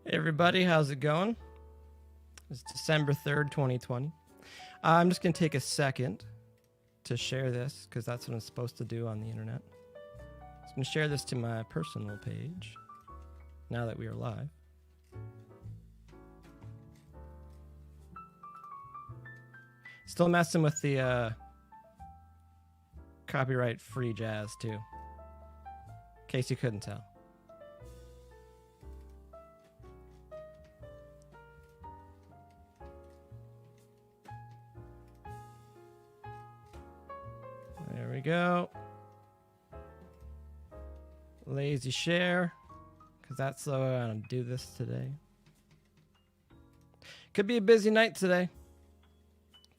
Hey everybody, how's it going? It's December 3rd, 2020. I'm just going to take a second to share this because that's what I'm supposed to do on the internet. I'm going to share this to my personal page now that we are live. Still messing with the copyright free jazz too, in case you couldn't tell. There we go. Lazy share, because that's the way I'm going to do this today. Could be a busy night today.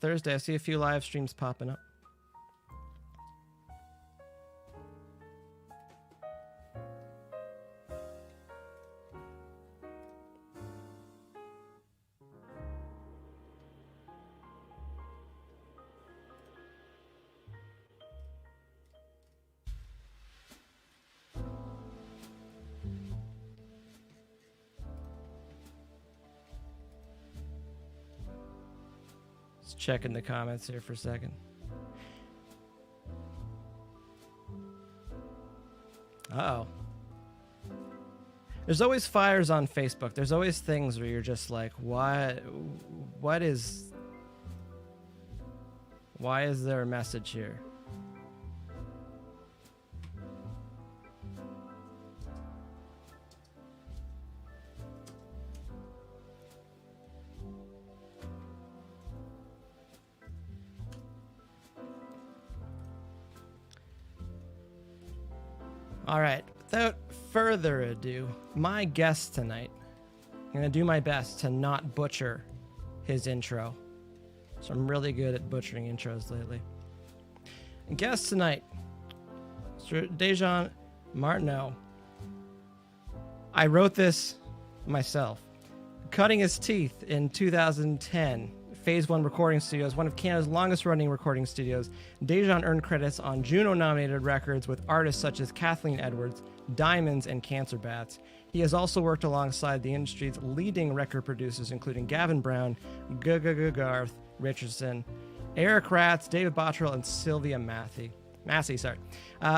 Thursday, I see a few live streams popping up. Just checking the comments here for a second. Uh-oh. There's always fires on Facebook. There's always things where you're just like, why is there a message here? All right, without further ado, my guest tonight, I'm going to do my best to not butcher his intro. So I'm really good at butchering intros lately. And guest tonight, Mr. Dajaun Martineau. I wrote this myself. Cutting his teeth in 2010. Phase 1 Recording Studios, one of Canada's longest-running recording studios. Dajaun earned credits on Juno-nominated records with artists such as Kathleen Edwards, Diamonds, and Cancer Bats. He has also worked alongside the industry's leading record producers, including Gavin Brown, Garth Richardson, Eric Ratz, David Bottrell, and Sylvia Massey.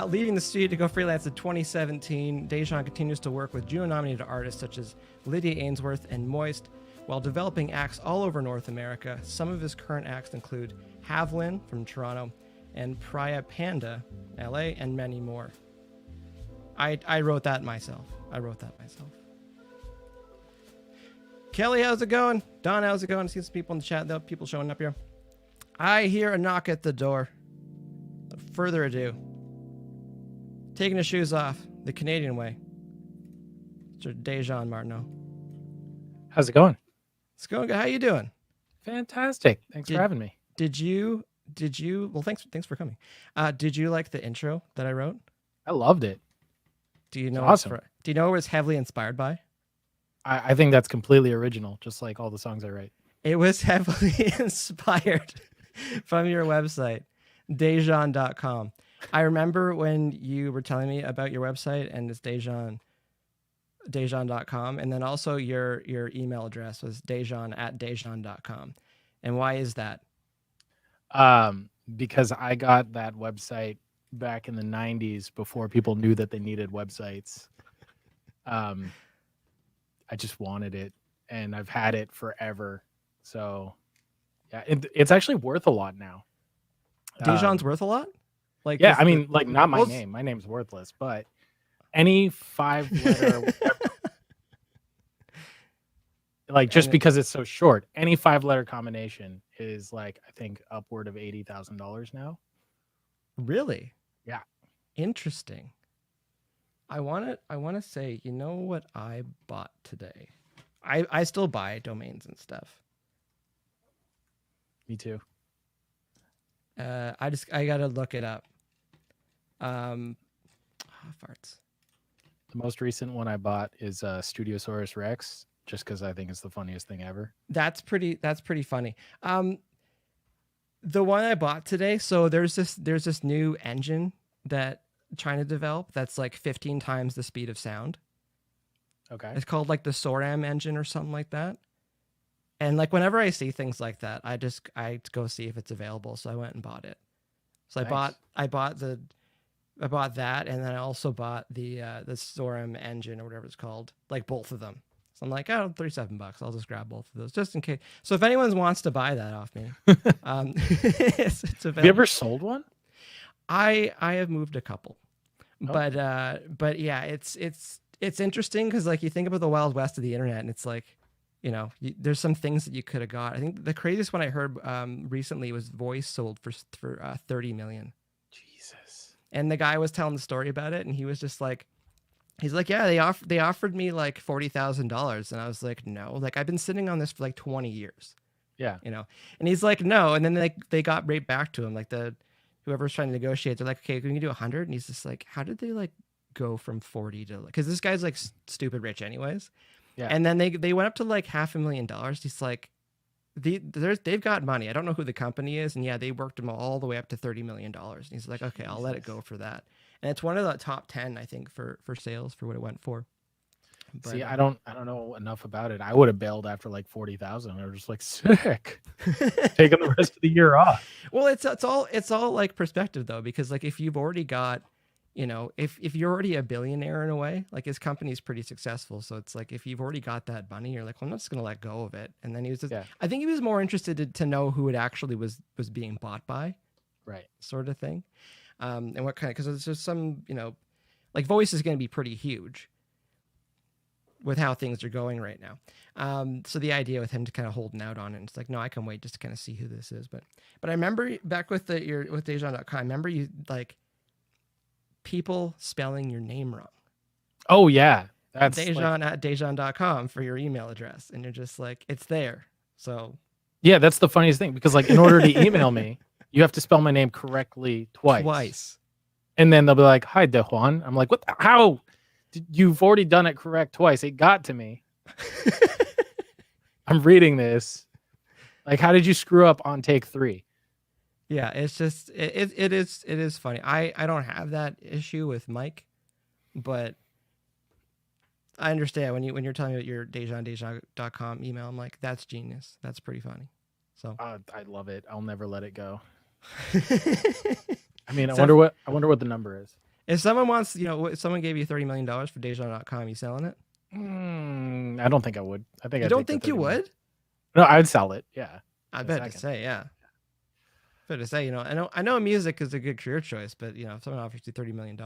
Leaving the studio to go freelance in 2017, Dajaun continues to work with Juno-nominated artists such as Lydia Ainsworth and Moist, while developing acts all over North America. Some of his current acts include Havlin from Toronto and Praya Panda, LA, and many more. I wrote that myself. Kelly, how's it going? Don, how's it going? I see some people in the chat, though. People showing up here. I hear a knock at the door. Without further ado, taking his shoes off the Canadian way, Mr. Dajaun Martineau. How's it going? It's going good. How you doing? Fantastic. Thanks for having me. Did you, well, thanks for coming. Did you like the intro that I wrote? I loved it. Do you know awesome. Do you know it was heavily inspired by? I think that's completely original, just like all the songs I write. It was heavily inspired from your website, Dajaun.com. I remember when you were telling me about your website, and it's Dajaun.com, and then also your email address was Dajaun@Dajaun.com. And why is that? Because I got that website back in the 90s before people knew that they needed websites. I just wanted it, and I've had it forever. So yeah, it's actually worth a lot now. Dajaun's worth a lot? Like, yeah, I mean, like, not my name. My name's worthless, but any 5-letter like, just because it's so short, any 5-letter combination is, like, I think upward of $80,000 now. Really? Yeah. Interesting. I want to say, you know what I bought today? I still buy domains and stuff. Me too. I gotta look it up. Farts. The most recent one I bought is Studiosaurus Rex, just because I think it's the funniest thing ever. That's pretty funny. The one I bought today, so there's this new engine that trying to develop that's like 15 times the speed of sound. Okay. It's called like the Soram engine or something like that. And like whenever I see things like that, I go see if it's available. So I went and bought it. So Nice. I bought that, and then I also bought the Soram engine or whatever it's called, like both of them. So I'm like, oh, $37. I'll just grab both of those just in case. So if anyone wants to buy that off me, it's available. Have you ever sold one? I have moved a couple, Oh. but yeah, it's interesting because like you think about the Wild West of the internet, and it's like, you know, there's some things that you could have got. I think the craziest one I heard recently was Voice sold for 30 million. Jesus. And the guy was telling the story about it, and he was just like, he's like, yeah, they offered me like $40,000, and I was like, no, like I've been sitting on this for like 20 years, Yeah. you know, and he's like, no, and then they got right back to him, like whoever's trying to negotiate, they're like, okay, can you do 100? And he's just like, how did they like go from 40 to, because this guy's like stupid rich anyways, Yeah. and then they went up to like $500,000. He's like, they've got money. I don't know who the company is, and yeah, they worked them all the way up to $30 million. And he's like, okay, I'll let it go for that. And it's one of the top 10, I think, for sales for what it went for. But, see, I don't know enough about it. I would have bailed after like 40,000. I was just like, sick, taking the rest of the year off. Well, it's all like perspective though, because like if you've already got, you know, if you're already a billionaire in a way, like his company's pretty successful. So it's like if you've already got that money, you're like, well, I'm not just gonna let go of it. And then he was just, Yeah. I think he was more interested to know who it actually was being bought by, Right. sort of thing. And what kind of, because there's just some, you know, like Voice is going to be pretty huge with how things are going right now. So the idea with him to kind of holding out on it, it's like, no, I can wait just to kind of see who this is. But I remember back with with Dajaun.com, I remember you like people spelling your name wrong. Oh yeah. That's Dajaun at Dajaun.com for your email address. And you're just like, it's there. So yeah, that's the funniest thing, because like in order to email me, you have to spell my name correctly twice. And then they'll be like, hi, Dajaun. I'm like, what? How? You've already done it correct twice. It got to me. I'm reading this. Like, how did you screw up on take 3? Yeah, it's just it is funny. I don't have that issue with Mike, but I understand when you're telling me about your Dajaun.com email. I'm like, that's genius. That's pretty funny. So I love it. I'll never let it go. I mean, I wonder what the number is. If someone wants, you know, if someone gave you $30 million for Dajaun.com, you selling it? I don't think I would. I think you don't think you would? No, I'd sell it. Yeah, I bet to say, yeah. But to say, you know, I know music is a good career choice, but you know, if someone offers you $30 million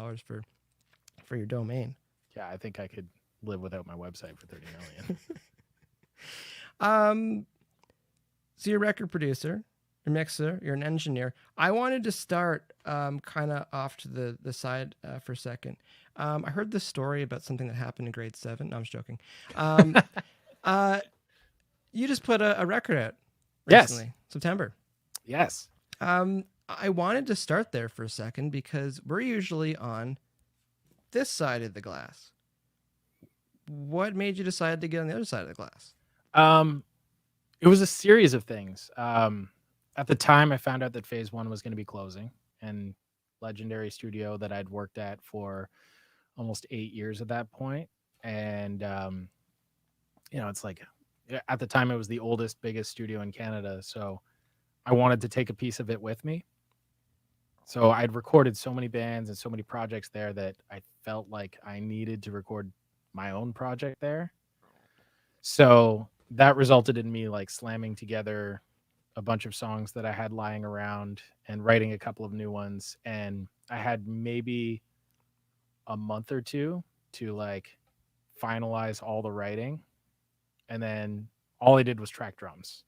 for your domain, yeah, I think I could live without my website for 30 million. So you're a record producer, you're a mixer, you're an engineer. I wanted to start kind of off to the side for a second. I heard this story about something that happened in grade 7. No, I'm just joking. You just put a record out recently, yes. September. Yes. I wanted to start there for a second because we're usually on this side of the glass. What made you decide to get on the other side of the glass? It was a series of things. At the time, I found out that Phase 1 was going to be closing, and legendary studio that I'd worked at for almost 8 years at that point. And, you know, it's like at the time it was the oldest, biggest studio in Canada. So I wanted to take a piece of it with me. So I'd recorded so many bands and so many projects there that I felt like I needed to record my own project there. So that resulted in me like slamming together a bunch of songs that I had lying around and writing a couple of new ones. And I had maybe a month or two to like finalize all the writing. And then all I did was track drums.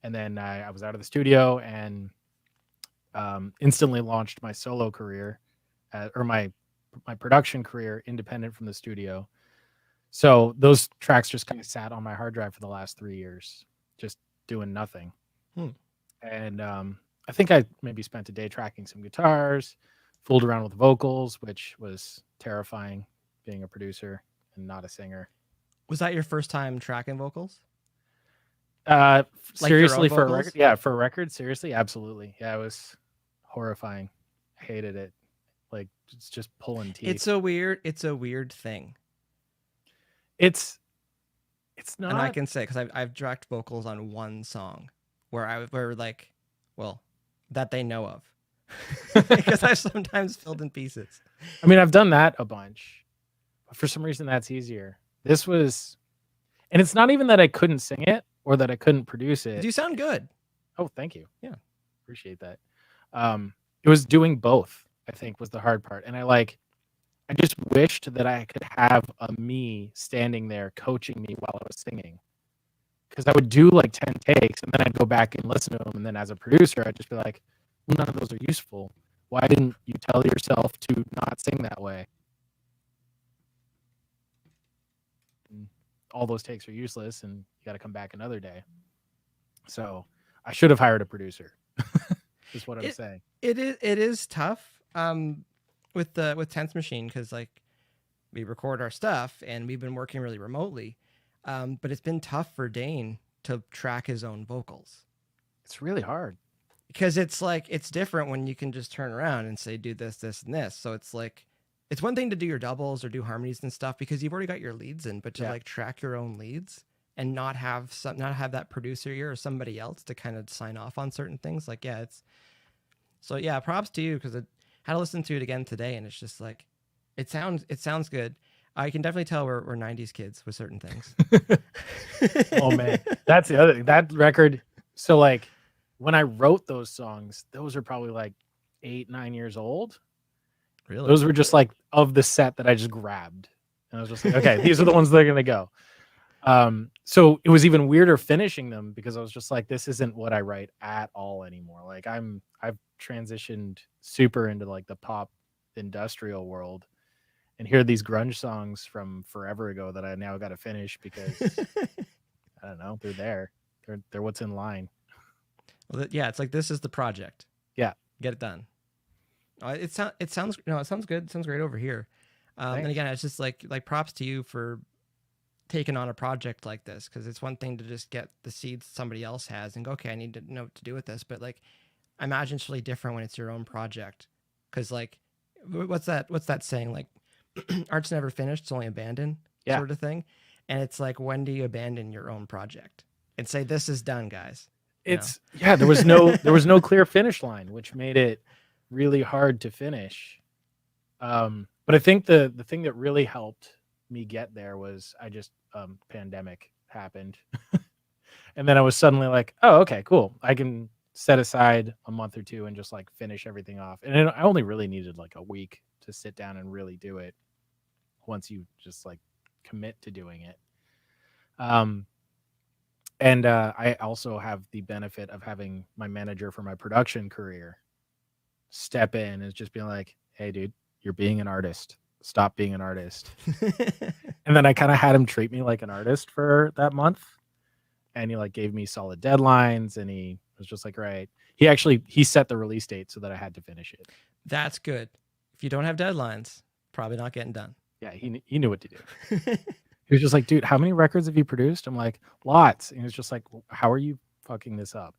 And then I was out of the studio and instantly launched my solo career or my production career independent from the studio. So those tracks just kind of sat on my hard drive for the last 3 years, just doing nothing. And I think I maybe spent a day tracking some guitars, fooled around with vocals, which was terrifying being a producer and not a singer. Was that your first time tracking vocals? Seriously, for a record? Yeah, for a record, seriously, absolutely. Yeah, it was horrifying. I hated it. Like it's just pulling teeth. It's a weird thing. It's And I not. can say, because I've direct vocals on one song where like, well, that they know of. Because I've sometimes filled in pieces. I mean, I've done that a bunch, but for some reason that's easier. This was, and it's not even that I couldn't sing it or that I couldn't produce it. You sound good. Oh, thank you. Yeah. Appreciate that. It was doing both, I think, was the hard part. And I just wished that I could have a me standing there coaching me while I was singing. Because I would do like 10 takes and then I'd go back and listen to them. And then as a producer, I'd just be like, well, none of those are useful. Why didn't you tell yourself to not sing that way? And all those takes are useless and you got to come back another day. So I should have hired a producer. Is what I'm saying. It is tough with 10th Machine, because like we record our stuff and we've been working really remotely, but it's been tough for Dane to track his own vocals. It's really hard because it's like it's different when you can just turn around and say do this, this, and this. So it's like it's one thing to do your doubles or do harmonies and stuff because you've already got your leads in, but to like track your own leads and not have that producer ear or somebody else to kind of sign off on certain things. Like, yeah, it's so yeah, props to you, because I had to listen to it again today and it's just like, it sounds good. I can definitely tell we're 90s kids with certain things. Oh man, that's the other, that record. So like when I wrote those songs, those are probably like 8-9 years old. Really? Those were just like of the set that I just grabbed. And I was just like, okay, these are the ones that are going to go. So it was even weirder finishing them because I was just like, this isn't what I write at all anymore. Like I've transitioned super into like the pop industrial world, and here are these grunge songs from forever ago that I now got to finish because I don't know, they're there. They're what's in line. Well, yeah, it's like, this is the project. Yeah. Get it done. It sounds good. It sounds great over here. And again, it's just like props to you for taking on a project like this, because it's one thing to just get the seeds somebody else has and go, okay, I need to know what to do with this. But like, I imagine it's really different when it's your own project, because like, what's that saying? Like, art's never finished, it's only abandoned, sort of thing. And it's like, when do you abandon your own project and say, this is done, guys? There was no clear finish line, which made it really hard to finish. But I think the thing that really helped me get there was pandemic happened. And then I was suddenly like, oh, okay, cool. I can set aside a month or two and just like finish everything off. And I only really needed like a week to sit down and really do it once you just like commit to doing it. And I also have the benefit of having my manager for my production career step in and just being like, hey, dude, you're being an artist. Stop being an artist. And then I kind of had him treat me like an artist for that month. And he like gave me solid deadlines, and he was just like, right. He set the release date so that I had to finish it. That's good. If you don't have deadlines, probably not getting done. Yeah, he knew what to do. He was just like, dude, how many records have you produced? I'm like, lots. And he was just like, how are you fucking this up?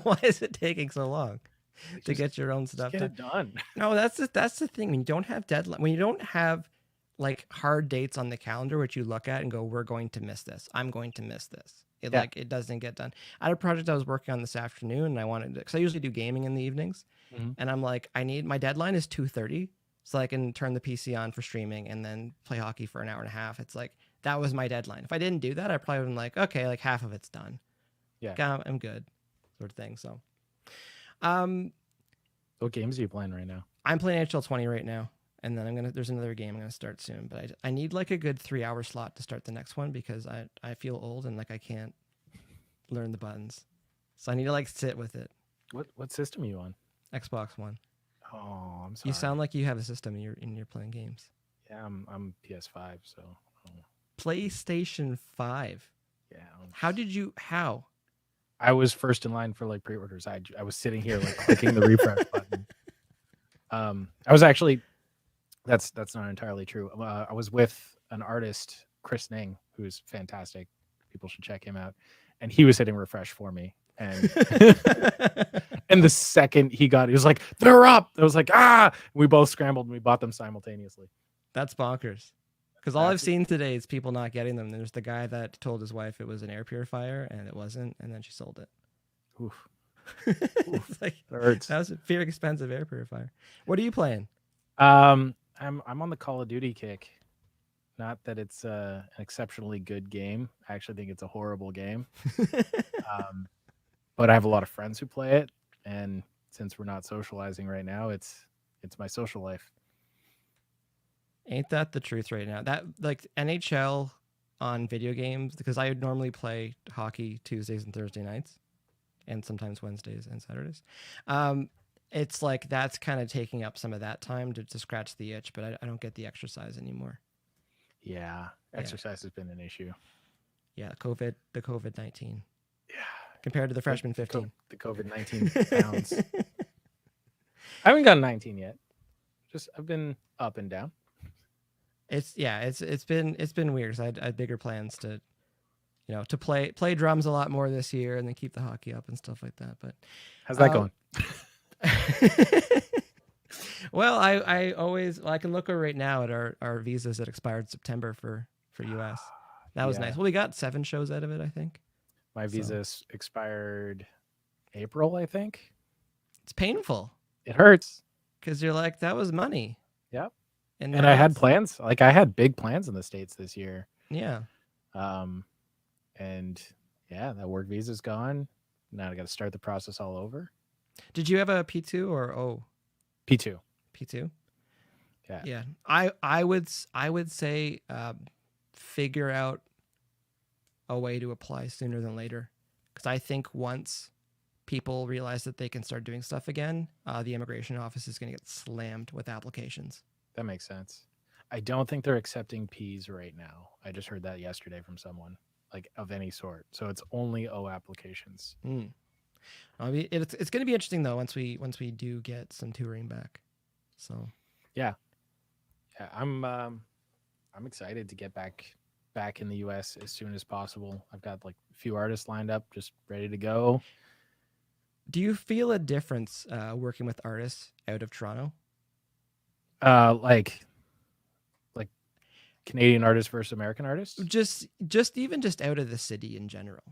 Why is it taking so long to get your own stuff done? No, that's the thing. When you don't have deadline, when you don't have like hard dates on the calendar, which you look at and go, we're going to miss this. I'm going to miss this. Like it doesn't get done. I had a project I was working on this afternoon, and I wanted to, because I usually do gaming in the evenings, and I'm like, my deadline is 2:30, so I can turn the PC on for streaming and then play hockey for an hour and a half. It's like, that was my deadline. If I didn't do that, I probably would have been like, okay, like half of it's done. Yeah, I'm good, sort of thing. So, what games are you playing right now? I'm playing NHL20 right now. And then there's another game I'm going to start soon, but I need like a good 3-hour slot to start the next one, because I feel old and like I can't learn the buttons. So I need to like sit with it. What system are you on? Xbox One. Oh, I'm sorry. You sound like you have a system and you're playing games. Yeah, I'm PS5, so. PlayStation 5. Yeah. How? I was first in line for like pre-orders. I was sitting here like clicking the refresh button. I was actually, that's not entirely true. I was with an artist, Chris Ning, who's fantastic. People should check him out. And he was hitting refresh for me. And and the second he was like, they're up. I was like, ah! We both scrambled and we bought them simultaneously. That's bonkers. Because all I've seen today is people not getting them. There's the guy that told his wife it was an air purifier and it wasn't, and then she sold it. Oof. It's like, That hurts. that was a very expensive air purifier. What are you playing? I'm on the Call of Duty kick. Not that it's an exceptionally good game. I actually think it's a horrible game. But I have a lot of friends who play it, and since we're not socializing right now, it's my social life. Ain't that the truth right now? That like NHL on video games, because I would normally play hockey Tuesdays and Thursday nights, and sometimes Wednesdays and Saturdays. It's like that's kind of taking up some of that time to scratch the itch, but I don't get the exercise anymore. Yeah, exercise has been an issue. Yeah, the COVID-19. Yeah, compared to the freshman 15. The COVID-19 pounds. I haven't gotten 19 yet. Just I've been up and down. It's been weird. 'Cause I had bigger plans to, to play drums a lot more this year and then keep the hockey up and stuff like that. But how's that going? Well, I can look right now at our visas that expired September for US. That was nice. Well, we got 7 shows out of it, I think. My visa expired April, I think. It's painful. It hurts. Because you're like, that was money. Yep. And I had plans. Like I had big plans in the States this year. Yeah. And yeah, that work visa's gone. Now I got to start the process all over. Did you have a P2 or O? P2. P2. Yeah. Yeah. I would say figure out a way to apply sooner than later, because I think once people realize that they can start doing stuff again, the immigration office is going to get slammed with applications. That makes sense. I don't think they're accepting Ps right now. I just heard that yesterday from someone, like of any sort. So it's only O applications. It's going to be interesting though once we do get some touring back. So yeah, I'm excited to get back in the US as soon as possible. I've got like a few artists lined up, just ready to go. Do you feel a difference working with artists out of Toronto? Like Canadian artists versus American artists? Just out of the city in general.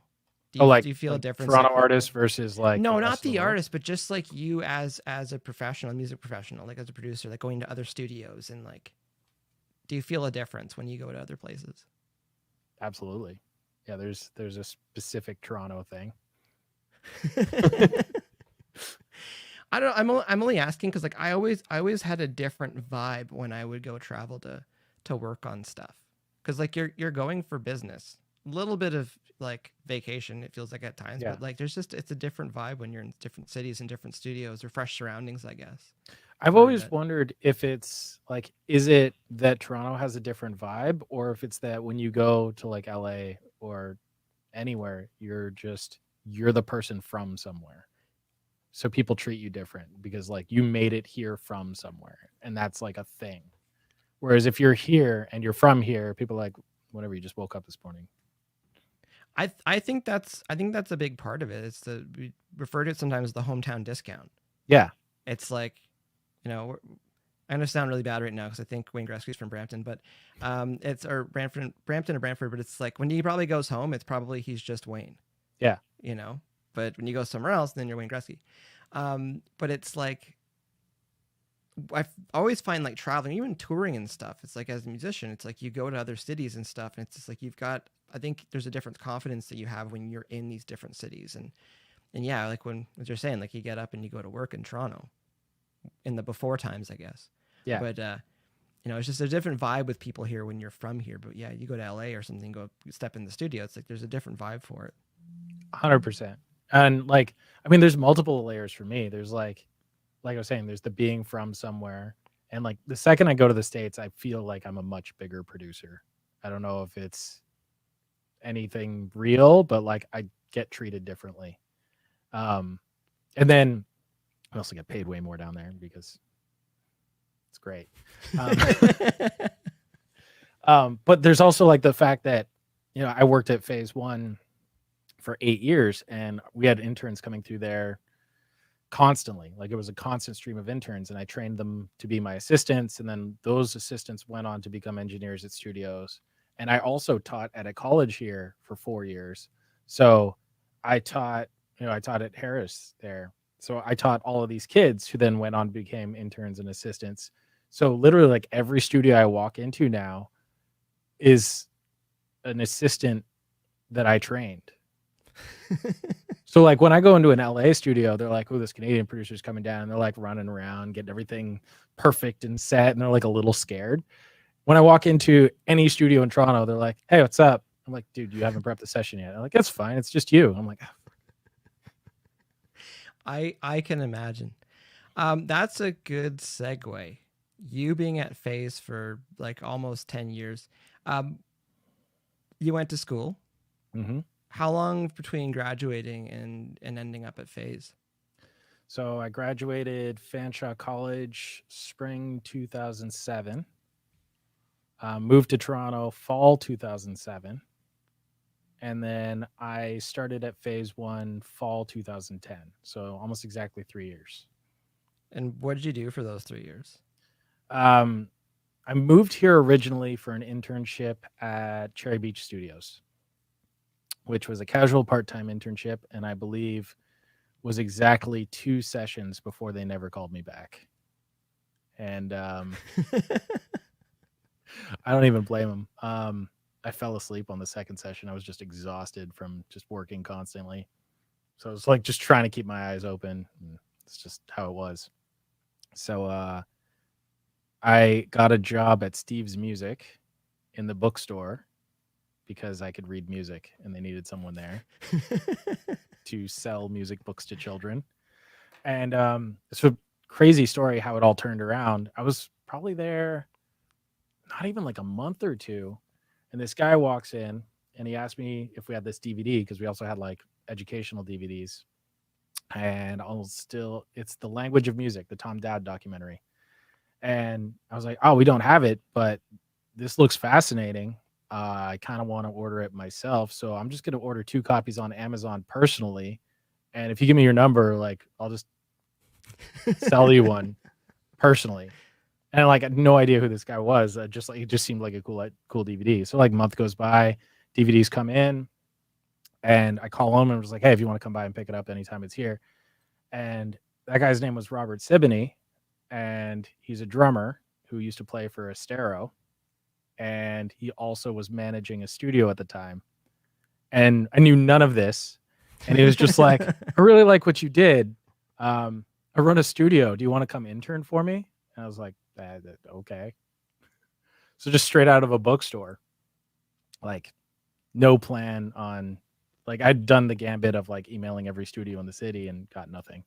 Do you feel a difference? Toronto artists versus like no, not the artist, but just like you as a professional, music professional, like as a producer, like going to other studios and like, do you feel a difference when you go to other places? Absolutely. Yeah, there's a specific Toronto thing. I don't. I'm only asking because like I always had a different vibe when I would go travel to work on stuff, because like you're going for business, a little bit of like vacation. It feels like at times, but like it's a different vibe when you're in different cities and different studios or fresh surroundings, I guess. I've always wondered if it's like, is it that Toronto has a different vibe, or if it's that when you go to like LA or anywhere, you're the person from somewhere. So people treat you different because like you made it here from somewhere, and that's like a thing. Whereas if you're here and you're from here, people are like, whatever, you just woke up this morning. I think that's a big part of it. We refer to it sometimes as the hometown discount. Yeah. It's like, I'm going to sound really bad right now because I think Wayne Gretzky's from Brampton, but Brampton or Brantford, but it's like when he probably goes home, it's probably he's just Wayne. Yeah. But when you go somewhere else, then you're Wayne Gretzky. But it's like, I always find like traveling, even touring and stuff, it's like as a musician, it's like you go to other cities and stuff, and it's just like I think there's a different confidence that you have when you're in these different cities. And yeah, like as you're saying, like you get up and you go to work in Toronto in the before times, I guess. Yeah. But, it's just a different vibe with people here when you're from here. But yeah, you go to LA or something, go step in the studio. It's like there's a different vibe for it. 100%. And like, I mean, there's multiple layers for me. There's like I was saying, there's the being from somewhere. And like the second I go to the States, I feel like I'm a much bigger producer. I don't know if it's anything real, but like I get treated differently. And then I also get paid way more down there because it's great. But there's also like the fact that, I worked at Phase One for 8 years, and we had interns coming through there constantly. Like, it was a constant stream of interns, and I trained them to be my assistants, and then those assistants went on to become engineers at studios. And I also taught at a college here for 4 years. So I taught, I taught at Harris there. So I taught all of these kids who then went on to became interns and assistants. So literally, like, every studio I walk into now is an assistant that I trained. So, like, when I go into an LA studio, they're like, oh, this Canadian producer's coming down. And they're like running around, getting everything perfect and set. And they're like a little scared. When I walk into any studio in Toronto, they're like, hey, what's up? I'm like, dude, you haven't prepped the session yet. They're like, it's fine. It's just you. I'm like, I can imagine. That's a good segue. You being at Phase for like almost 10 years. You went to school. mm-hmm. How long between graduating and ending up at Phase? So I graduated Fanshawe College spring 2007. Moved to Toronto fall 2007. And then I started at Phase 1 fall 2010. So almost exactly 3 years. And what did you do for those 3 years? I moved here originally for an internship at Cherry Beach Studios, which was a casual part-time internship, and I believe was exactly 2 sessions before they never called me back. And I don't even blame them. I fell asleep on the second session. I was just exhausted from just working constantly. So I was like just trying to keep my eyes open. It's just how it was. So I got a job at Steve's Music in the bookstore because I could read music and they needed someone there to sell music books to children. And it's a crazy story how it all turned around. I was probably there not even like a month or two. And this guy walks in and he asked me if we had this DVD, because we also had like educational DVDs. And it's The Language of Music, the Tom Dowd documentary. And I was like, oh, we don't have it, but this looks fascinating. I kind of want to order it myself. So I'm just going to order 2 copies on Amazon personally. And if you give me your number, like, I'll just sell you one personally. And like, I had no idea who this guy was. It just seemed like a cool DVD. So like, a month goes by, DVDs come in, and I call him and was like, hey, if you want to come by and pick it up anytime it's here. And that guy's name was Robert Siboney, and he's a drummer who used to play for Estero. And he also was managing a studio at the time. And I knew none of this. And he was just like, I really like what you did. I run a studio. Do you want to come intern for me? And I was like, okay. So just straight out of a bookstore, like, no plan on, like, I'd done the gambit of like emailing every studio in the city and got nothing.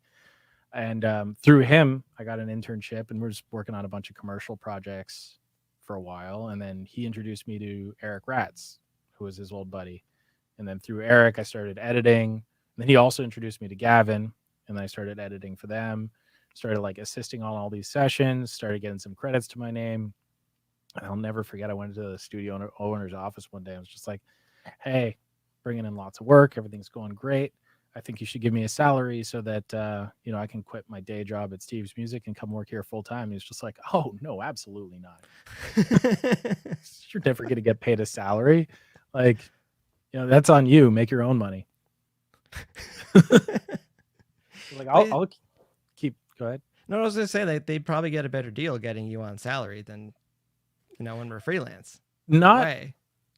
And through him, I got an internship, and we're just working on a bunch of commercial projects for a while. And then he introduced me to Eric Ratz, who was his old buddy. And then through Eric, I started editing. And then he also introduced me to Gavin, and then I started editing for them. Started like assisting on all these sessions, started getting some credits to my name. And I'll never forget, I went to the studio owner's office one day. I was just like, hey, bringing in lots of work. Everything's going great. I think you should give me a salary so that, I can quit my day job at Steve's Music and come work here full time. He's just like, oh, no, absolutely not. You're never going to get paid a salary. Like, that's on you. Make your own money. Like, I'll keep, go ahead. No, I was going to say that they'd probably get a better deal getting you on salary than, when we're freelance. Not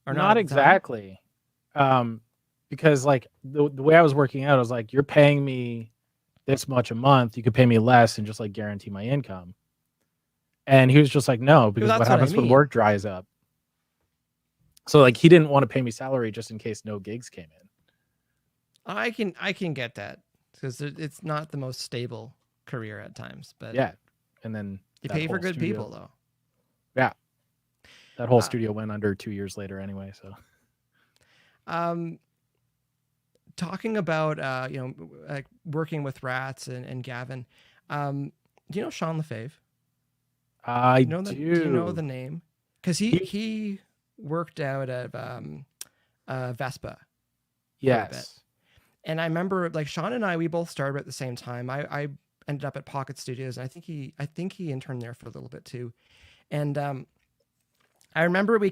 exactly. Because like the way I was working out, I was like, you're paying me this much a month. You could pay me less and just like guarantee my income. And he was just like, no, because what happens when work dries up? So like, he didn't want to pay me salary just in case no gigs came in. I can get that, because it's not the most stable career at times, but yeah. And then you pay for good people though. Yeah. That whole studio went under 2 years later anyway. So, talking about, like working with Rats and Gavin, do you know Sean Lefebvre? I do. Do you know the name? Because he worked out at Vespa. Yes. And I remember like Sean and I, we both started at the same time. I ended up at Pocket Studios, and I think he interned there for a little bit too. And I remember we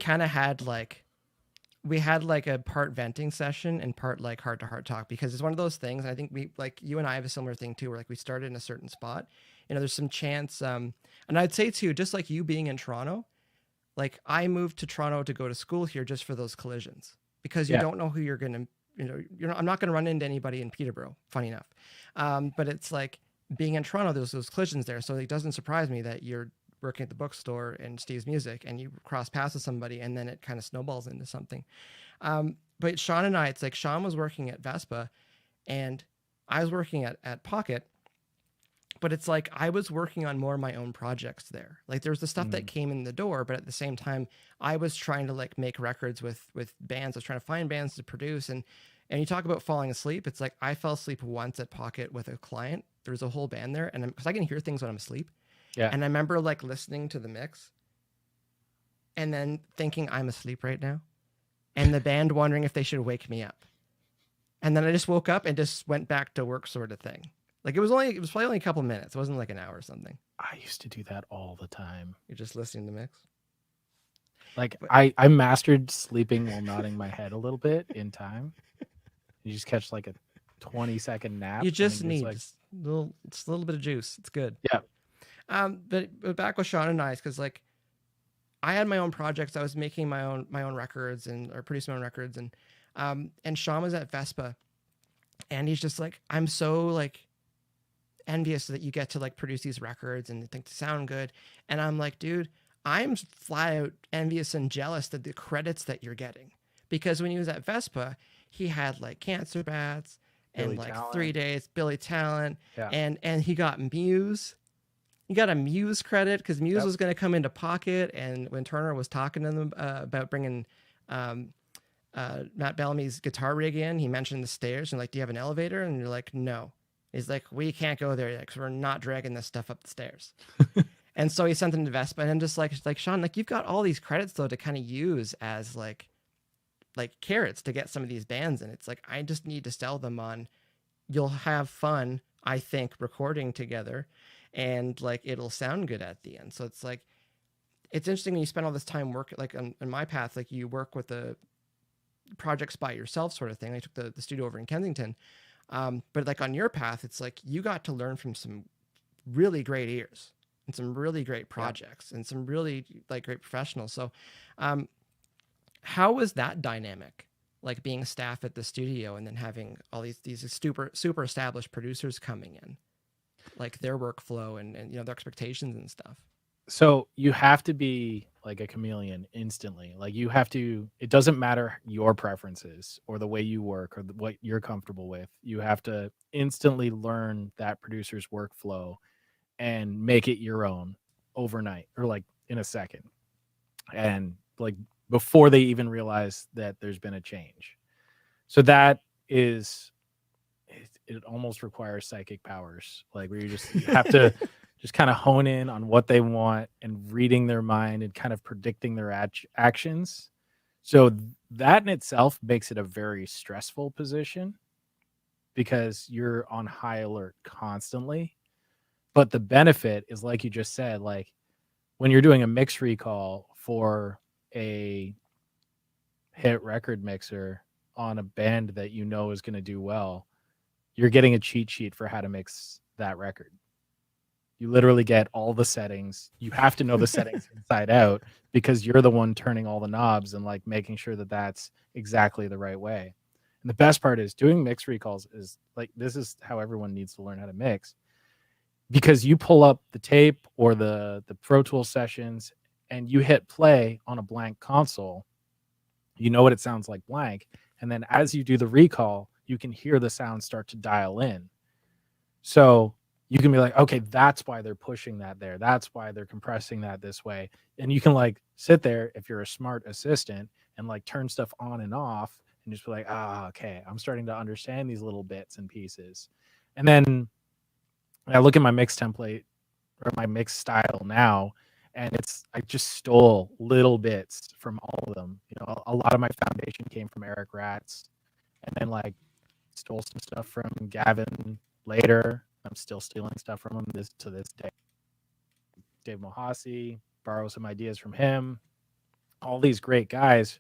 had like a part venting session and part like heart to heart talk, because it's one of those things. And I think we, like, you and I have a similar thing too, where like we started in a certain spot. There's some chance. And I'd say too, just like you being in Toronto, like I moved to Toronto to go to school here just for those collisions, because you Yeah. don't know who you're gonna, I'm not gonna run into anybody in Peterborough. Funny enough, but it's like being in Toronto, there's those collisions there, so it doesn't surprise me that you're working at the bookstore in Steve's Music and you cross paths with somebody, and then it kind of snowballs into something. But Sean and I, it's like Sean was working at Vespa, and I was working at Pocket, but it's like I was working on more of my own projects there. Like there's the stuff that Mm. came in the door, but at the same time, I was trying to like make records with bands. I was trying to find bands to produce, and you talk about falling asleep. It's like I fell asleep once at Pocket with a client. There's a whole band there, and because I can hear things when I'm asleep, Yeah. and I remember like listening to the mix, and then thinking I'm asleep right now, and the band wondering if they should wake me up, and then I just woke up and just went back to work, sort of thing. Like it was probably only a couple minutes. It wasn't like an hour or something. I used to do that all the time. You're just listening to the mix. Like But I mastered sleeping while nodding my head a little bit in time. You just catch like a 20-second nap. you And then just you're just need like, just a little bit of juice. It's good. yeah. But back with Sean and I, because like I had my own projects. I was making my own records or producing my own records, and Sean was at Vespa, and he's just like, I'm so like envious that you get to like produce these records and think they sound good. And I'm like, dude, I'm flat out envious and jealous that the credits that you're getting, because when he was at Vespa, he had like Cancer Bats and Billy like Talent. 3 days, Billy Talent, Yeah. and he got Muse. He got a Muse credit because Muse Yep. was going to come into Pocket, and when Turner was talking to them about bringing um, Matt Bellamy's guitar rig in, he mentioned the stairs and like, do you have an elevator? And you're like, no. He's like, we can't go there yet because we're not dragging this stuff up the stairs. And so he sent them to Vespa, and I'm just like Sean, like you've got all these credits though to kind of use as like carrots to get some of these bands in. It's like I just need to sell them on. You'll have fun, I think, recording together, and like it'll sound good at the end. So it's like it's interesting when you spend all this time work like on my path, like you work with the projects by yourself, sort of thing. I took the studio over in Kensington. But like on your path, it's like you got to learn from some really great ears and some really great Yeah. projects and some really like great professionals. So, how was that dynamic? Like being staff at the studio and then having all these super established producers coming in, like their workflow and their expectations and stuff. So you have to be like a chameleon instantly. Like you have to, it doesn't matter your preferences or the way you work or what you're comfortable with. You have to instantly learn that producer's workflow and make it your own overnight or like in a second. And like before they even realize that there's been a change. So that is, it almost requires psychic powers, like where you have to just kind of hone in on what they want and reading their mind and kind of predicting their actions. So that in itself makes it a very stressful position because you're on high alert constantly. But the benefit is, like you just said, like when you're doing a mix recall for a hit record mixer on a band that you know is going to do well, you're getting a cheat sheet for how to mix that record. You literally get all the settings. You have to know the settings inside out because you're the one turning all the knobs and like making sure that that's exactly the right way. And the best part is doing mix recalls is like, this is how everyone needs to learn how to mix, because you pull up the tape or the Pro Tool sessions and you hit play on a blank console. You know what it sounds like blank. And then as you do the recall, you can hear the sound start to dial in. So you can be like, okay, that's why they're pushing that there. That's why they're compressing that this way. And you can like sit there if you're a smart assistant and like turn stuff on and off and just be like, okay, I'm starting to understand these little bits and pieces. And then I look at my mix template or my mix style now, and I just stole little bits from all of them. You know, a lot of my foundation came from Eric Ratz, and then like stole some stuff from Gavin later. I'm still stealing stuff from him to this day. Dave Mohasi, borrow some ideas from him. All these great guys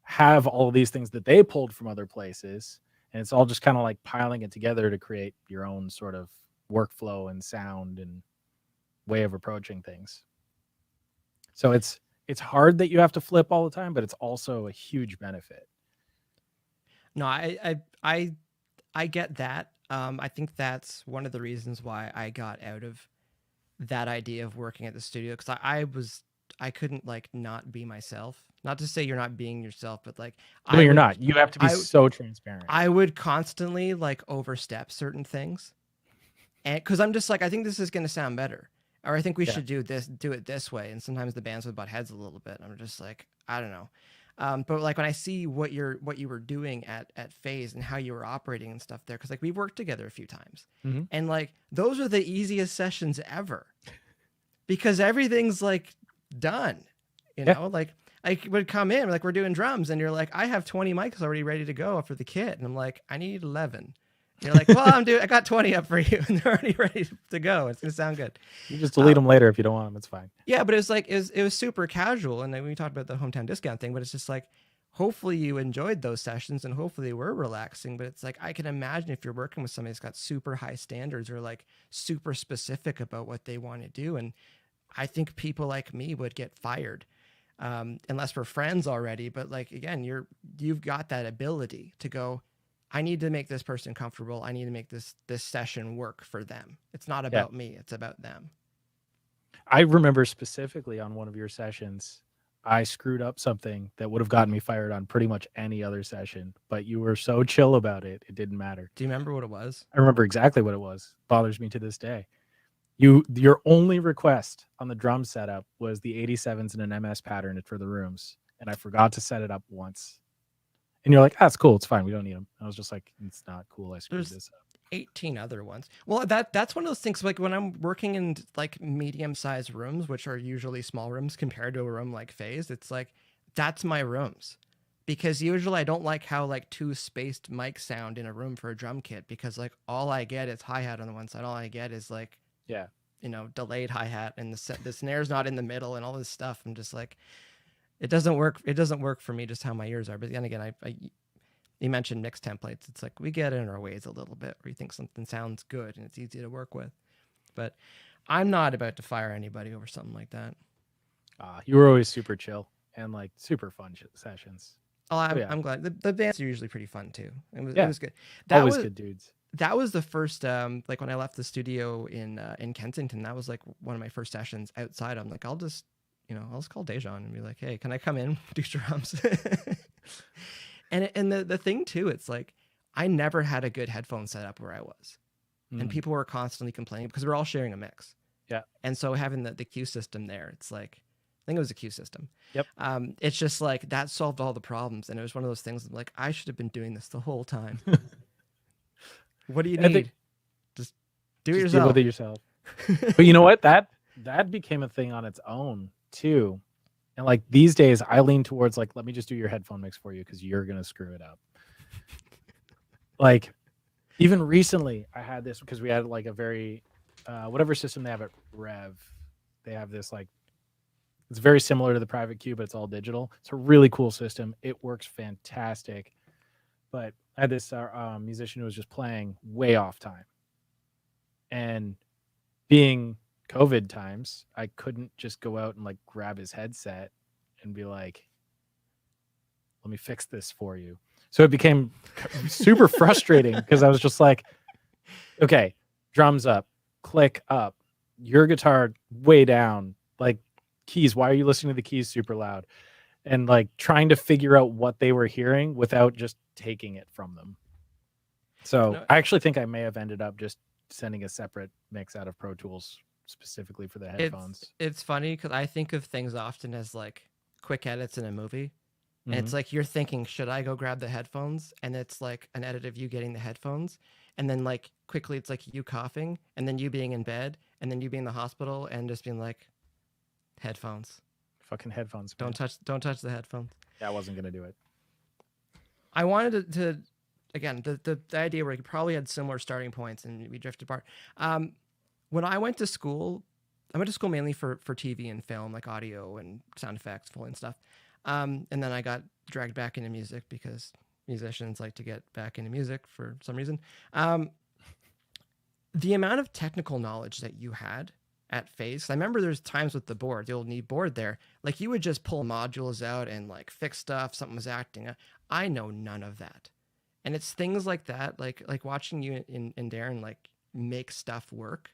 have all of these things that they pulled from other places, and it's all just kind of like piling it together to create your own sort of workflow and sound and way of approaching things. So it's hard that you have to flip all the time, but it's also a huge benefit. No, I get that. I think that's one of the reasons why I got out of that idea of working at the studio, because I couldn't like not be myself. Not to say you're not being yourself, but like No, you're not. You have to be so transparent. I would constantly like overstep certain things, and because I'm just like, I think this is going to sound better, or I think we should do it this way. And sometimes the bands would butt heads a little bit. I'm just like, I don't know. But like when I see what you were doing at Phase and how you were operating and stuff there, because like we've worked together a few times, and like those are the easiest sessions ever, because everything's like done, you know. Like I would come in, like we're doing drums, and you're like, I have 20 mics already ready to go after the kit, and I'm like, I need 11. You're like, well, I got 20 up for you, and they're already ready to go. It's gonna sound good. You just delete them later if you don't want them. It's fine. Yeah, but it was like it was super casual, and then we talked about the hometown discount thing. But it's just like, hopefully you enjoyed those sessions, and hopefully they were relaxing. But it's like I can imagine if you're working with somebody that's got super high standards or like super specific about what they want to do, and I think people like me would get fired, unless we're friends already. But like again, you've got that ability to go, I need to make this person comfortable. I need to make this session work for them. It's not about me. It's about them. I remember specifically on one of your sessions, I screwed up something that would have gotten me fired on pretty much any other session, but you were so chill about it, it didn't matter. Do you remember what it was? I remember exactly what it was. Bothers me to this day. Your only request on the drum setup was the 87s and an MS pattern for the rooms, and I forgot to set it up once. And you're like, it's cool. It's fine. We don't need them. I was just like, it's not cool. I screwed this up. 18 other ones. Well, that's one of those things. Like when I'm working in like medium-sized rooms, which are usually small rooms compared to a room like Phase, it's like, that's my rooms. Because usually I don't like how like two spaced mics sound in a room for a drum kit, because like all I get is hi-hat on the one side. All I get is like, delayed hi-hat, and the snare's not in the middle and all this stuff. I'm just like, it doesn't work. It doesn't work for me, just how my ears are. But then again, you mentioned mix templates. It's like we get in our ways a little bit. We think something sounds good and it's easy to work with. But I'm not about to fire anybody over something like that. You were always super chill and like super fun sessions. Oh, I'm glad. The bands are usually pretty fun too. It was good. Always good dudes. That was the first, like when I left the studio in Kensington, that was like one of my first sessions outside. I'm like, I'll just call Dajaun and be like, hey, can I come in, do drums? and the thing too, it's like, I never had a good headphone setup where I was. And people were constantly complaining because we're all sharing a mix. Yeah. And so having the Q system there, it's like, I think it was a Q system. Yep. It's just like, that solved all the problems. And it was one of those things like, I should have been doing this the whole time. What do you need? Just do it yourself. Deal with it yourself. But you know what? That became a thing on its own too. And like these days I lean towards like, let me just do your headphone mix for you because you're gonna screw it up. Like even recently I had this because we had like a very whatever system they have at Rev, they have this like, it's very similar to the Private Q, but it's all digital. It's a really cool system. It works fantastic. But I had this musician who was just playing way off time, and being COVID times, I couldn't just go out and like grab his headset and be like, let me fix this for you. So it became super frustrating because I was just like, okay, drums up, click up, your guitar way down, like keys. Why are you listening to the keys super loud? And like trying to figure out what they were hearing without just taking it from them. So I actually think I may have ended up just sending a separate mix out of Pro Tools specifically for the headphones. It's funny because I think of things often as like quick edits in a movie. And it's like you're thinking, should I go grab the headphones? And it's like an edit of you getting the headphones. And then like quickly it's like you coughing and then you being in bed and then you being in the hospital and just being like, headphones. Fucking headphones. Man. Don't touch the headphones. Yeah, I wasn't going to do it. I wanted to again, the idea where you probably had similar starting points and we drifted apart. When I went to school, I went to school mainly for TV and film, like audio and sound effects, full and stuff. And then I got dragged back into music because musicians like to get back into music for some reason. The amount of technical knowledge that you had at Phase, I remember there's times with the board, the old knee board there, like you would just pull modules out and like fix stuff, something was acting. I know none of that. And it's things like that, like watching you and Darren like make stuff work.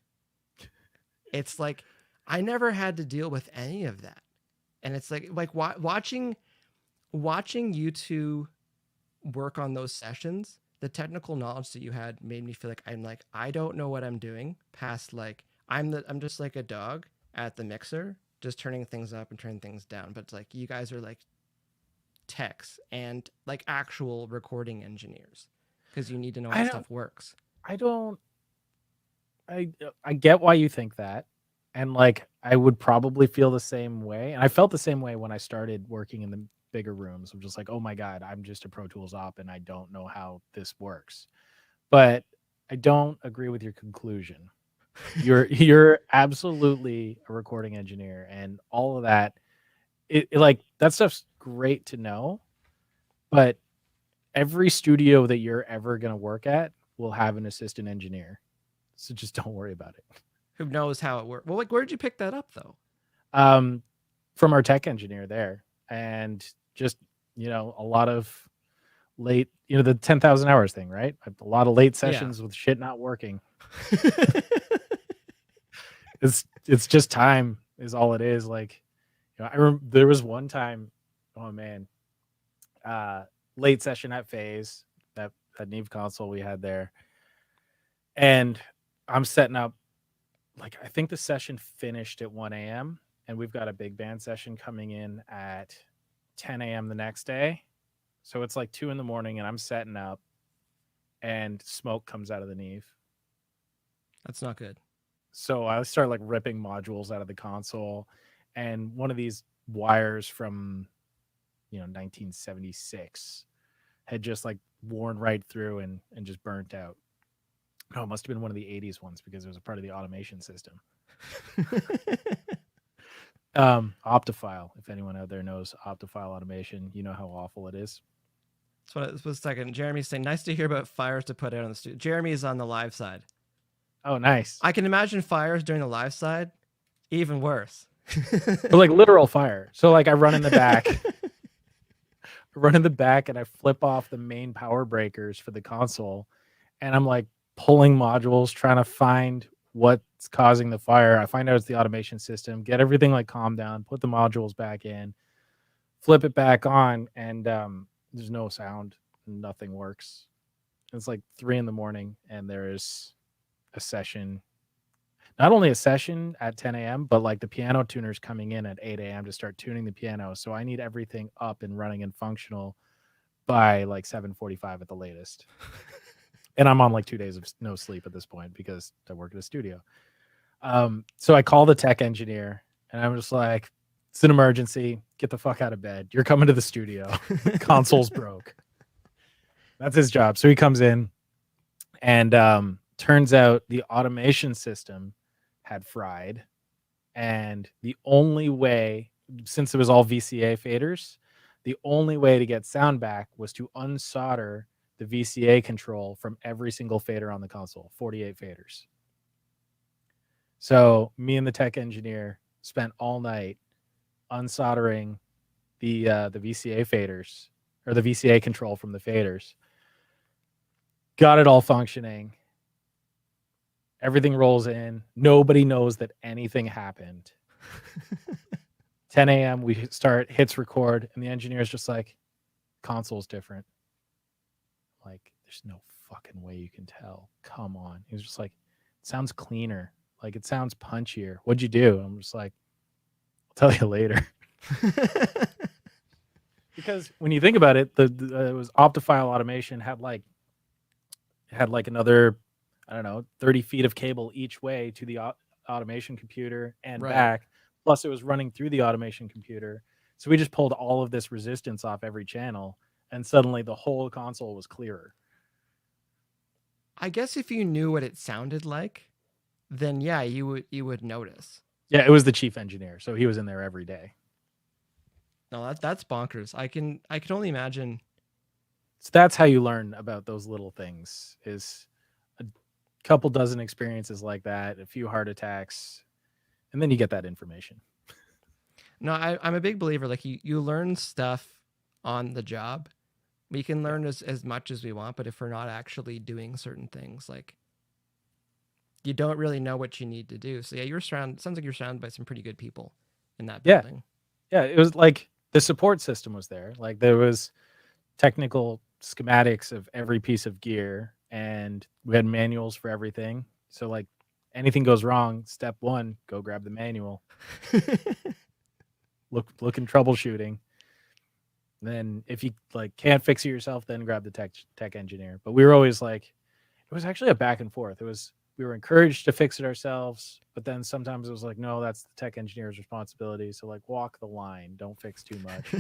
It's like I never had to deal with any of that. And it's like watching you two work on those sessions, the technical knowledge that you had made me feel like I don't know what I'm doing past like I'm just like a dog at the mixer, just turning things up and turning things down. But it's like you guys are like techs and like actual recording engineers because you need to know how stuff works. I don't. I get why you think that, and like I would probably feel the same way, and I felt the same way when I started working in the bigger rooms. I'm just like, oh my god, I'm just a Pro Tools op, and I don't know how this works. But I don't agree with your conclusion. You're absolutely a recording engineer, and all of that. It like that stuff's great to know, but every studio that you're ever gonna work at will have an assistant engineer. So just don't worry about it. Who knows how it works? Well, like where did you pick that up though? From our tech engineer there, and just a lot of late, the 10,000 hours thing, right? A lot of late sessions with shit not working. It's just time is all it is. Like, I remember there was one time, oh man, late session at Phase, that Neve console we had there, and I'm setting up. Like, I think the session finished at 1 a.m. and we've got a big band session coming in at 10 a.m. the next day. So it's like 2 a.m. and I'm setting up and smoke comes out of the Neve. That's not good. So I start like ripping modules out of the console, and one of these wires from 1976 had just like worn right through and just burnt out. No, it must have been one of the 80s ones because it was a part of the automation system. Optifile, if anyone out there knows Optifile automation, you know how awful it is. That's what it was. Second, Jeremy's saying, nice to hear about fires to put out on the studio. Jeremy is on the live side. Oh, nice. I can imagine fires during the live side, even worse. But like literal fire. So like I run in the back. And I flip off the main power breakers for the console, and I'm like pulling modules, trying to find what's causing the fire. I find out it's the automation system, get everything like calmed down, put the modules back in, flip it back on, and there's no sound, nothing works. It's like 3 a.m. and there is a session, not only a session at 10 a.m., but like the piano tuners coming in at 8 a.m. to start tuning the piano. So I need everything up and running and functional by like 7:45 at the latest. And I'm on like 2 days of no sleep at this point because I work at a studio. So I call the tech engineer and I'm just like, it's an emergency. Get the fuck out of bed. You're coming to the studio. The console's broke. That's his job. So he comes in, and turns out the automation system had fried. And the only way, since it was all VCA faders, the only way to get sound back was to unsolder the VCA control from every single fader on the console, 48 faders. So me and the tech engineer spent all night unsoldering the VCA faders, or the VCA control from the faders. Got it all functioning. Everything rolls in. Nobody knows that anything happened. 10 a.m. we start, hits record, and the engineer's just like, console's different. Like, there's no fucking way you can tell. Come on. He was just like, it sounds cleaner. Like, it sounds punchier. What'd you do? I'm just like, I'll tell you later. Because when you think about it, it was Optifile automation had like another, I don't know, 30 feet of cable each way to the automation computer and back. Plus it was running through the automation computer. So we just pulled all of this resistance off every channel, and suddenly the whole console was clearer. I guess if you knew what it sounded like, then yeah, you would notice. Yeah, it was the chief engineer, so he was in there every day. No, that's bonkers. I can only imagine. So that's how you learn about those little things, is a couple dozen experiences like that, a few heart attacks, and then you get that information. No, I'm a big believer. Like you learn stuff on the job. We can Yeah. learn as much as we want, but if we're not actually doing certain things, like you don't really know what you need to do. So yeah, you're surrounded. Sounds like you're surrounded by some pretty good people in that Yeah. building. Yeah, it was like the support system was there. Like there was technical schematics of every piece of gear, and we had manuals for everything. So like anything goes wrong, step 1, go grab the manual. Look in troubleshooting. Then if you like can't fix it yourself, then grab the tech engineer. But we were always like, it was actually a back and forth. It was, we were encouraged to fix it ourselves, but then sometimes it was like, no, that's the tech engineer's responsibility. So like walk the line, don't fix too much.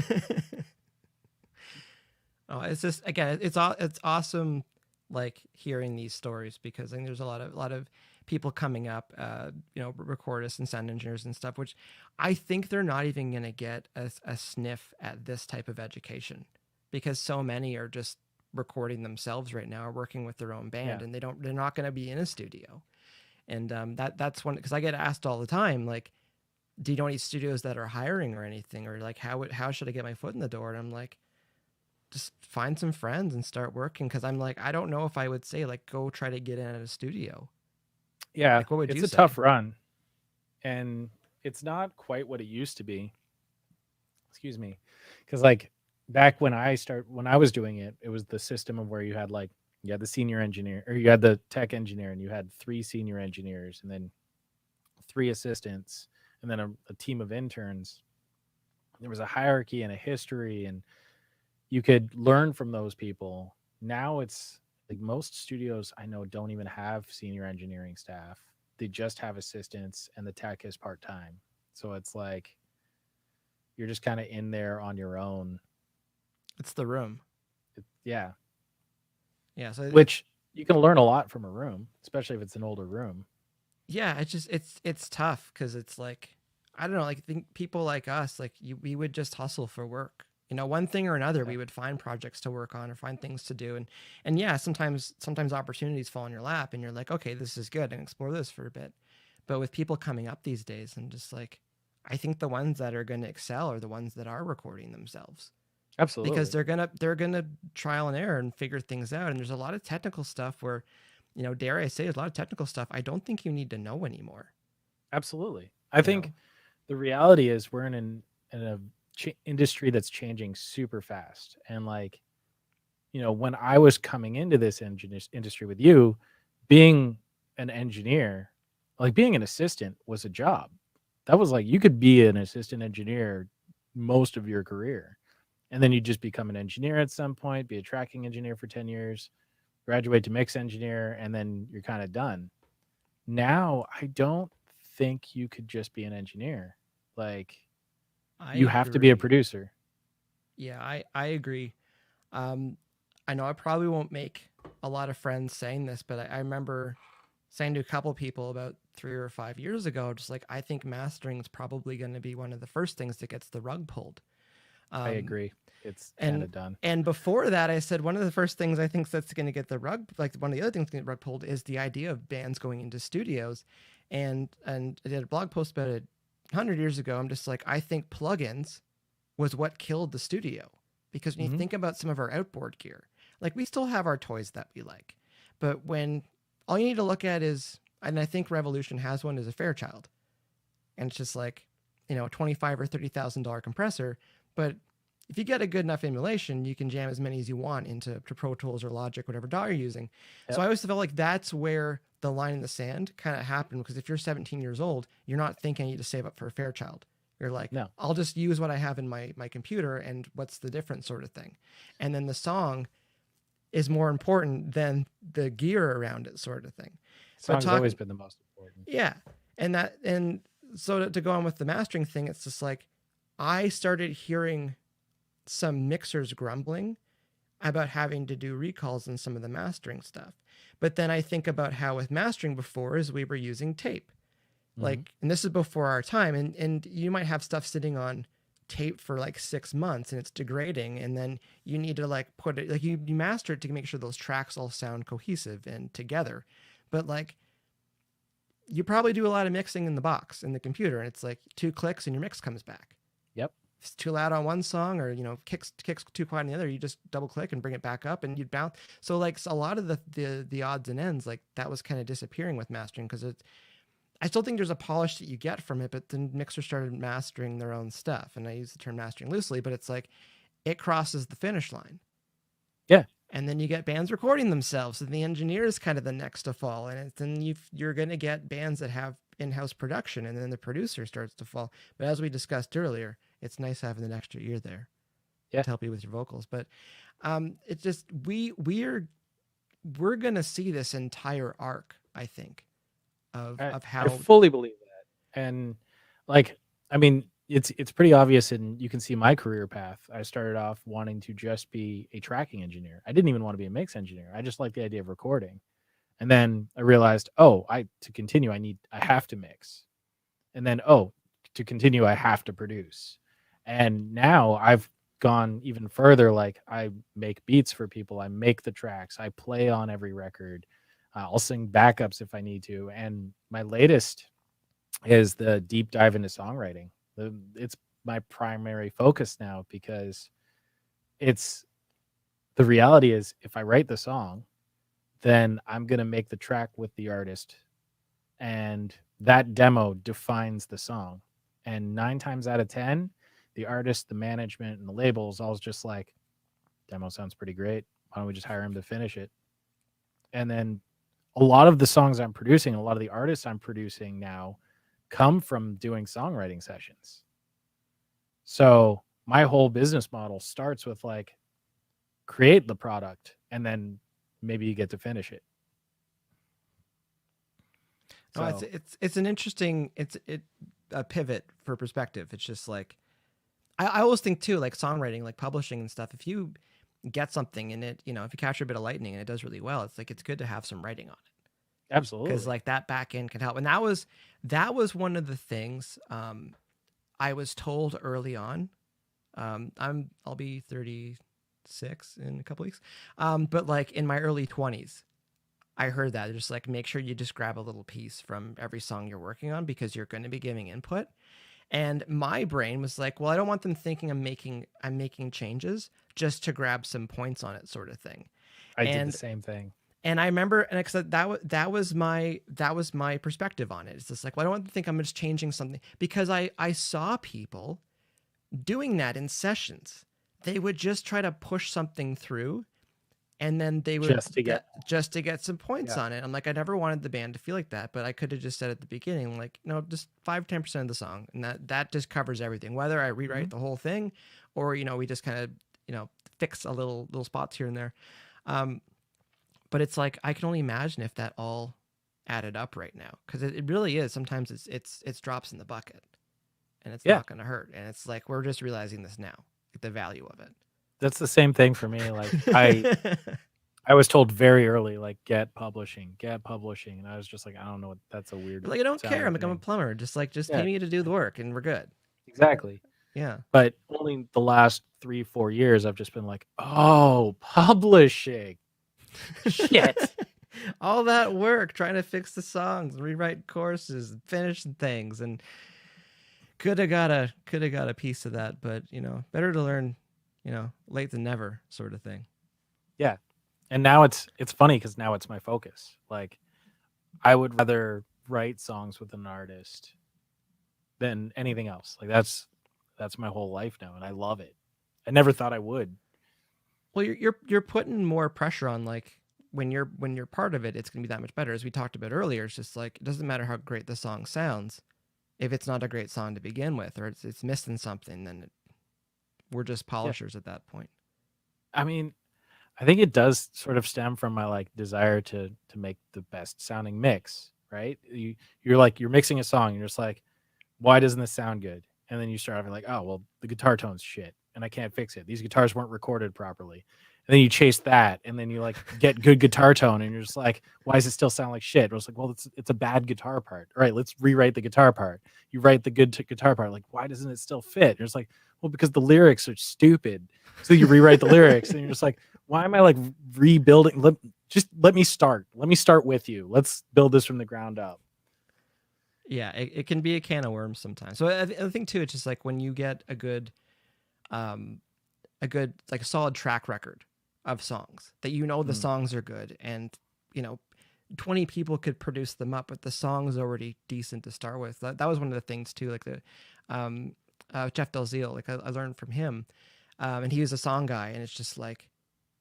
Oh, it's just again, it's awesome, like hearing these stories because I think there's a lot of people coming up, recordists and sound engineers and stuff, which I think they're not even gonna get a sniff at this type of education because so many are just recording themselves right now or working with their own band Yeah. and they're not gonna be in a studio. And that's one because I get asked all the time, like, do you know any studios that are hiring or anything, or like how should I get my foot in the door? And I'm like, just find some friends and start working because I'm like, I don't know if I would say like go try to get in at a studio. Yeah, Like, what would it's you a say? tough run, and it's not quite what it used to be. Excuse me, because like back when I was doing it, it was the system of where you had the senior engineer, or you had the tech engineer, and you had 3 senior engineers, and then 3 assistants, and then a team of interns. There was a hierarchy and a history, and you could learn from those people. Now it's like most studios I know don't even have senior engineering staff. They just have assistants, and the tech is part time. So it's like you're just kind of in there on your own. It's the room. Yeah, Yeah. So which you can learn a lot from a room, especially if it's an older room. yeah, it's just it's tough because it's like I don't know, like think people like us, like we would just hustle for work. One thing or another, Yeah, we would find projects to work on or find things to do, and yeah, sometimes opportunities fall in your lap, and you're like, okay, this is good, and explore this for a bit. But with people coming up these days, and just like, I think the ones that are going to excel are the ones that are recording themselves because absolutely, they're gonna trial and error and figure things out. And there's a lot of technical stuff where, dare I say, there's a lot of technical stuff I don't think you need to know anymore. absolutely. I You know, think the reality is we're in a industry that's changing super fast, and like when I was coming into this industry with you, being an engineer, like being an assistant was a job. That was like you could be an assistant engineer most of your career. And then you just become an engineer at some point, be a tracking engineer for 10 years, graduate to mix engineer, and then you're kind of done. Now, I don't think you could just be an engineer. Like I you have to be a agree. producer. Yeah, I agree. Um, I know I probably won't make a lot of friends saying this, but I remember saying to a couple people about 3 or 5 years ago, just like I think mastering is probably going to be one of the first things that gets the rug pulled. I Um, agree. It's kind and of done. and before that, I said one of the first things I think that's going to get the rug, like one of the other things to get the rug pulled, is the idea of bands going into studios. And I did a blog post about it 100 years ago. I'm just like, I think plugins was what killed the studio because when you Hmm. think about some of our outboard gear, like we still have our toys that we like, but when all you need to look at is, and I think Revolution has one, is a Fairchild, and it's just like, $25 or $30,000 compressor, but if you get a good enough emulation, you can jam as many as you want to Pro Tools or Logic, whatever DAW you're using. So Yep. I always felt like that's where the line in the sand kind of happened because if you're 17 years old, you're not thinking I need to save up for a Fairchild. You're like, No, I'll just use what I have in my computer and what's the difference sort of thing. And then the song is more important than the gear around it sort of thing. But song's always talking, been the most important. yeah. And so to go on with the mastering thing, it's just like I started hearing some mixers grumbling about having to do recalls and some of the mastering stuff. But then I think about how with mastering before is we were using tape. Mhm. Like, and this is before our time, and you might have stuff sitting on tape for like 6 months and it's degrading, and then you need to like put it, like you master it to make sure those tracks all sound cohesive and together. But like you probably do a lot of mixing in the box in the computer, and it's like 2 clicks and your mix comes back. Yep. If it's too loud on one song, or kicks too quiet on the other, you just double click and bring it back up and you'd bounce. So like a lot of the odds and ends, like that was kind of disappearing with mastering, because it's, I still think there's a polish that you get from it, but then mixers started mastering their own stuff, and I use the term mastering loosely, but it's like it crosses the finish line. Yeah. And then you get bands recording themselves, and the engineer is kind of the next to fall. And then you're going to get bands that have in-house production, and then the producer starts to fall. But as we discussed earlier, it's nice having an extra ear there Yeah. to help you with your vocals. But it's just we're going to see this entire arc, I think, of I how. fully believe that. And like, I mean, it's pretty obvious, and you can see my career path. I started off wanting to just be a tracking engineer. I didn't even want to be a mix engineer. I just liked the idea of recording. And then I realized, oh, to continue, I have to mix. And then, oh, to continue, I have to produce. And now I've gone even further. Like, I make beats for people. I make the tracks. I play on every record. I'll sing backups if I need to. And my latest is the deep dive into songwriting. It's my primary focus now, because it's the reality is, if I write the song, then I'm going to make the track with the artist, and that demo defines the song. And 9 times out of 10, the artist, the management, and the labels all just like, demo sounds pretty great. Why don't we just hire him to finish it? And then a lot of the songs I'm producing, a lot of the artists I'm producing now come from doing songwriting sessions. So my whole business model starts with like, create the product, and then maybe you get to finish it. No, it's an interesting, a pivot for perspective. It's just like I always think too, like songwriting, like publishing and stuff. If you get something in it, if you capture a bit of lightning and it does really well, it's like it's good to have some writing on it, Absolutely. because like that back end can help. And that was one of the things I was told early on. I'll be 36 in a couple weeks, but like in my early 20s, I heard that. Just like make sure you just grab a little piece from every song you're working on, because you're going to be giving input. And my brain was like, well, I don't want them thinking I'm making changes just to grab some points on it, sort of thing. I did And the same thing. and I remember, and that was my perspective on it. It's just like, well, I don't want them to think I'm just changing something, because I saw people doing that in sessions. They would just try to push something through, and then they would just to get some points on it. I'm like, I never wanted the band to feel like that, but I could have just said at the beginning, like, no, just 5-10% of the song, and that just covers everything. Whether I rewrite the whole thing, or we just kind of fix a little spots here and there. But it's like I can only imagine if that all added up right now, because it really is. Sometimes it's drops in the bucket, and it's not going to hurt. And it's like we're just realizing this now, like the value of it. That's the same thing for me. Like I was told very early, like, get publishing, and I was just like, I don't know, that's a weird. Like, I don't care. I'm thing. a plumber. Just pay me to do the work, and we're good. Exactly. Yeah. But only the last 3-4 years, I've just been like, oh, publishing. Shit. All that work trying to fix the songs, rewrite courses, finish things, and could have got a piece of that, but better to learn, late than never, sort of thing. Yeah. And now it's funny, because now it's my focus. Like, I would rather write songs with an artist than anything else. Like, that's my whole life now, and I love it. I never thought I would. Well, you're putting more pressure on, like, when you're part of it, it's gonna be that much better. As we talked about earlier, it's just like it doesn't matter how great the song sounds, if it's not a great song to begin with, or it's missing something, then we're just polishers at that point. I mean, I think it does sort of stem from my like desire to make the best sounding mix, right? You're mixing a song, and you're just like, why doesn't this sound good? And then you start having like, oh well, the guitar tone's shit. and I can't fix it. These guitars weren't recorded properly. And then you chase that, and then you like get good guitar tone, and you're just like, why does it still sound like shit? It was like, well, it's a bad guitar part. All right, let's rewrite the guitar part. You write the good guitar part. Like, why doesn't it still fit? And it's like, well, because the lyrics are stupid. So you rewrite the lyrics, and you're just like, why am I like rebuilding? Let me start. Let me start with you. Let's build this from the ground up. Yeah, it can be a can of worms sometimes. So I think too, it's just like when you get a good like a solid track record of songs that the songs are good, and 20 people could produce them up, but the song's already decent to start with. That was one of the things too, like the Jeff Delzeel, like I learned from him, and he was a song guy, and it's just like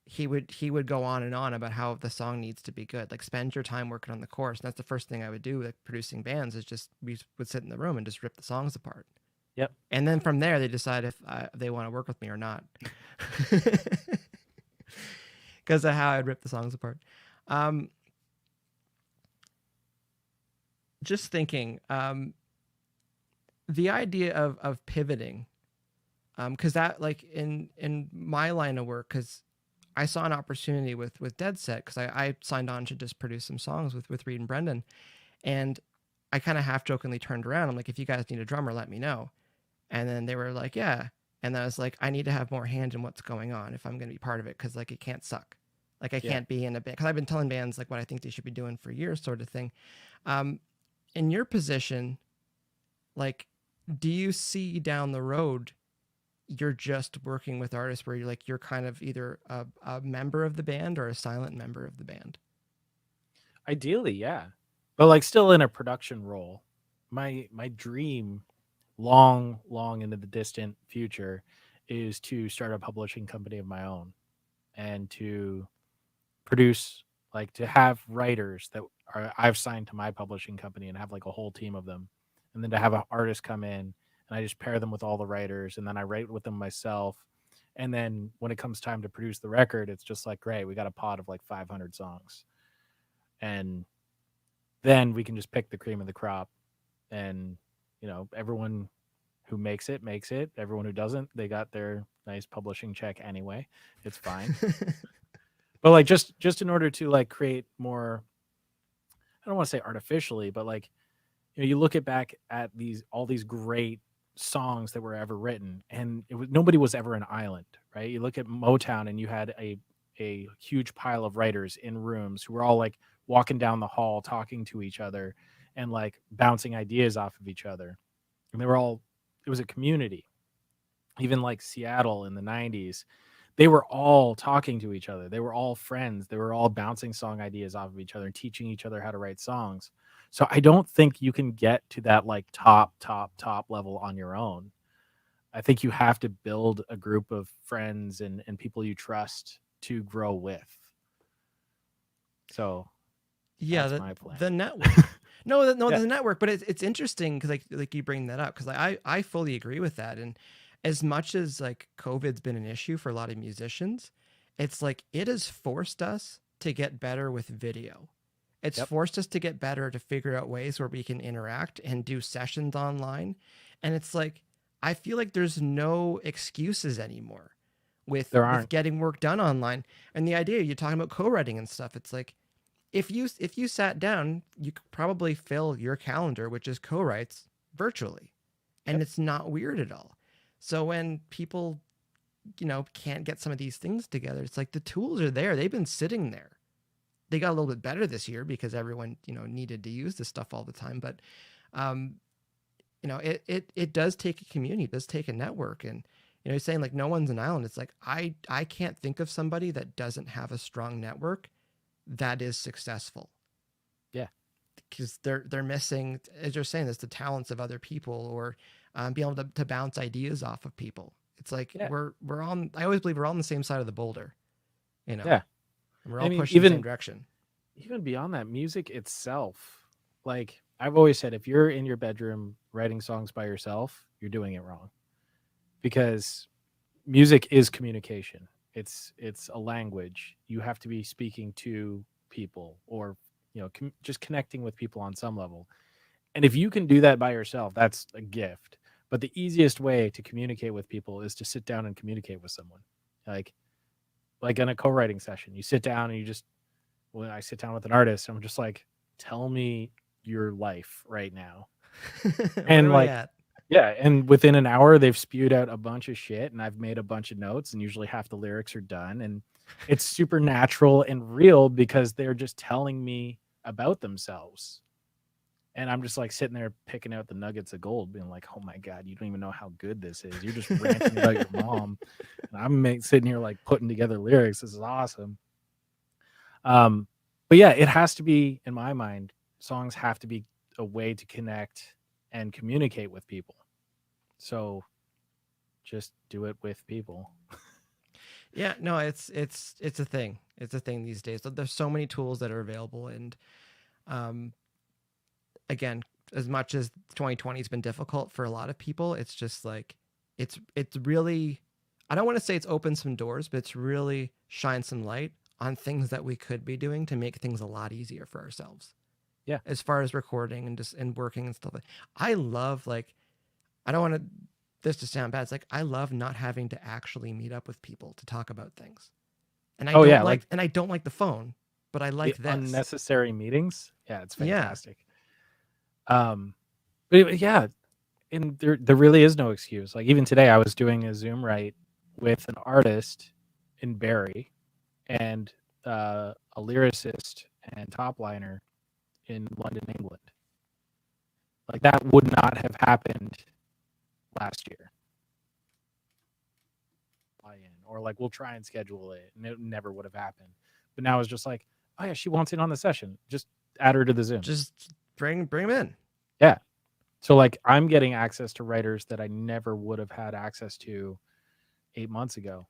he would go on and on about how the song needs to be good. Like, spend your time working on the chorus. And that's the first thing I would do, like producing bands, is just we would sit in the room and just rip the songs apart. Yep. And then from there, they decide if they want to work with me or not, because of how I'd rip the songs apart. Just thinking, the idea of pivoting, because that, like, in my line of work, because I saw an opportunity with Dead Set, because I signed on to just produce some songs with Reed and Brendan, and I kind of half jokingly turned around. I'm like, if you guys need a drummer, let me know. And then they were like, yeah. And then I was like, I need to have more hand in what's going on if I'm going to be part of it, because like it can't suck. Like I can't be in a band, because I've been telling bands like what I think they should be doing for years, sort of thing. In your position, like, do you see down the road you're just working with artists where you're kind of either a member of the band or a silent member of the band? Ideally, yeah. But like still in a production role. My dream long into the distant future is to start a publishing company of my own, and to produce, like, to have writers that I've signed to my publishing company, and have like a whole team of them, and then to have an artist come in, and I just pair them with all the writers, and then I write with them myself. And then when it comes time to produce the record, it's just like, great, we got a pod of like 500 songs, and then we can just pick the cream of the crop. And everyone who makes it. Everyone who doesn't, they got their nice publishing check anyway. It's fine. But like just in order to like create more, I don't want to say artificially, but like, you look back at all these great songs that were ever written, and nobody was ever an island, right? You look at Motown, and you had a huge pile of writers in rooms who were all like walking down the hall, talking to each other, and like bouncing ideas off of each other. And it was a community. Even like Seattle in the 90s, they were all talking to each other. They were all friends. They were all bouncing song ideas off of each other and teaching each other how to write songs. So I don't think you can get to that like top level on your own. I think you have to build a group of friends and people you trust to grow with. So yeah, that's my plan. The network. The network. But it's interesting because like you bring that up, because I fully agree with that. And as much as like COVID's been an issue for a lot of musicians, it's like it has forced us to get better with video. It's forced us to get better to figure out ways where we can interact and do sessions online. And it's like, I feel like there's no excuses anymore with getting work done online. And the idea, you're talking about co-writing and stuff. It's like, if you sat down, you could probably fill your calendar, which is co-writes, virtually. And it's not weird at all. So when people, can't get some of these things together, it's like the tools are there. They've been sitting there. They got a little bit better this year because everyone, needed to use this stuff all the time. But, it does take a community, it does take a network. And, saying like no one's an island. It's like, I can't think of somebody that doesn't have a strong network that is successful. Yeah. Because they're missing, as you're saying, it's the talents of other people, or being able to bounce ideas off of people. It's like we're on. I always believe we're all on the same side of the boulder. Yeah. And we're all pushing the same direction. Even beyond that, music itself. Like I've always said, if you're in your bedroom writing songs by yourself, you're doing it wrong. Because music is communication. It's a language. You have to be speaking to people, or just connecting with people on some level. And if you can do that by yourself, that's a gift. But the easiest way to communicate with people is to sit down and communicate with someone. Like in a co-writing session, you sit down and when I sit down with an artist, I'm just like, tell me your life right now. Where And are we at? yeah, and within an hour they've spewed out a bunch of shit and I've made a bunch of notes and usually half the lyrics are done, and it's super natural and real because they're just telling me about themselves. And I'm just like sitting there picking out the nuggets of gold, being like, oh my God, you don't even know how good this is. You're just ranting about your mom. And I'm sitting here like putting together lyrics. This is awesome. But yeah, it has to be, in my mind, songs have to be a way to connect and communicate with people. So just do it with people. Yeah, no, it's a thing. It's a thing these days. There's so many tools that are available, and again, as much as 2020 has been difficult for a lot of people, it's just like it's really, I don't want to say it's opened some doors, but it's really shined some light on things that we could be doing to make things a lot easier for ourselves. Yeah. As far as recording and working and stuff. I love, like, I don't want this to sound bad. It's like I love not having to actually meet up with people to talk about things. And I don't like the phone, but I like this. Unnecessary meetings. Yeah, it's fantastic. But yeah, and there really is no excuse. Like even today I was doing a Zoom write with an artist in Barrie and a lyricist and top liner in London, England. Like that would not have happened last year. Or like we'll try and schedule it, and it never would have happened. But now it's just like, oh yeah, she wants in on the session. Just add her to the Zoom. Just bring them in. Yeah. So like I'm getting access to writers that I never would have had access to 8 months ago.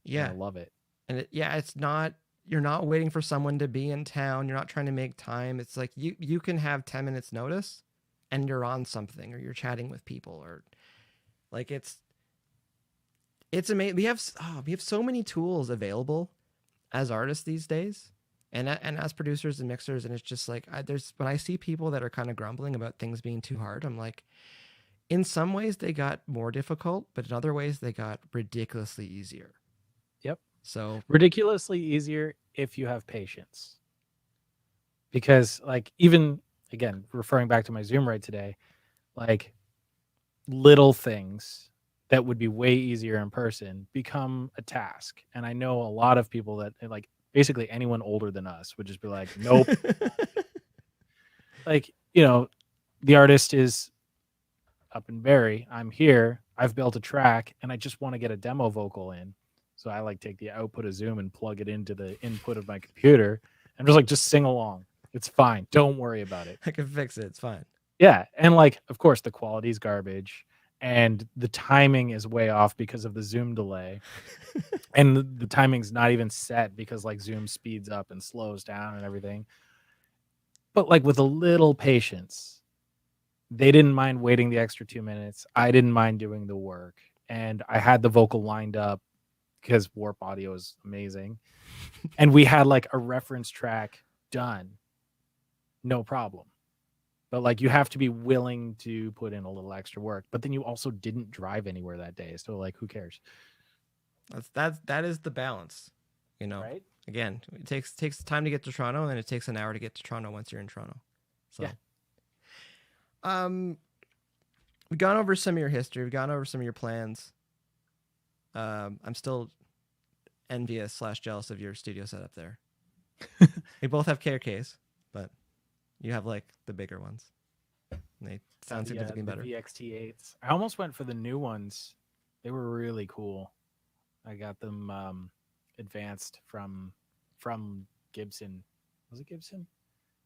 Yeah. I love it. And it's not, you're not waiting for someone to be in town. You're not trying to make time. It's like you can have 10 minutes notice and you're on something, or you're chatting with people, or like it's amazing. We have so many tools available as artists these days, and as producers and mixers, and it's just like when I see people that are kind of grumbling about things being too hard, I'm like, in some ways they got more difficult, but in other ways they got ridiculously easier. Yep. So ridiculously easier if you have patience. Because like even again, referring back to my Zoom write today, like little things that would be way easier in person become a task. And I know a lot of people that like basically anyone older than us would just be like, nope. Like, the artist is up in Barrie. I'm here. I've built a track and I just want to get a demo vocal in. So I like take the output of Zoom and plug it into the input of my computer and just sing along. It's fine. Don't worry about it. I can fix it. It's fine. Yeah. And like, of course, the quality is garbage and the timing is way off because of the Zoom delay. And the timing's not even set because like Zoom speeds up and slows down and everything. But like with a little patience, they didn't mind waiting the extra 2 minutes. I didn't mind doing the work. And I had the vocal lined up because Warp Audio is amazing. And we had like a reference track done. No problem. But like you have to be willing to put in a little extra work. But then you also didn't drive anywhere that day. So like who cares? That is the balance. Right? Again, it takes time to get to Toronto, and then it takes an hour to get to Toronto once you're in Toronto. So yeah. We've gone over some of your history, we've gone over some of your plans. I'm still envious / jealous of your studio setup there. We both have KRKs, but you have like the bigger ones. And they sound significantly better. The VXT8s. I almost went for the new ones. They were really cool. I got them advanced from Gibson. Was it Gibson?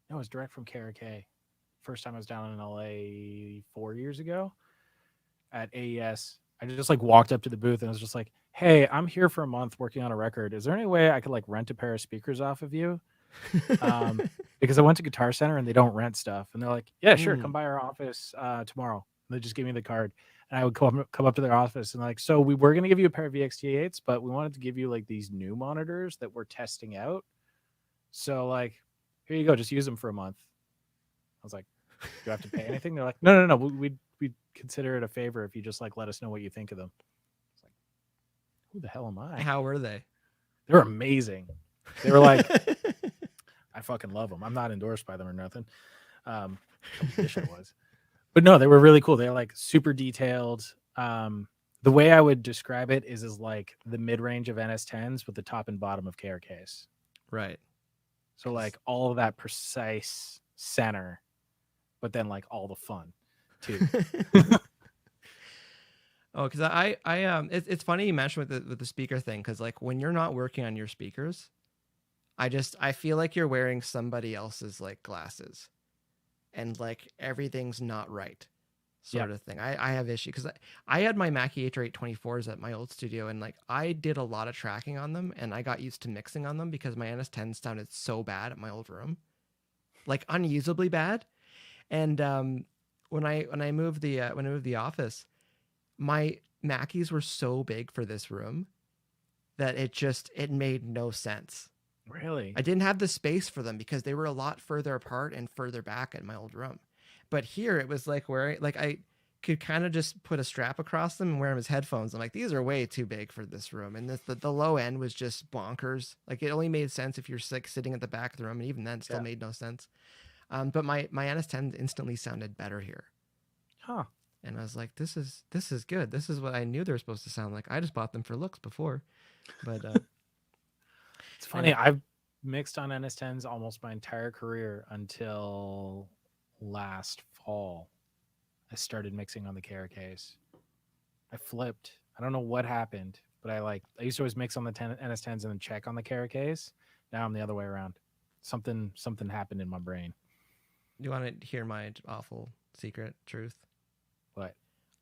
No, it was direct from KRK. First time I was down in LA 4 years ago at AES. I just like walked up to the booth and was just like, hey, I'm here for a month working on a record. Is there any way I could like rent a pair of speakers off of you? Because I went to Guitar Center and they don't rent stuff. And they're like, yeah, sure. Come by our office tomorrow. And they just gave me the card. And I would come up to their office and like, so we were going to give you a pair of VXT8s, but we wanted to give you like these new monitors that we're testing out. So like, here you go. Just use them for a month. I was like, do I have to pay anything? They're like, no. We'd we'd consider it a favor if you just like let us know what you think of them. It's like, who the hell am I? How were they? They're amazing. They were like, I fucking love them. I'm not endorsed by them or nothing. I wish I was. But no, they were really cool. They're like super detailed. The way I would describe it is like the mid-range of NS10s with the top and bottom of KRKs. Right. So like all of that precise center, but then like all the fun too. Oh, because it's funny you mentioned with the speaker thing, because like when you're not working on your speakers, I feel like you're wearing somebody else's like glasses, and like everything's not right, sort of thing. I have issue because I had my Mackie HR824s at my old studio, and like I did a lot of tracking on them, and I got used to mixing on them because my NS10s sounded so bad at my old room, like unusably bad. And when I moved the office, my Mackies were so big for this room that it made no sense. Really? I didn't have the space for them because they were a lot further apart and further back in my old room. But here it was like I could kind of just put a strap across them and wear them as headphones. I'm like, these are way too big for this room. And the low end was just bonkers. Like it only made sense if you're like sitting at the back of the room, and even then it still made no sense. But my NS10 instantly sounded better here. Huh. And I was like, this is good. This is what I knew they were supposed to sound like. I just bought them for looks before. But it's funny. I've mixed on NS10s almost my entire career until last fall. I started mixing on the KRKs. I flipped. I don't know what happened, but I used to always mix on the NS10s and then check on the KRKs. Now I'm the other way around. Something happened in my brain. You want to hear my awful secret truth? What?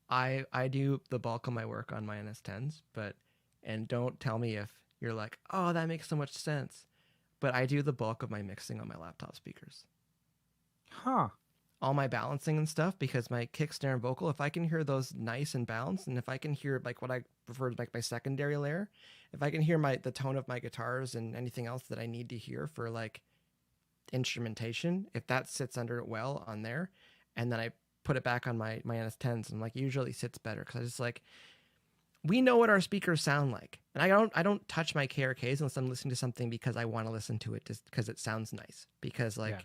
I do the bulk of my work on my NS10s, and don't tell me if you're like, oh, that makes so much sense. But I do the bulk of my mixing on my laptop speakers. Huh. All my balancing and stuff, because my kick, snare, and vocal, if I can hear those nice and balanced, and if I can hear like what I prefer to like my secondary layer, if I can hear the tone of my guitars and anything else that I need to hear for like instrumentation, if that sits under it well on there, and then I put it back on my NS10s, and like usually sits better because I just like, we know what our speakers sound like, and I don't touch my KRKs unless I'm listening to something because I want to listen to it just because it sounds nice, because like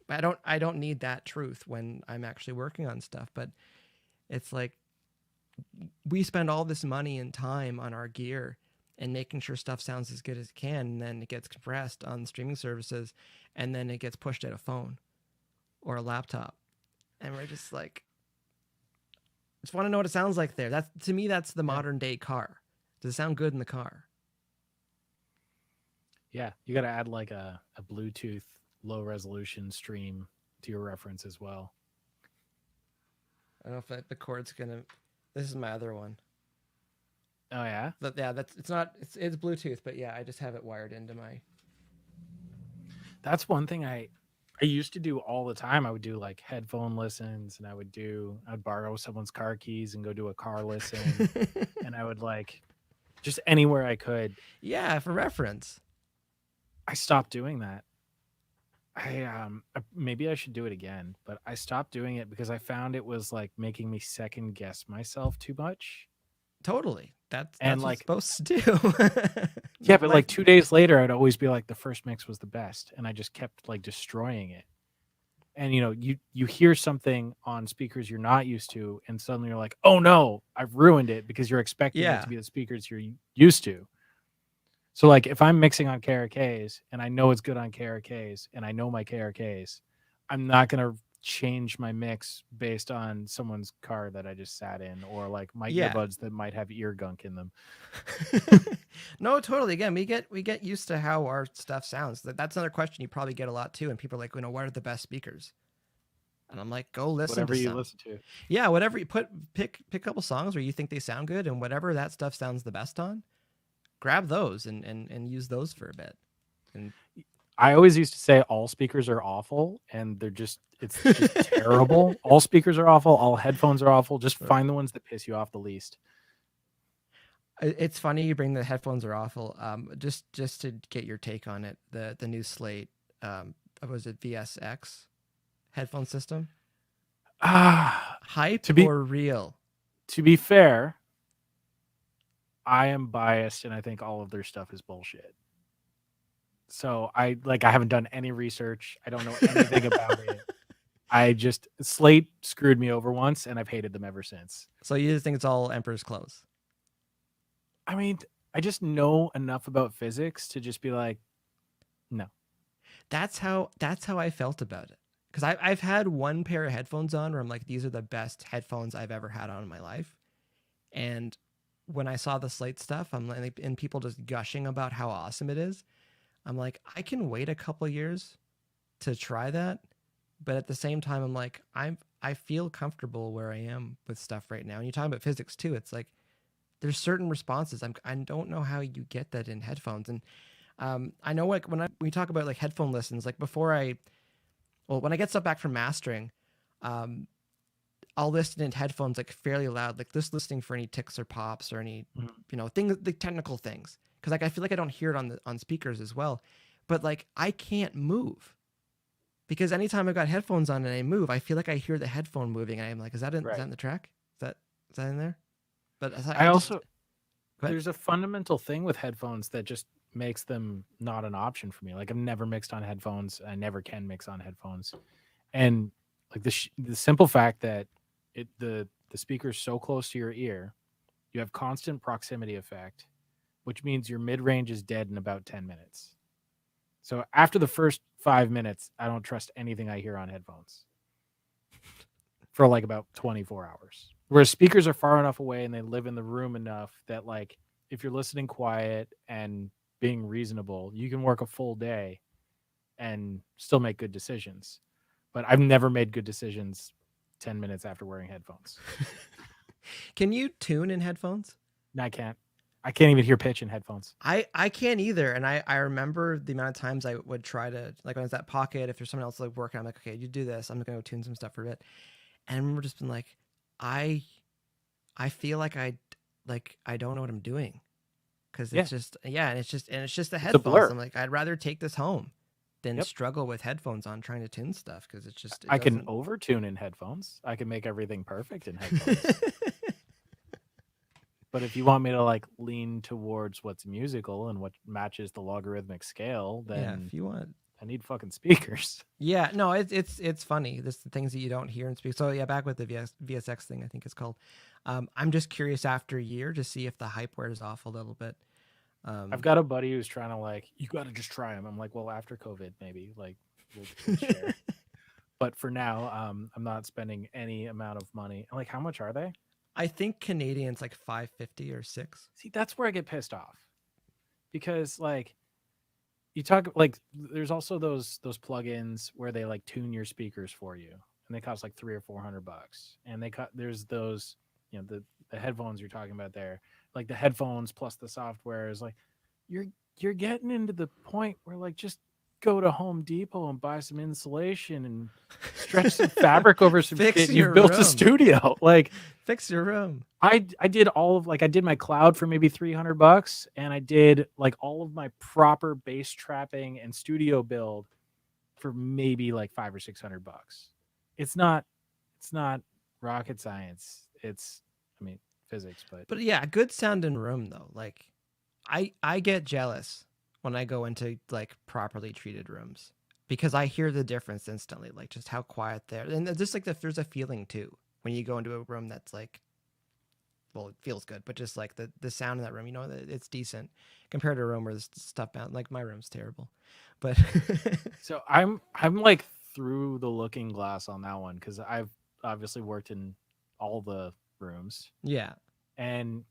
I don't need that truth when I'm actually working on stuff. But it's like we spend all this money and time on our gear and making sure stuff sounds as good as it can, and then it gets compressed on streaming services, and then it gets pushed at a phone or a laptop, and we're just like, just want to know what it sounds like there. That's, to me, that's the modern day car. Does it sound good in the car? Yeah, you got to add like a Bluetooth low resolution stream to your reference as well. I don't know if the cord's gonna. This is my other one. Oh yeah. But yeah, it's Bluetooth, but yeah, I just have it wired into my. That's one thing I used to do all the time. I would do like headphone listens, and I'd borrow someone's car keys and go do a car listen, and I would like just anywhere I could. Yeah, for reference. I stopped doing that. Maybe I should do it again, but I stopped doing it because I found it was like making me second guess myself too much. Totally. That's and what like it's supposed to do. Yeah, but like 2 days later, I'd always be like, the first mix was the best, and I just kept like destroying it. And you hear something on speakers you're not used to, and suddenly you're like, oh no, I've ruined it, because you're expecting it to be the speakers you're used to. So like if I'm mixing on KRKs and I know it's good on KRKs and I know my KRKs, I'm not gonna change my mix based on someone's car that I just sat in, or like my earbuds that might have ear gunk in them. No, totally. Again, we get used to how our stuff sounds. That's another question you probably get a lot too, and people are like, what are the best speakers? And I'm like, go listen whatever to you some. listen to. Yeah, whatever you pick a couple songs where you think they sound good, and whatever that stuff sounds the best on, grab those and use those for a bit. And I always used to say all speakers are awful, and it's just terrible. All speakers are awful. All headphones are awful. Just find the ones that piss you off the least. It's funny you bring the headphones are awful. Just to get your take on it, the new Slate, was it VSX headphone system? Hype to be or real? to be fair, I am biased and I think all of their stuff is bullshit. So I haven't done any research. I don't know anything about it. I just Slate screwed me over once and I've hated them ever since. So you just think it's all Emperor's Clothes? I mean, I just know enough about physics to just be like, no. That's how I felt about it. Because I've had one pair of headphones on where I'm like, these are the best headphones I've ever had on in my life. And when I saw the Slate stuff, I'm like, and people just gushing about how awesome it is, I'm like, I can wait a couple years to try that. But at the same time, I'm like, I feel comfortable where I am with stuff right now. And you're talking about physics too. It's like there's certain responses. I don't know how you get that in headphones. And I know like when we talk about like headphone listens, like when I get stuff back from mastering, um, I'll listen in headphones like fairly loud, like just listening for any ticks or pops or any things, the technical things, because like I feel like I don't hear it on speakers as well. But like I can't move because anytime I've got headphones on and I move, I feel like I hear the headphone moving, and I'm like, is that Right. in the track? Is that in there? But I just also there's a fundamental thing with headphones that just makes them not an option for me. Like I've never mixed on headphones. I never can mix on headphones. And like the simple fact that the speaker's so close to your ear, you have constant proximity effect, which means your mid-range is dead in about 10 minutes. So after the first 5 minutes, I don't trust anything I hear on headphones for like about 24 hours. Whereas speakers are far enough away and they live in the room enough that like if you're listening quiet and being reasonable, you can work a full day and still make good decisions. But I've never made good decisions 10 minutes after wearing headphones. Can you tune in headphones? No, I can't. I can't even hear pitch in headphones. I can't either. And I remember the amount of times I would try to, like when I was at Pocket, if there's someone else like working, I'm like, okay, you do this. I'm going to go tune some stuff for a bit. And I remember just being like, I feel like I don't know what I'm doing. Cause it's just, and it's just the headphones. I'm like, I'd rather take this home than struggle with headphones on trying to tune stuff. Cause it's just, I can overtune in headphones. I can make everything perfect in headphones. But if you want me to like lean towards what's musical and what matches the logarithmic scale, then if you want, I need fucking speakers. Yeah, no, it's funny. This the things that you don't hear and speak. So yeah, back with the VSX thing, I think it's called. I'm just curious after a year to see if the hype wears off a little bit. I've got a buddy who's trying to like, you got to just try them. I'm like, well, after COVID, maybe like we'll share. But for now, I'm not spending any amount of money. Like, how much are they? I think Canadian's like $5.50 or $6. See, that's where I get pissed off because like you talk like there's also those plugins where they like tune your speakers for you and they cost like $300 or $400 and there's those the headphones you're talking about there, like the headphones plus the software is like you're getting into the point where like just go to Home Depot and buy some insulation and stretch some fabric over some shit. You've built a studio. Like fix your room. I did all of like I did my cloud for maybe $300 and I did like all of my proper bass trapping and studio build for maybe like $500 or $600. It's not rocket science. It's physics, but yeah, good sound in room though. Like I get jealous when I go into like properly treated rooms because I hear the difference instantly, like just how quiet they're. And just like there's a feeling too when you go into a room that's like, well, it feels good, but just like the sound in that room, it's decent compared to a room where there's stuff bound. Like my room's terrible, but so I'm like through the looking glass on that one because I've obviously worked in all the rooms. Yeah, and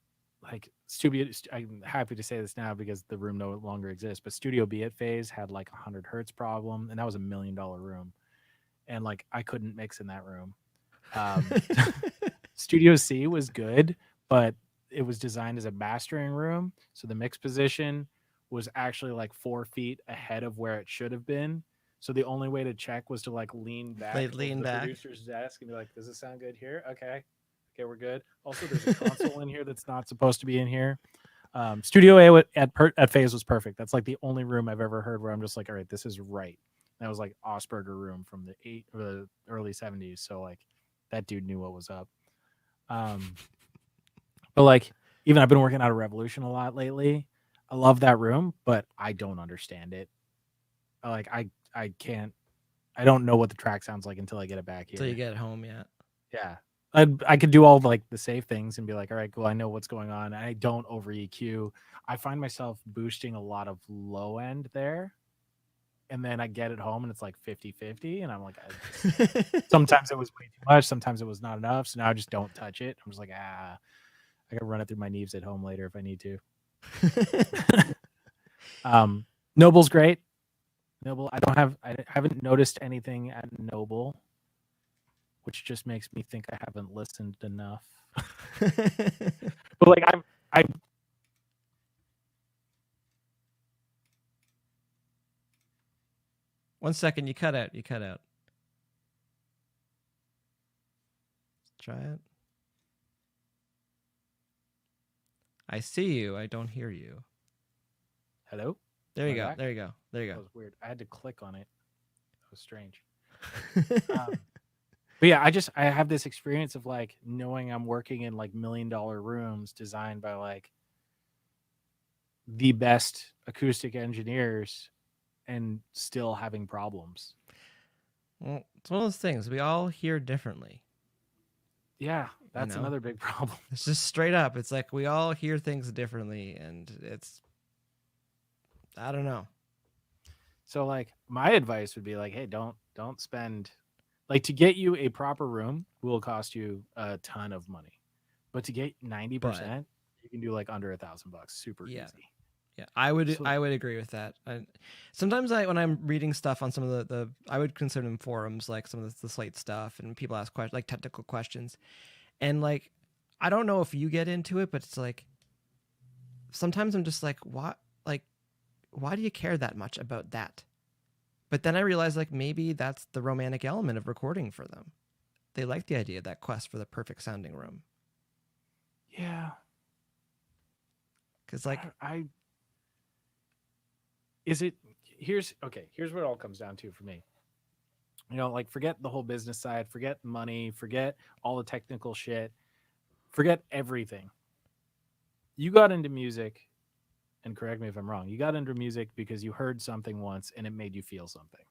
like studio, I'm happy to say this now because the room no longer exists, but Studio B at Phase had like 100 hertz problem and that was $1 million room and like I couldn't mix in that room. Studio C was good, but it was designed as a mastering room, so the mix position was actually like 4 feet ahead of where it should have been, so the only way to check was to like lean back producer's desk and be like, does it sound good here? Okay, we're good. Also, there's a console in here that's not supposed to be in here. Studio A at Phase was perfect. That's like the only room I've ever heard where I'm just like, all right, this is right. That was like Osberger room from the early 70s. So like that dude knew what was up. But like, even I've been working out of Revolution a lot lately. I love that room, but I don't understand it. Like I can't. I don't know what the track sounds like until I get it back here. Until you get home, yeah. Yeah. I could do all like the safe things and be like, all right, cool. I know what's going on. I don't over EQ. I find myself boosting a lot of low end there. And then I get it home and it's like 50-50. And I'm like, sometimes it was way too much. Sometimes it was not enough. So now I just don't touch it. I'm just like, I can run it through my knees at home later if I need to. Noble's great. Noble. I haven't noticed anything at Noble, which just makes me think I haven't listened enough. But like I 1 second, you cut out. Let's try it. I see you. I don't hear you. Hello? There you go. There you go. That was weird. I had to click on it. That was strange. But yeah, I have this experience of like knowing I'm working in like $1 million rooms designed by like the best acoustic engineers and still having problems. Well, it's one of those things. We all hear differently. Yeah, that's another big problem. It's just straight up. It's like we all hear things differently, and it's, I don't know. So like my advice would be like, hey, don't spend, like, to get you a proper room will cost you a ton of money, but to get 90%, you can do like under $1,000, super easy. Yeah, I would agree with that. Sometimes when I'm reading stuff on some of the I would consider them forums, like some of the Slate stuff, and people ask questions, like technical questions, and like I don't know if you get into it, but it's like sometimes I'm just like, what, like, why do you care that much about that? But then I realize like maybe that's the romantic element of recording for them. They like the idea of that quest for the perfect sounding room. Yeah, because like here's what it all comes down to for me. You know, like forget the whole business side, forget money, forget all the technical shit, forget everything. You got into music, and correct me if I'm wrong, you got into music because you heard something once and it made you feel something.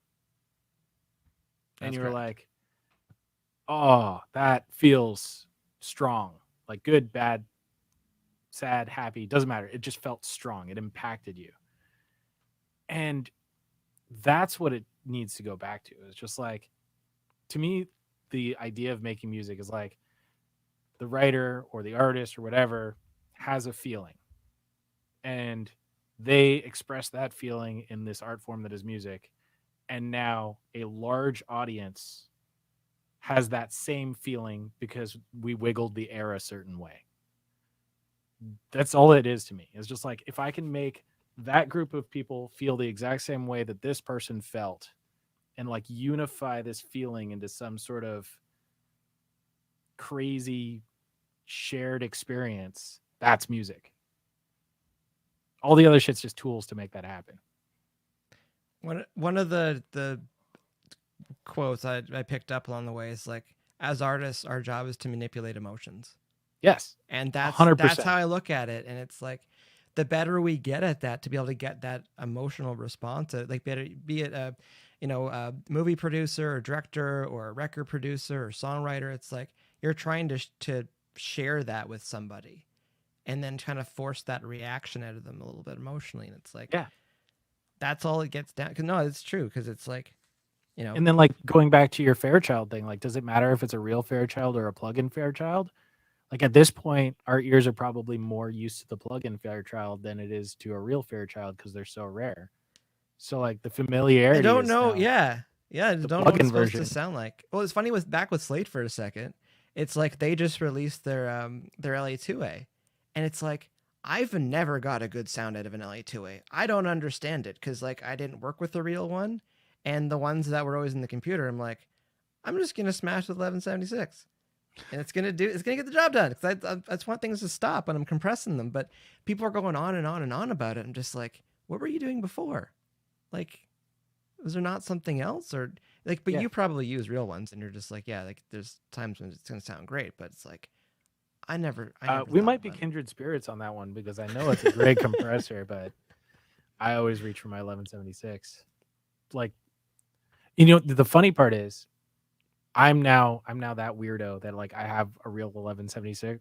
And you were like, oh, that feels strong. Like good, bad, sad, happy, doesn't matter. It just felt strong. It impacted you. And that's what it needs to go back to. It's just like, to me, the idea of making music is like the writer or the artist or whatever has a feeling. And they express that feeling in this art form that is music. And now a large audience has that same feeling because we wiggled the air a certain way. That's all it is to me. It's just like, if I can make that group of people feel the exact same way that this person felt and like unify this feeling into some sort of crazy shared experience, that's music. All the other shit's just tools to make that happen. One of the quotes I picked up along the way is like, as artists, our job is to manipulate emotions. Yes. And that's 100%. That's how I look at it. And it's like, the better we get at that, to be able to get that emotional response, like be it a, a movie producer or director or a record producer or songwriter, it's like you're trying to share that with somebody and then kind of force that reaction out of them a little bit emotionally. And it's like, yeah, that's all it gets down. Cause no, it's true. Cause it's like, and then like going back to your Fairchild thing, like, does it matter if it's a real Fairchild or a plug-in Fairchild? Like at this point, our ears are probably more used to the plug-in Fairchild than it is to a real Fairchild because they're so rare. So like the familiarity. I don't know. Yeah. I don't know what it's supposed to sound like. Well, it's funny back with Slate for a second. It's like they just released their LA2A, and it's like I've never got a good sound out of an LA2A. I don't understand it because like I didn't work with the real one, and the ones that were always in the computer, I'm like, I'm just gonna smash with 1176. And it's gonna get the job done. Because I just want things to stop when I'm compressing them. But people are going on and on and on about it. I'm just like, what were you doing before? Like, is there not something else? Or like, but Yeah. you probably use real ones and you're just like, yeah, like there's times when it's going to sound great, but it's like, I never We thought might be about it. kindred spirits on that one because I know it's a great compressor, but I always reach for my 1176. Like, the funny part is I'm now that weirdo that like I have a real 1176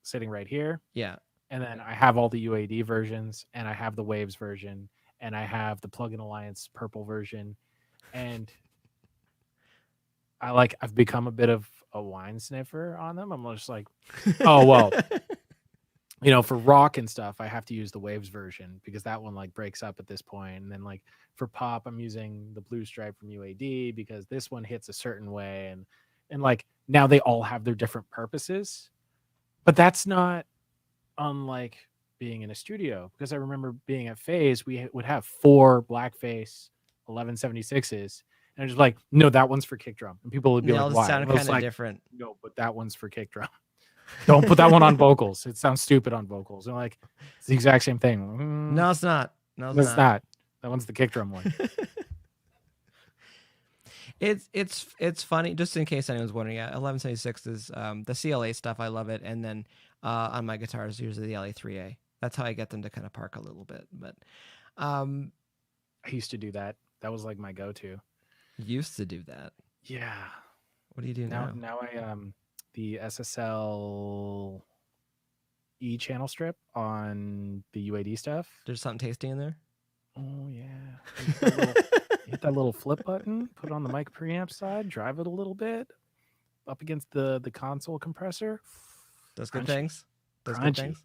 sitting right here, Yeah. and then I have all the UAD versions, and I have the Waves version, and I have the Plugin Alliance purple version, and I've become a bit of a wine sniffer on them. I'm just like, oh well, for rock and stuff, I have to use the Waves version because that one like breaks up at this point. And then like for pop, I'm using the Blue Stripe from UAD because this one hits a certain way, and like now they all have their different purposes. But that's not unlike being in a studio, because I remember being at Phase, we would have 4 blackface 1176s, and I'm just like, no, that one's for kick drum, and people would be They like, all why? sound And I was kind of like, different. no, but that one's for kick drum. Don't put that one on vocals. It sounds stupid on vocals. And like, it's the exact same thing. No, it's not. No, It's not. That one's the kick drum one. It's funny, just in case anyone's wondering. Yeah, 1176 is the CLA stuff. I love it, and then on my guitars usually the LA3A. That's how I get them to kind of park a little bit. But I used to do that. That was like my go-to. used to do that. Yeah. What do you do now? Now I the SSL E channel strip on the UAD stuff. There's something tasty in there. Oh yeah. Hit that little flip button, put it on the mic preamp side, drive it a little bit up against the console compressor. Those good Crunchy. things. Those Crunchy. good things.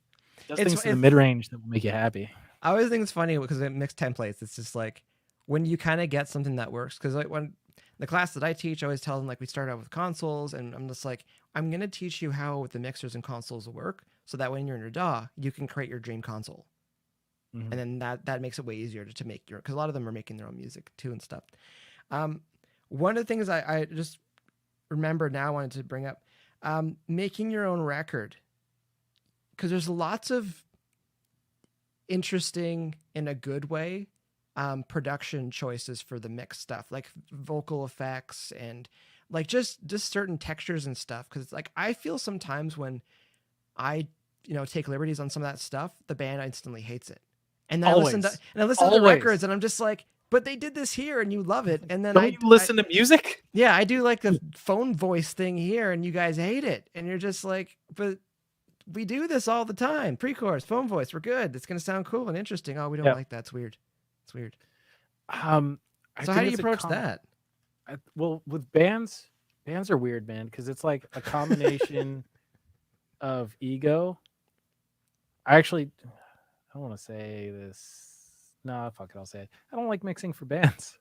Those things in the mid range that will make you happy. I always think it's funny because it mixed templates. It's just like when you kind of get something that works. Because like when the class that I teach, I always tell them like we start out with consoles, and I'm just like, I'm gonna teach you how the mixers and consoles work, so that when you're in your DAW, you can create your dream console. Mm-hmm. And then that makes it way easier to make your, because a lot of them are making their own music too and stuff. One of the things I just remember now I wanted to bring up, making your own record, because there's lots of interesting, in a good way, production choices for the mix stuff, like vocal effects and like just certain textures and stuff. Because like I feel sometimes when I take liberties on some of that stuff, the band instantly hates it. And then I listen to the records, and I'm just like, but they did this here, and you love it. And then you listen to music? Yeah, I do like the phone voice thing here, and you guys hate it, and you're just like, but we do this all the time. Pre-chorus, phone voice, we're good. It's gonna sound cool and interesting. Oh, we don't like that. It's weird. It's weird. So how do you approach that? Well, with bands are weird, man, because it's like a combination of ego. I don't want to say this. No, fuck it. I'll say it. I don't like mixing for bands.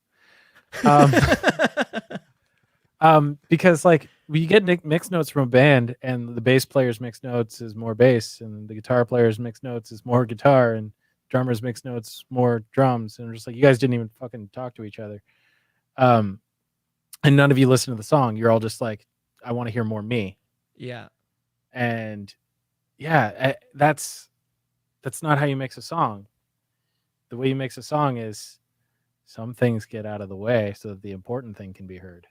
Because like you get mixed notes from a band, and the bass player's mixed notes is more bass, and the guitar player's mixed notes is more guitar, and drummers mixed notes more drums, and I'm just like, you guys didn't even fucking talk to each other. And none of you listen to the song. You're all just like, I want to hear more me. Yeah. And yeah, that's not how you mix a song. The way you mix a song is some things get out of the way so that the important thing can be heard.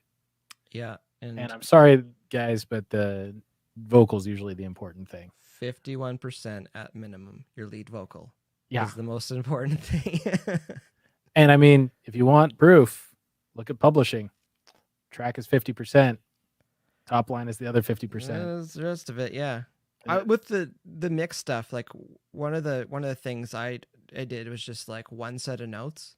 Yeah. And I'm sorry, guys, but the vocal's usually the important thing. 51% at minimum, your lead vocal is the most important thing. And I mean, if you want proof, look at publishing. Track is 50%. Top line is the other 50%. The rest of it, yeah. With the mix stuff, like one of the things I did was just like one set of notes,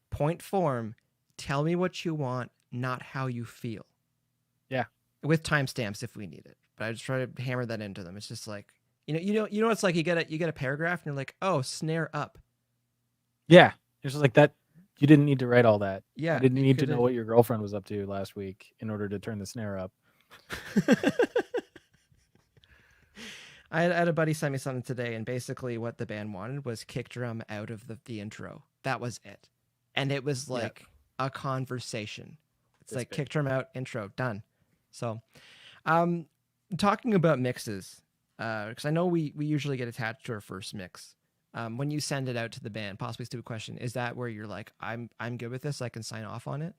point form, tell me what you want, not how you feel. Yeah, with timestamps if we need it. But I just try to hammer that into them. It's just like you know it's like you get a paragraph and you're like, oh, snare up. Yeah, it's just like that. You didn't need to write all that. Yeah, you didn't need to know what your girlfriend was up to last week in order to turn the snare up. I had a buddy send me something today, and basically what the band wanted was kick drum out of the intro. That was it. And it was like a conversation. It's like kick drum out, intro, done. So talking about mixes, because I know we usually get attached to our first mix. when you send it out to the band, possibly stupid question, is that where you're like, I'm good with this, I can sign off on it?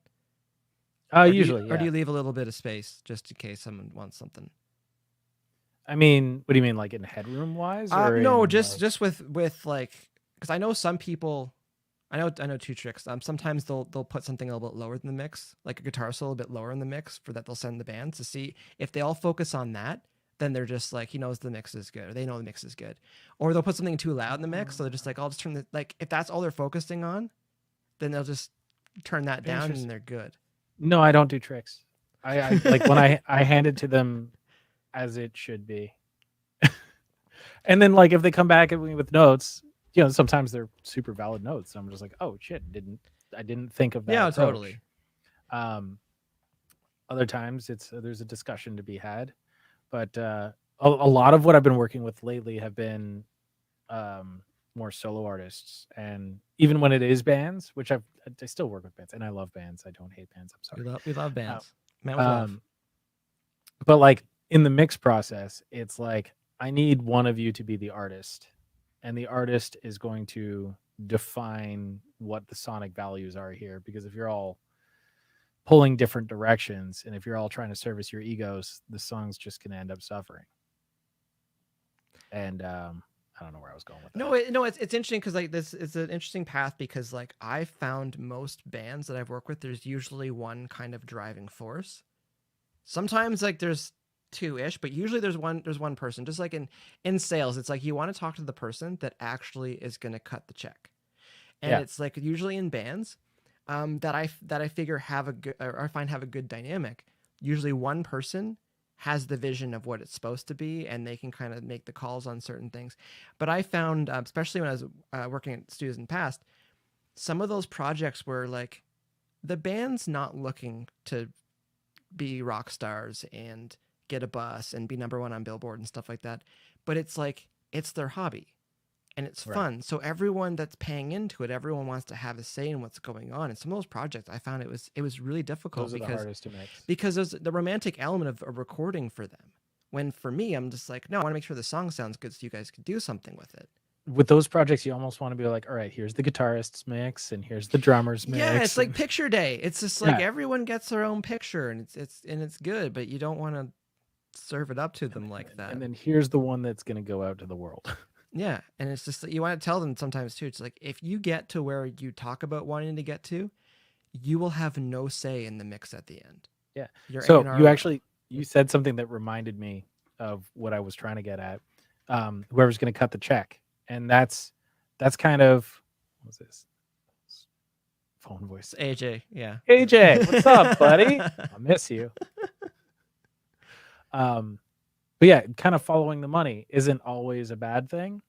Usually, Or do yeah. you leave a little bit of space just in case someone wants something? I mean, what do you mean, like in headroom wise, or No, in just like? just with like, because I know some people, I know two tricks. Sometimes they'll put something a little bit lower than the mix, like a guitar solo a bit lower in the mix, for that they'll send the band to see if they all focus on that. Then they're just like, he knows the mix is good, or they know the mix is good, or they'll put something too loud in the mix, so they're just like, I'll just turn the, like, if that's all they're focusing on, then they'll just turn that down and they're good. No, I don't do tricks. I like when I hand it to them as it should be. And then like if they come back at me with notes, sometimes they're super valid notes. I'm just like, oh shit, I didn't think of that. Yeah, approach. totally. Other times there's a discussion to be had, but a lot of what I've been working with lately have been more solo artists, and even when it is bands, which I still work with bands, and I love bands. I don't hate bands. I'm sorry. We love bands. Man with love. But like in the mix process, it's like I need one of you to be the artist, and the artist is going to define what the sonic values are here. Because if you're all pulling different directions, and if you're all trying to service your egos, the song's just going to end up suffering. And I don't know where I was going with that. No, it's interesting because like this is an interesting path, because like I found most bands that I've worked with, there's usually one kind of driving force. Sometimes like there's two-ish, but usually there's one person. Just like in sales, it's like you want to talk to the person that actually is going to cut the check. And it's like usually in bands that I figure have a good, or I find have a good dynamic. Usually one person has the vision of what it's supposed to be, and they can kind of make the calls on certain things. But I found, especially when I was working at studios in the past, some of those projects were like the band's not looking to be rock stars and get a bus and be number one on Billboard and stuff like that, but it's like it's their hobby and it's fun. So everyone that's paying into it, everyone wants to have a say in what's going on. And some of those projects, I found it was really difficult. Those are the hardest to mix, because there's the romantic element of a recording for them. When for me, I'm just like, no, I want to make sure the song sounds good so you guys can do something with it. With those projects, you almost want to be like, all right, here's the guitarist's mix and here's the drummer's mix. Yeah, it's like picture day. It's just like everyone gets their own picture, and it's good, but you don't want to serve it up to them like that. And then here's the one that's going to go out to the world. Yeah, and it's just that you want to tell them sometimes too. It's like if you get to where you talk about wanting to get to, you will have no say in the mix at the end. Yeah. Your so A&R you said something that reminded me of what I was trying to get at. Whoever's going to cut the check. And that's kind of, what's this? Phone voice. It's AJ, yeah. AJ, what's up, buddy? I miss you. But yeah, kind of following the money isn't always a bad thing,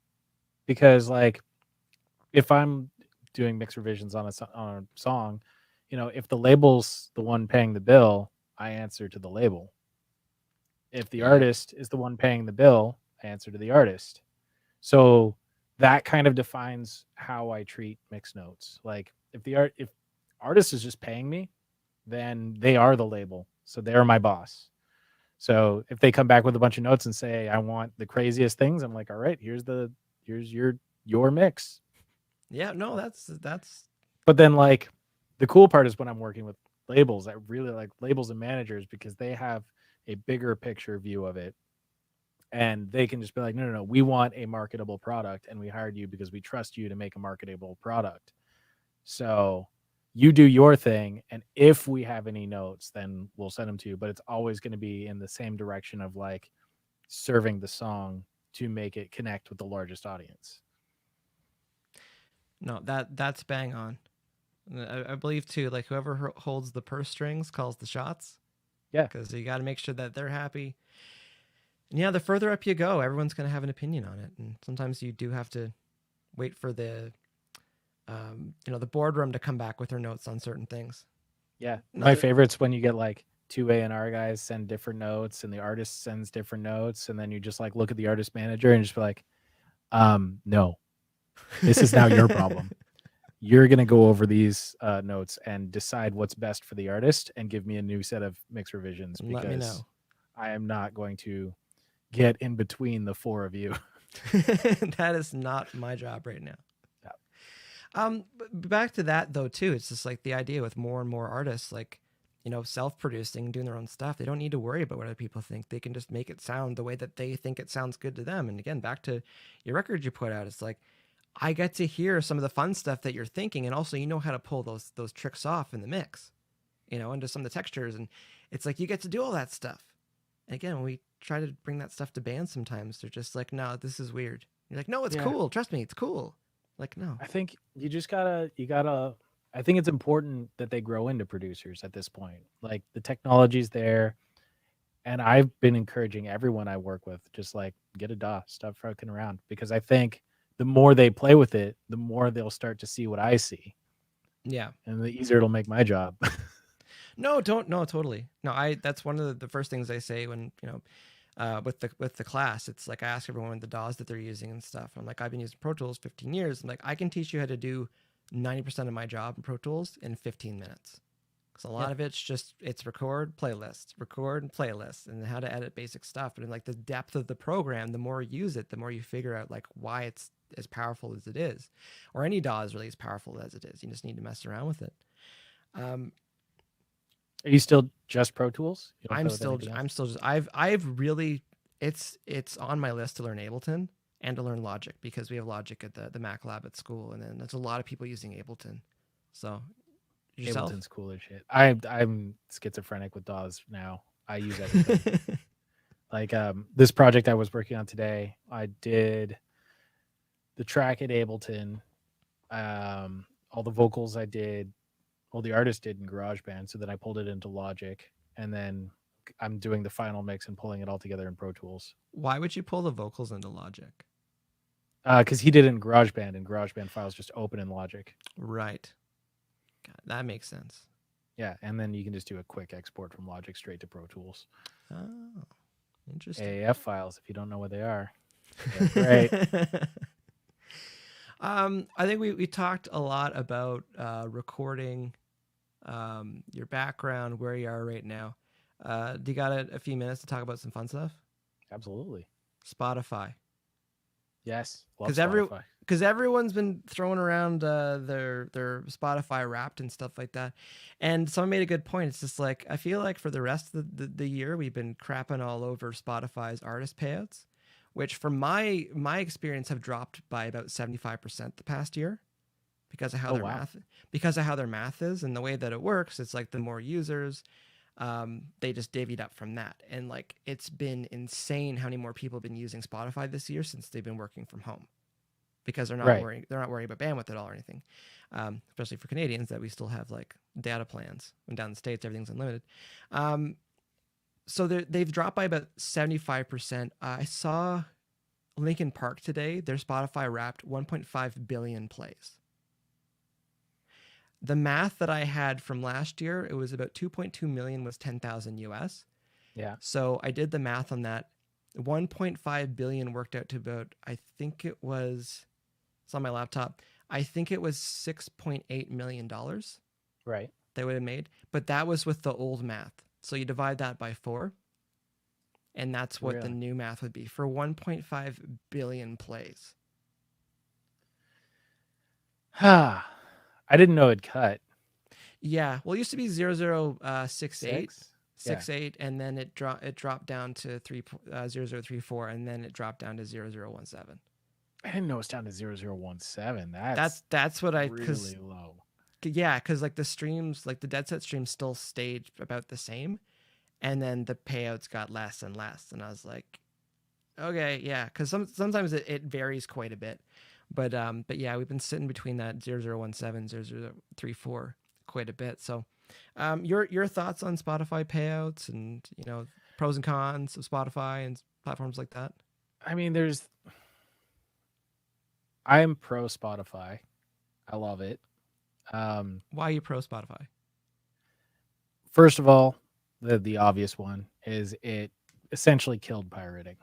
because like if I'm doing mix revisions on a song, if the label's the one paying the bill, I answer to the label. If the artist is the one paying the bill, I answer to the artist. So that kind of defines how I treat mix notes. Like if artist is just paying me, then they are the label. So they're my boss. So if they come back with a bunch of notes and say, I want the craziest things, I'm like, all right, here's your mix. Yeah, no, that's. But then like the cool part is when I'm working with labels, I really like labels and managers, because they have a bigger picture view of it. And they can just be like, no, we want a marketable product, and we hired you because we trust you to make a marketable product. So you do your thing, and if we have any notes, then we'll send them to you. But it's always going to be in the same direction of like serving the song to make it connect with the largest audience. No, that's bang on. I believe too, like whoever holds the purse strings calls the shots. Yeah. Because you got to make sure that they're happy. And yeah, the further up you go, everyone's going to have an opinion on it. And sometimes you do have to wait for the boardroom to come back with their notes on certain things. Yeah. My favorite's when you get like two A&R guys send different notes, and the artist sends different notes. And then you just like look at the artist manager and just be like, no, this is now your problem. You're going to go over these notes and decide what's best for the artist and give me a new set of mix revisions, because let me know. I am not going to get in between the four of you. That is not my job right now. Yeah. But back to that though too. It's just like the idea with more and more artists, like, self-producing, doing their own stuff. They don't need to worry about what other people think. They can just make it sound the way that they think it sounds good to them. And again, back to your record you put out, it's like I get to hear some of the fun stuff that you're thinking, and also you know how to pull those tricks off in the mix, into some of the textures, and it's like you get to do all that stuff. And again, when we try to bring that stuff to bands, sometimes they're just like, "No, this is weird." You're like, "No, it's Yeah. cool. Trust me, it's cool." Like, no. I think you just gotta. I think it's important that they grow into producers at this point. Like the technology's there, and I've been encouraging everyone I work with, just like get a DAW, stop fucking around, because I think the more they play with it, the more they'll start to see what I see, Yeah. and the easier it'll make my job. No, don't. No, totally. No, that's one of the first things I say when, with the class. It's like I ask everyone the DAWs that they're using and stuff. I'm like, I've been using Pro Tools 15 years. I'm like, I can teach you how to do 90% of my job in Pro Tools in 15 minutes. Because a lot Yeah. of it's record, playlist, and how to edit basic stuff. But in like the depth of the program, the more you use it, the more you figure out like why it's as powerful as it is, or any DAW is really as powerful as it is. You just need to mess around with it. Um, Are you still just Pro Tools? You don't I'm play with still, anything else? I'm still just, I've really, it's on my list to learn Ableton and to learn Logic, because we have Logic at the Mac lab at school, and then there's a lot of people using Ableton. So yourself. Ableton's cool as shit. I'm schizophrenic with DAWs now. I use everything. Like this project I was working on today, I did the track at Ableton. All the vocals I did, all the artist did in GarageBand. So then I pulled it into Logic, and then I'm doing the final mix and pulling it all together in Pro Tools. Why would you pull the vocals into Logic? Because he did it in GarageBand, and GarageBand files just open in Logic. Right. God, that makes sense. Yeah, and then you can just do a quick export from Logic straight to Pro Tools. Oh, interesting. AAF files, if you don't know what they are. They're great. I think we talked a lot about recording, your background, where you are right now. Do you got a few minutes to talk about some fun stuff? Absolutely. Spotify. Yes. Love Because Spotify. everyone's been throwing around their Spotify Wrapped and stuff like that, and someone made a good point. It's just like I feel like for the rest of the year we've been crapping all over Spotify's artist payouts, which from my experience have dropped by about 75% the past year, because of how their math is and the way that it works. It's like the more users, they just divvied up from that, and like it's been insane how many more people have been using Spotify this year since they've been working from home, because they're not Right. worrying about bandwidth at all or anything, especially for Canadians that we still have like data plans. When down in the States everything's unlimited. So they've dropped by about 75%. I saw Linkin Park today, their Spotify Wrapped 1.5 billion plays. The math that I had from last year, it was about 2.2 million was 10,000 US. Yeah. So I did the math on that. 1.5 billion worked out to about, I think it was, it's on my laptop, I think it was $6.8 million Right. they would have made. But that was with the old math. So you divide that by 4, and that's what the Really? new math would be for 1.5 billion plays. I didn't know it cut. Yeah, well, it used to be 0068, 6? and then it dropped down to 0034, and then it dropped down to 0017. I didn't know it was down to 0017. That's what I really low. Yeah, because like the streams, like the Dead Set streams still stayed about the same, and then the payouts got less and less, and I was like, okay, yeah, because sometimes it varies quite a bit, but yeah, we've been sitting between that 0017, 0034 quite a bit. So your thoughts on Spotify payouts, and pros and cons of Spotify and platforms like that? I mean, I am pro Spotify. I love it. Why are you pro Spotify? First of all, the obvious one is it essentially killed pirating,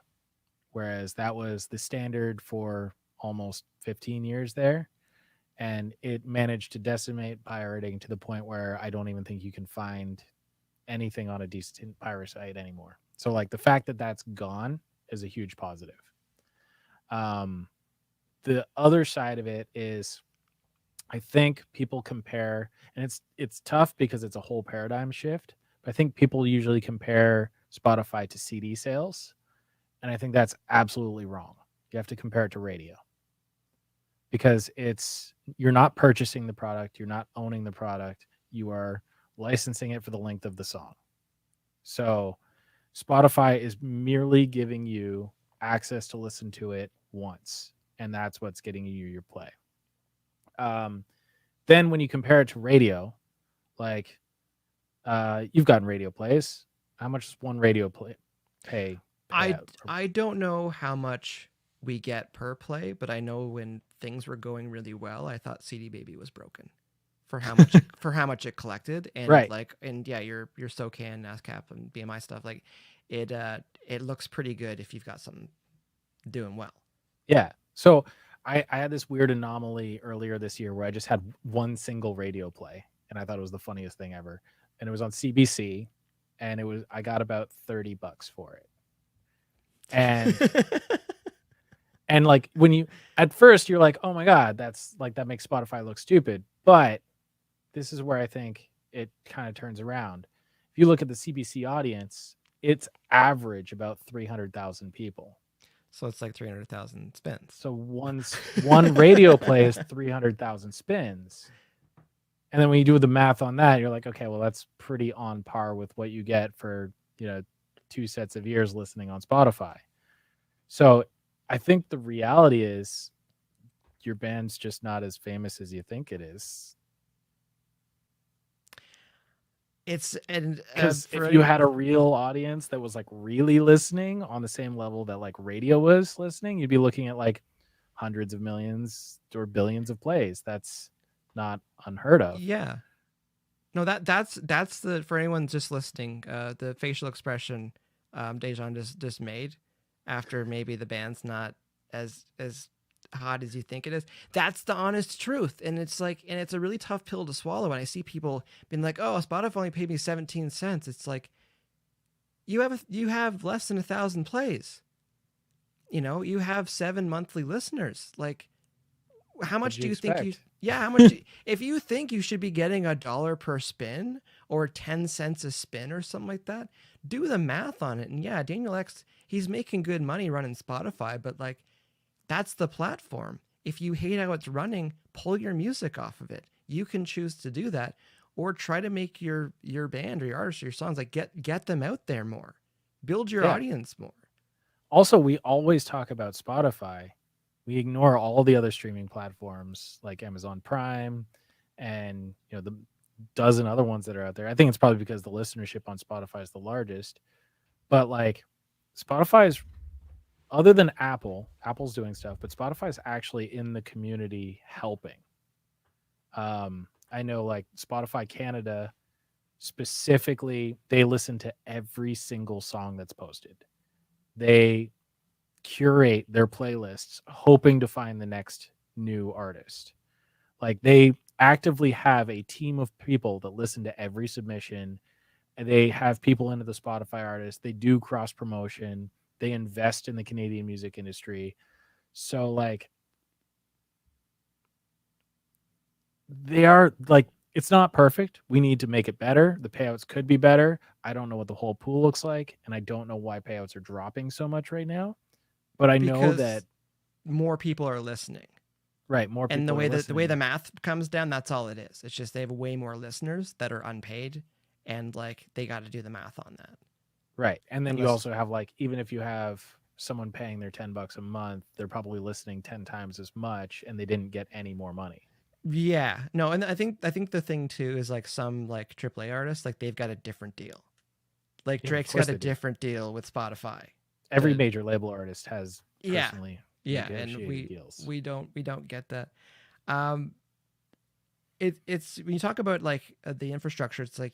whereas that was the standard for almost 15 years there, and it managed to decimate pirating to the point where I don't even think you can find anything on a decent pirate site anymore. So like the fact that that's gone is a huge positive. Um, the other side of it is I think people compare, and it's tough because it's a whole paradigm shift. But I think people usually compare Spotify to CD sales, and I think that's absolutely wrong. You have to compare it to radio because you're not purchasing the product, you're not owning the product, you are licensing it for the length of the song. So Spotify is merely giving you access to listen to it once, and that's what's getting you your play. Then when you compare it to radio, like you've gotten radio plays. How much does one radio pay out? I don't know how much we get per play, but I know when things were going really well, I thought CD Baby was broken for how much for how much it collected, and Right. and yeah, your SoCan, NASCAP, and BMI stuff, like it looks pretty good if you've got something doing well. Yeah. So I had this weird anomaly earlier this year where I just had one single radio play, and I thought it was the funniest thing ever. And it was on CBC, and I got about $30 for it. And and like at first you're like, oh my God, that's like, that makes Spotify look stupid. But this is where I think it kind of turns around. If you look at the CBC audience, it's average about 300,000 people. So it's like 300,000 spins. So one radio play is 300,000 spins. And then when you do the math on that, you're like, okay, well, that's pretty on par with what you get for, 2 sets of ears listening on Spotify. So I think the reality is your band's just not as famous as you think it is. Because if you had a real audience that was like really listening on the same level that like radio was listening, you'd be looking at like hundreds of millions or billions of plays. That's not unheard of. Yeah. No, that's the, for anyone just listening, the facial expression Dajaun just made after maybe the band's not as hot as you think it is. That's the honest truth. And it's like, and it's a really tough pill to swallow. And I see people being like, oh, Spotify only paid me 17 cents. It's like, you have less than 1,000 plays. You have 7 monthly listeners. Like, how much do you think how much if you think you should be getting $1 per spin or 10 cents a spin or something like that, do the math on it. And yeah, Daniel X, he's making good money running Spotify, but like, that's the platform. If you hate how it's running, pull your music off of it. You can choose to do that, or try to make your band or your artist or your songs, like get them out there more. Build your audience more. Also, we always talk about Spotify. We ignore all the other streaming platforms like Amazon Prime and the dozen other ones that are out there. I think it's probably because the listenership on Spotify is the largest. But like Spotify's, other than Apple's doing stuff, but Spotify's actually in the community helping. I know like Spotify Canada specifically, they listen to every single song that's posted. They curate their playlists hoping to find the next new artist. Like they actively have a team of people that listen to every submission, and they have people into the Spotify artists. They do cross promotion. They invest in the Canadian music industry. So like they are like, it's not perfect. We need to make it better. The payouts could be better. I don't know what the whole pool looks like, and I don't know why payouts are dropping so much right now. But I know that more people are listening. Right, more people. And the way the math comes down, that's all it is. It's just they have way more listeners that are unpaid, and like they got to do the math on that. Right. And then you also have like, even if you have someone paying their $10 a month, they're probably listening 10 times as much, and they didn't get any more money. Yeah. No, and I think the thing too is like some like AAA artists, like they've got a different deal. Like Drake's got a different deal with Spotify. Every major label artist has personally negotiated deals. We don't get that. It's when you talk about like the infrastructure, it's like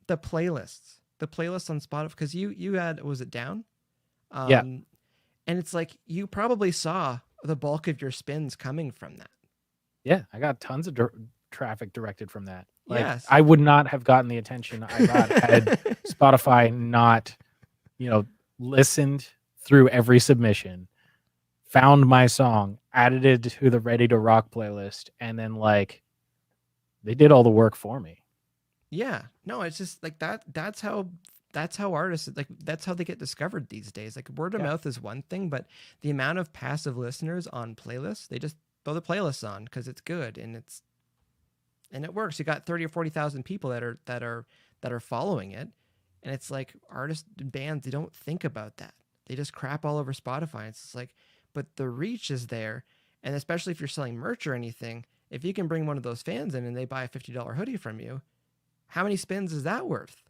the playlists on Spotify, because you had, was it Down? Yeah. And it's like you probably saw the bulk of your spins coming from that. Yeah, I got tons of traffic directed from that. Like, yes. I would not have gotten the attention I got had Spotify not, listened through every submission, found my song, added it to the Ready to Rock playlist, and then like they did all the work for me. Yeah. No, it's just like that. That's how artists like. That's how they get discovered these days. Like word of Yeah. mouth is one thing, but the amount of passive listeners on playlists, they just throw the playlists on because it's good and it works. You got 30 or 40,000 people that are following it, and it's like artists and bands, they don't think about that. They just crap all over Spotify. It's just like, but the reach is there, and especially if you're selling merch or anything, if you can bring one of those fans in and they buy a $50 hoodie from you, how many spins is that worth?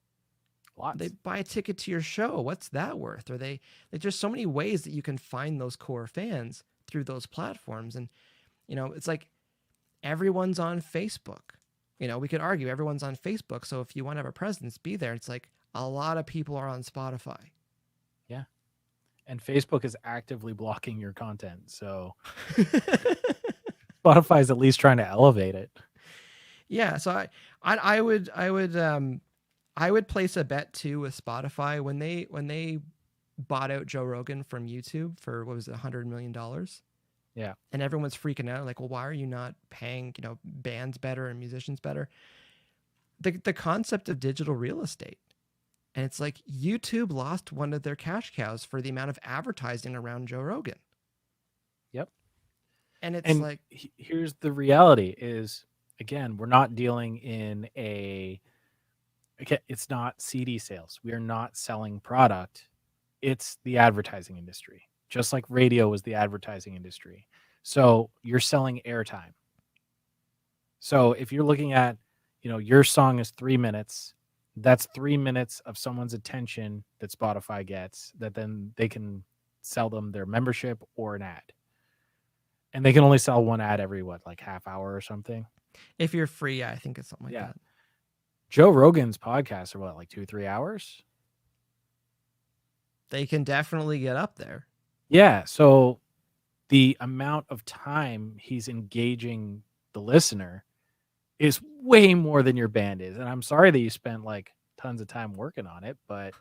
Lots. They buy a ticket to your show. What's that worth? Or they like there's so many ways that you can find those core fans through those platforms. And it's like everyone's on Facebook. We could argue everyone's on Facebook. So if you want to have a presence, be there. It's like a lot of people are on Spotify. Yeah. And Facebook is actively blocking your content. So Spotify's at least trying to elevate it. Yeah. So I would place a bet too with Spotify when they bought out Joe Rogan from YouTube for what was it, $100 million. Yeah. And everyone's freaking out like, well, why are you not paying bands better and musicians better? The concept of digital real estate, and it's like YouTube lost one of their cash cows for the amount of advertising around Joe Rogan. Yep. And it's like here's the reality is, again, we're not dealing in it's not CD sales. We are not selling product. It's the advertising industry, just like radio was the advertising industry. So you're selling airtime. So if you're looking at, your song is 3 minutes, that's 3 minutes of someone's attention that Spotify gets, that then they can sell them their membership or an ad. And they can only sell one ad every like half hour or something. if you're free, I think it's something like that. Joe Rogan's podcasts are like 2-3 hours. They can definitely get up there. Yeah. So the amount of time he's engaging the listener is way more than your band is. And I'm sorry that you spent like tons of time working on it, but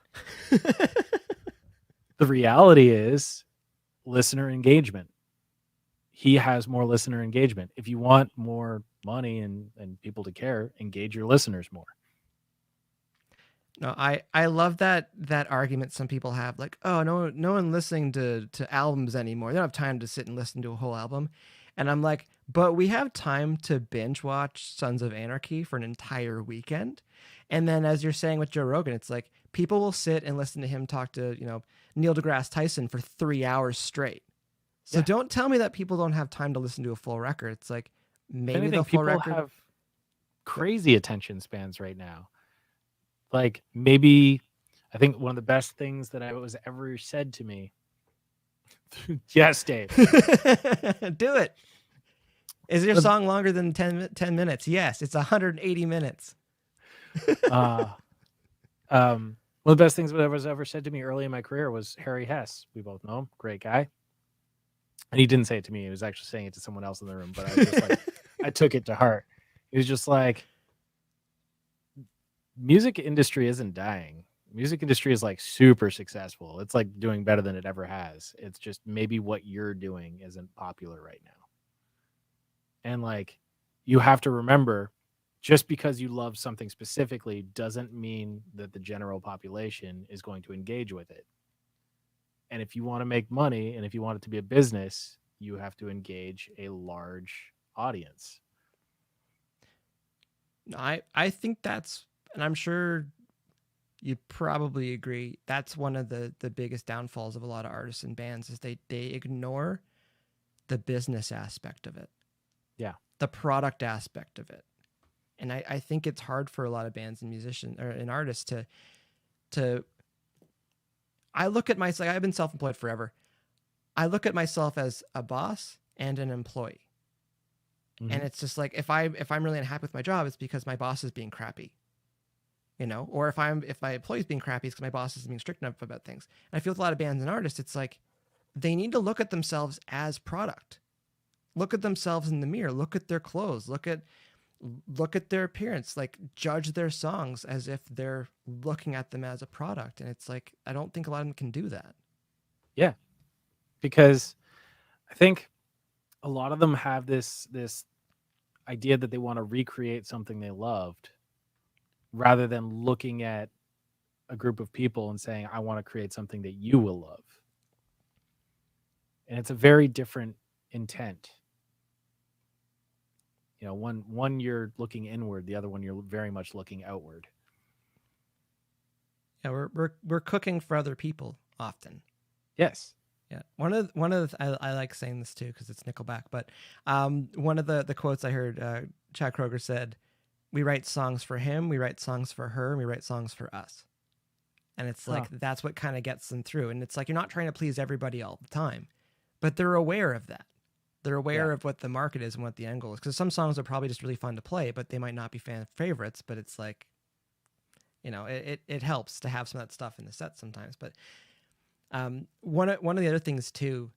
the reality is listener engagement. He has more listener engagement. If you want more money and people to care, engage your listeners more. No, I love that argument some people have, like, oh, no one listening to albums anymore. They don't have time to sit and listen to a whole album. And I'm like, but we have time to binge watch Sons of Anarchy for an entire weekend. And then as you're saying with Joe Rogan, it's like people will sit and listen to him talk to, Neil deGrasse Tyson for 3 hours straight. So don't tell me that people don't have time to listen to a full record. It's like maybe the full record have crazy attention spans right now. Like maybe I think one of the best things that was ever said to me. Yes, Dave. Do it. Is your song longer than 10 minutes? Yes, it's 180 minutes. One of the best things that was ever said to me early in my career was Harry Hess. We both know him, great guy. And he didn't say it to me. He was actually saying it to someone else in the room, but I was just like, I took it to heart. He was just like, music industry isn't dying. Music industry is like super successful. It's like doing better than it ever has. It's just maybe what you're doing isn't popular right now. And like, you have to remember, just because you love something specifically doesn't mean that the general population is going to engage with it. And if you want to make money and if you want it to be a business, you have to engage a large audience. I think that's, and I'm sure you probably agree, that's one of the biggest downfalls of a lot of artists and bands is they ignore the business aspect of it. Yeah. The product aspect of it. And I think it's hard for a lot of bands and musicians or and artists to I look at myself, I've been self-employed forever. I look at myself as a boss and an employee. Mm-hmm. And it's just like, if I'm really unhappy with my job, it's because my boss is being crappy, or if my employee's being crappy, it's because my boss is being strict enough about things. And I feel with a lot of bands and artists, it's like, they need to look at themselves as product. Look at themselves in the mirror, look at their clothes, look at their appearance, like judge their songs as if they're looking at them as a product. And it's like, I don't think a lot of them can do that. Yeah. Because I think a lot of them have this idea that they want to recreate something they loved rather than looking at a group of people and saying, I want to create something that you will love. And it's a very different intent. You know, one you're looking inward, the other one you're very much looking outward. Yeah, we're cooking for other people often. Yes. Yeah, I like saying this too because it's Nickelback, but one of the quotes I heard, Chad Kroeger said, "We write songs for him, we write songs for her, and we write songs for us." And it's like that's what kind of gets them through. And it's like you're not trying to please everybody all the time, but they're aware of that. They're aware of what the market is and what the end goal is. Because some songs are probably just really fun to play, but they might not be fan favorites. But it's like, you know, it helps to have some of that stuff in the set sometimes. But one of the other things too,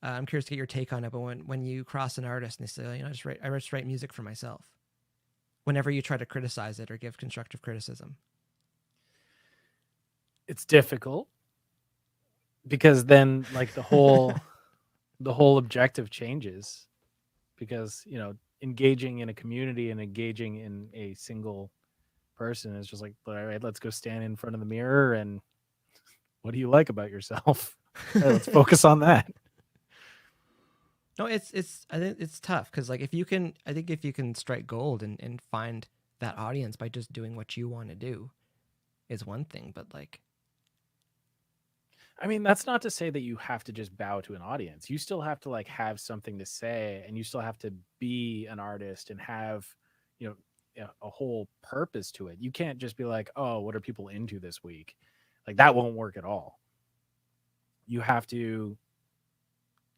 I'm curious to get your take on it. But when you cross an artist and they say, you know, I just write music for myself. Whenever you try to criticize it or give constructive criticism, it's difficult because then like the whole objective changes, because, you know, engaging in a community and engaging in a single person is just like, all right, let's go stand in front of the mirror and what do you like about yourself? All right, let's focus on that. No, I think it's tough because like if you can strike gold and find that audience by just doing what you want to do is one thing, but like, I mean, that's not to say that you have to just bow to an audience. You still have to like have something to say, and you still have to be an artist and have, you know, a whole purpose to it. You can't just be like, oh, what are people into this week? Like that won't work at all. You have to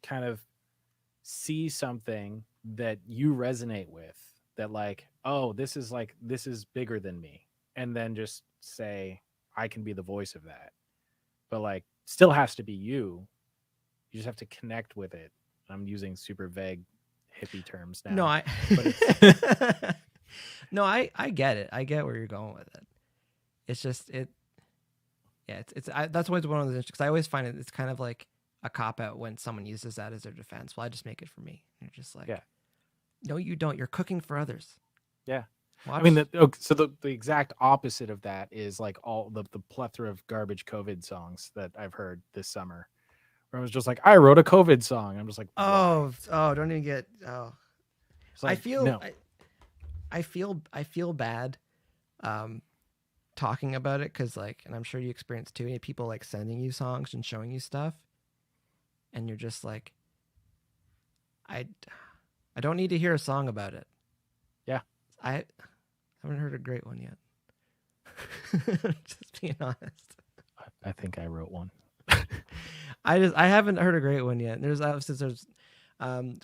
kind of see something that you resonate with, that like, oh, this is bigger than me. And then just say, I can be the voice of that. But like, still has to be you. You just have to connect with it. I'm using super vague hippie terms now. No, I get it. I get where you're going with it. It's just that's always one of those, because I always find it's kind of like a cop out when someone uses that as their defense. Well, I just make it for me. And you're just like, no, you don't. You're cooking for others. Yeah. Watch. I mean, so the exact opposite of that is like all the plethora of garbage COVID songs that I've heard this summer, where I was just like, I wrote a COVID song. I'm just like, why? Don't even get. Like, I feel bad, talking about it because like, and I'm sure you experience too. People like sending you songs and showing you stuff, and you're just like, I don't need to hear a song about it. Yeah, I haven't heard a great one yet. Just being honest. I think I wrote one. I haven't heard a great one yet.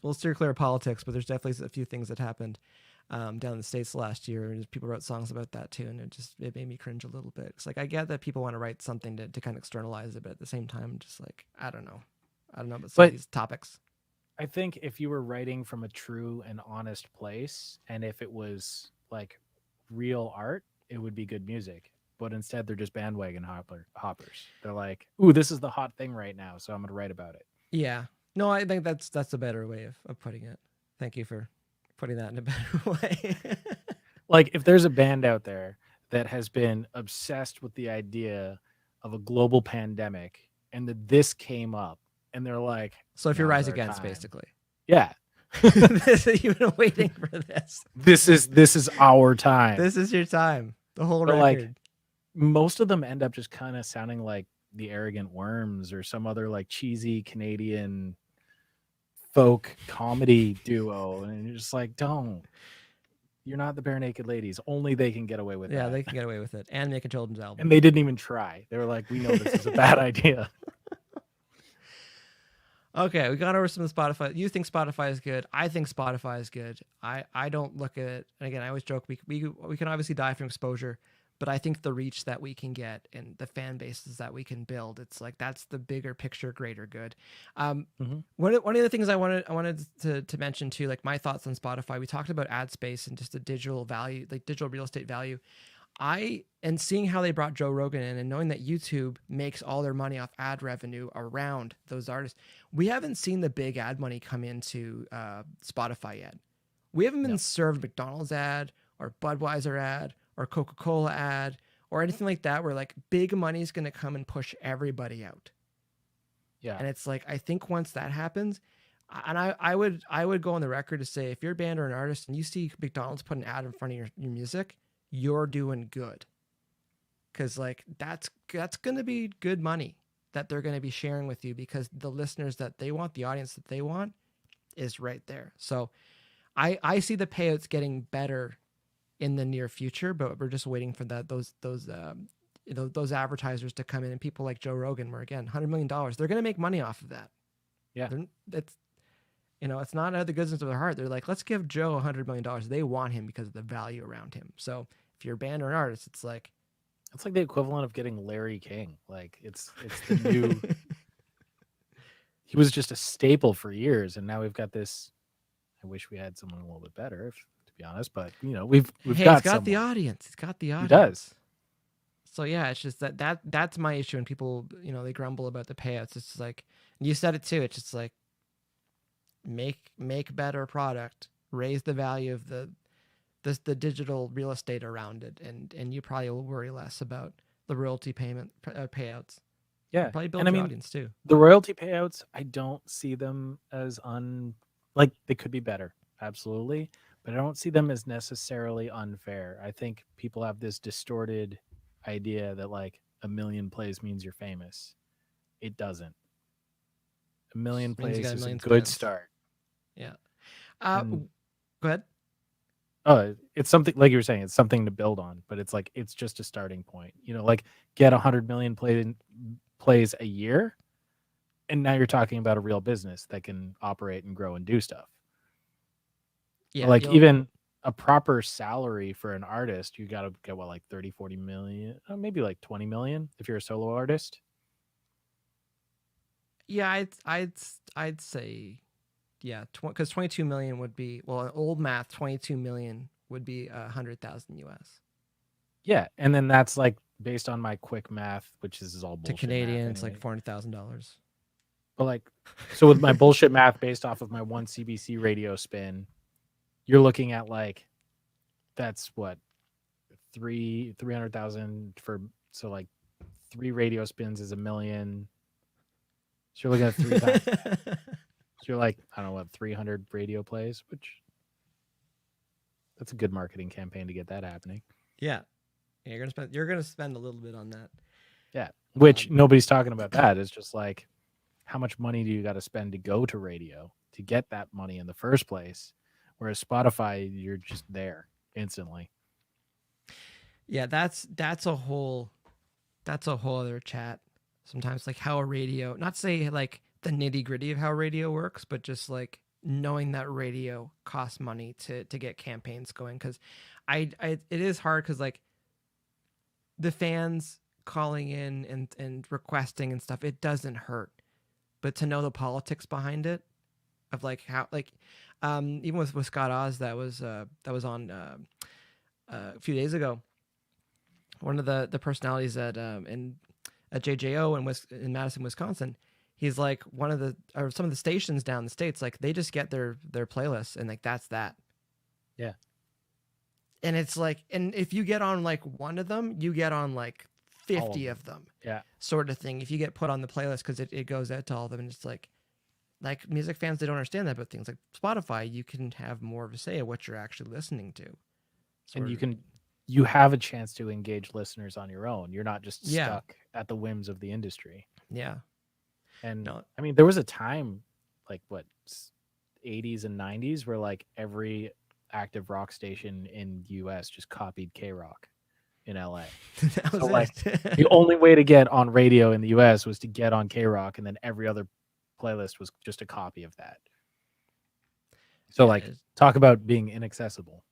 We'll steer clear of politics, but there's definitely a few things that happened down in the States last year, and people wrote songs about that too, and it made me cringe a little bit. It's like I get that people want to write something to kind of externalize it, but at the same time, just like I don't know about some of these topics. I think if you were writing from a true and honest place, and if it was like real art, it would be good music. But instead, they're just bandwagon hoppers. They're like, ooh, this is the hot thing right now, so I'm going to write about it. Yeah. No, I think that's a better way of putting it. Thank you for putting that in a better way. Like, if there's a band out there that has been obsessed with the idea of a global pandemic, and that this came up, and they're like, so if you're Rise Against, basically. Yeah. You've been waiting for this. This is our time. This is your time. The whole record. Like, most of them end up just kind of sounding like the Arrogant Worms or some other like cheesy Canadian folk comedy duo, and you're just like, don't. You're not the Bare Naked Ladies. Only they can get away with it. Yeah, they can get away with it, and make a children's album. And they didn't even try. They were like, we know this is a bad idea. Okay, we got over some of the Spotify. You think Spotify is good. I think Spotify is good. I don't look at it. And again, I always joke, we can obviously die from exposure, but I think the reach that we can get and the fan bases that we can build, it's like that's the bigger picture, greater good. One of the things I wanted to mention too, like my thoughts on Spotify. We talked about ad space and just the digital value, like digital real estate value. and seeing how they brought Joe Rogan in and knowing that YouTube makes all their money off ad revenue around those artists, we haven't seen the big ad money come into Spotify yet. We haven't been No. served McDonald's ad or Budweiser ad or Coca-Cola ad or anything like that where like big money is going to come and push everybody out. Yeah. And it's like, I think once that happens, and I would go on the record to say, if you're a band or an artist and you see McDonald's put an ad in front of your music, you're doing good. Because like that's going to be good money that they're going to be sharing with you because the listeners that they want, the audience that they want is right there. So I see the payouts getting better in the near future, but we're just waiting for those advertisers to come in, and people like Joe Rogan, where again, $100 million, they're going to make money off of that. Yeah. It's not out of the goodness of their heart. They're like, let's give Joe $100 million. They want him because of the value around him. So if you're a band or an artist, it's like the equivalent of getting Larry King. Like it's the new. He was just a staple for years, and now we've got this. I wish we had someone a little bit better, to be honest. But we've he's got the audience. He's got the audience. He does. So yeah, it's just that's my issue. And people, they grumble about the payouts. It's just like, you said it too. It's just like, make better product, raise the value of the digital real estate around it, and you probably will worry less about the royalty payouts. Yeah, probably build your audience too. The royalty payouts, I don't see them as like they could be better, absolutely, but I don't see them as necessarily unfair. I think people have this distorted idea that like 1 million plays means you're famous. It doesn't. 1 million plays is a good start. Yeah. Go ahead. Oh, it's something like you were saying. It's something to build on, but it's like it's just a starting point. Like get 100 million plays a year, and now you're talking about a real business that can operate and grow and do stuff. Yeah, like even a proper salary for an artist, you got to get like 30, 40 million, maybe like 20 million if you're a solo artist. Yeah, I'd say, yeah, because 22 million would be, well, old math, 22 million would be 100,000 US. Yeah, and then that's like based on my quick math, which is all bullshit. To Canadian, it's like $400,000. But like, so with my bullshit math based off of my one CBC radio spin, you're looking at like, that's what, 300,000 for, so like 3 radio spins is $1 million. So you're looking at 3 times. So you're like, I don't know what, 300 radio plays, which that's a good marketing campaign to get that happening. Yeah. You're gonna spend a little bit on that. Yeah. Which nobody's talking about that. It's just like, how much money do you got to spend to go to radio to get that money in the first place? Whereas Spotify, you're just there instantly. Yeah, that's a whole other chat. Sometimes like how a radio, not say like the nitty gritty of how radio works, but just like knowing that radio costs money to get campaigns going. Cause it is hard. Cause like the fans calling in and requesting and stuff, it doesn't hurt, but to know the politics behind it of like how, like, even with Scott Oz, that was on a few days ago. One of the personalities at JJO in Madison, Wisconsin, he's like some of the stations down the States, like they just get their playlists and like that's that. Yeah. And it's like, and if you get on like one of them, you get on like 50 of them. Yeah. Sort of thing. If you get put on the playlist, because it goes out to all of them, and it's like music fans, they don't understand that, but things like Spotify, you can have more of a say of what you're actually listening to. And you have a chance to engage listeners on your own. You're not just stuck at the whims of the industry. Yeah. And I mean, there was a time like what 80s and 90s where like every active rock station in the US just copied K-Rock in LA. So like the only way to get on radio in the US was to get on K-Rock, and then every other playlist was just a copy of that. So like talk about being inaccessible.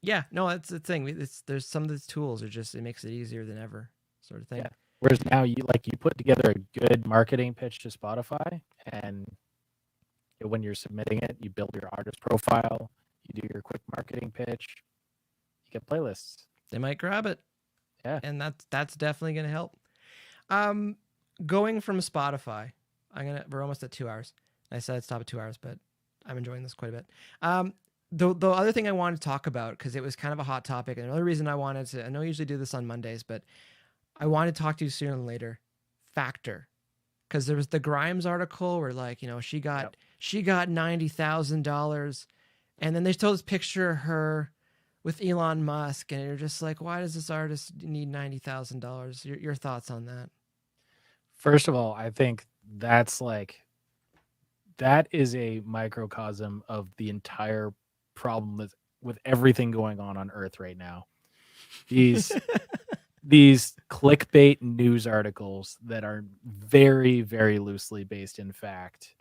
Yeah, no, that's the thing. There's some of these tools are just, it makes it easier than ever, sort of thing. Yeah. Whereas now you put together a good marketing pitch to Spotify, and when you're submitting it, you build your artist profile, you do your quick marketing pitch, you get playlists. they might grab it. Yeah. And that's definitely going to help. Going from Spotify, we're almost at 2 hours. I said I'd stop at 2 hours, but I'm enjoying this quite a bit. The other thing I wanted to talk about, because it was kind of a hot topic, and another reason I know I usually do this on Mondays, but I wanted to talk to you sooner than later. Factor, because there was the Grimes article where, like, she got $90,000, and then they showed this picture of her with Elon Musk, and you're just like, why does this artist need $90,000? Your thoughts on that? First of all, I think that is a microcosm of the entire problem with everything going on Earth right now. These clickbait news articles that are very, very loosely based in fact.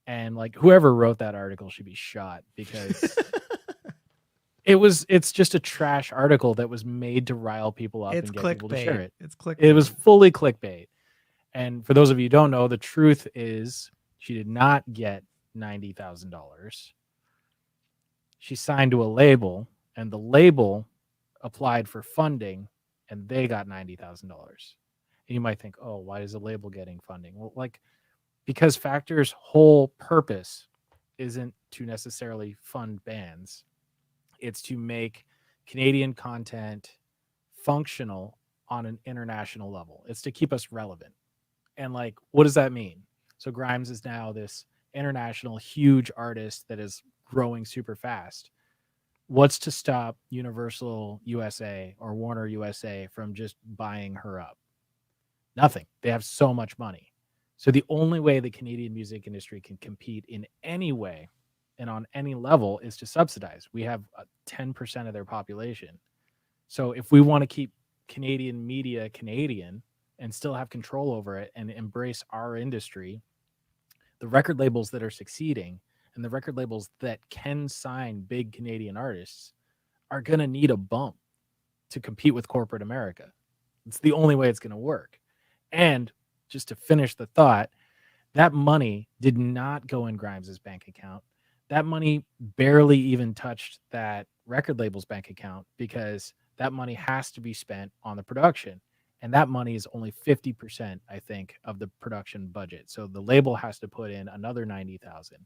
And like whoever wrote that article should be shot, because it's just a trash article that was made to rile people up and get people to share it. It's clickbait. It was fully clickbait. And for those of you who don't know, the truth is she did not get $90,000. She signed to a label, and the label applied for funding, and they got $90,000. And you might think, oh, why is the label getting funding? Well, because Factor's whole purpose isn't to necessarily fund bands. It's to make Canadian content functional on an international level. It's to keep us relevant. And what does that mean? So Grimes is now this international huge artist that is growing super fast. What's to stop Universal USA or Warner USA from just buying her up? Nothing. They have so much money. So the only way the Canadian music industry can compete in any way and on any level is to subsidize. We have 10% of their population. So if we want to keep Canadian media Canadian and still have control over it and embrace our industry, the record labels that are succeeding and the record labels that can sign big Canadian artists are going to need a bump to compete with corporate America. It's the only way it's going to work. And just to finish the thought, that money did not go in Grimes's bank account. That money barely even touched that record label's bank account, because that money has to be spent on the production. And that money is only 50%, I think, of the production budget. So the label has to put in another $90,000. And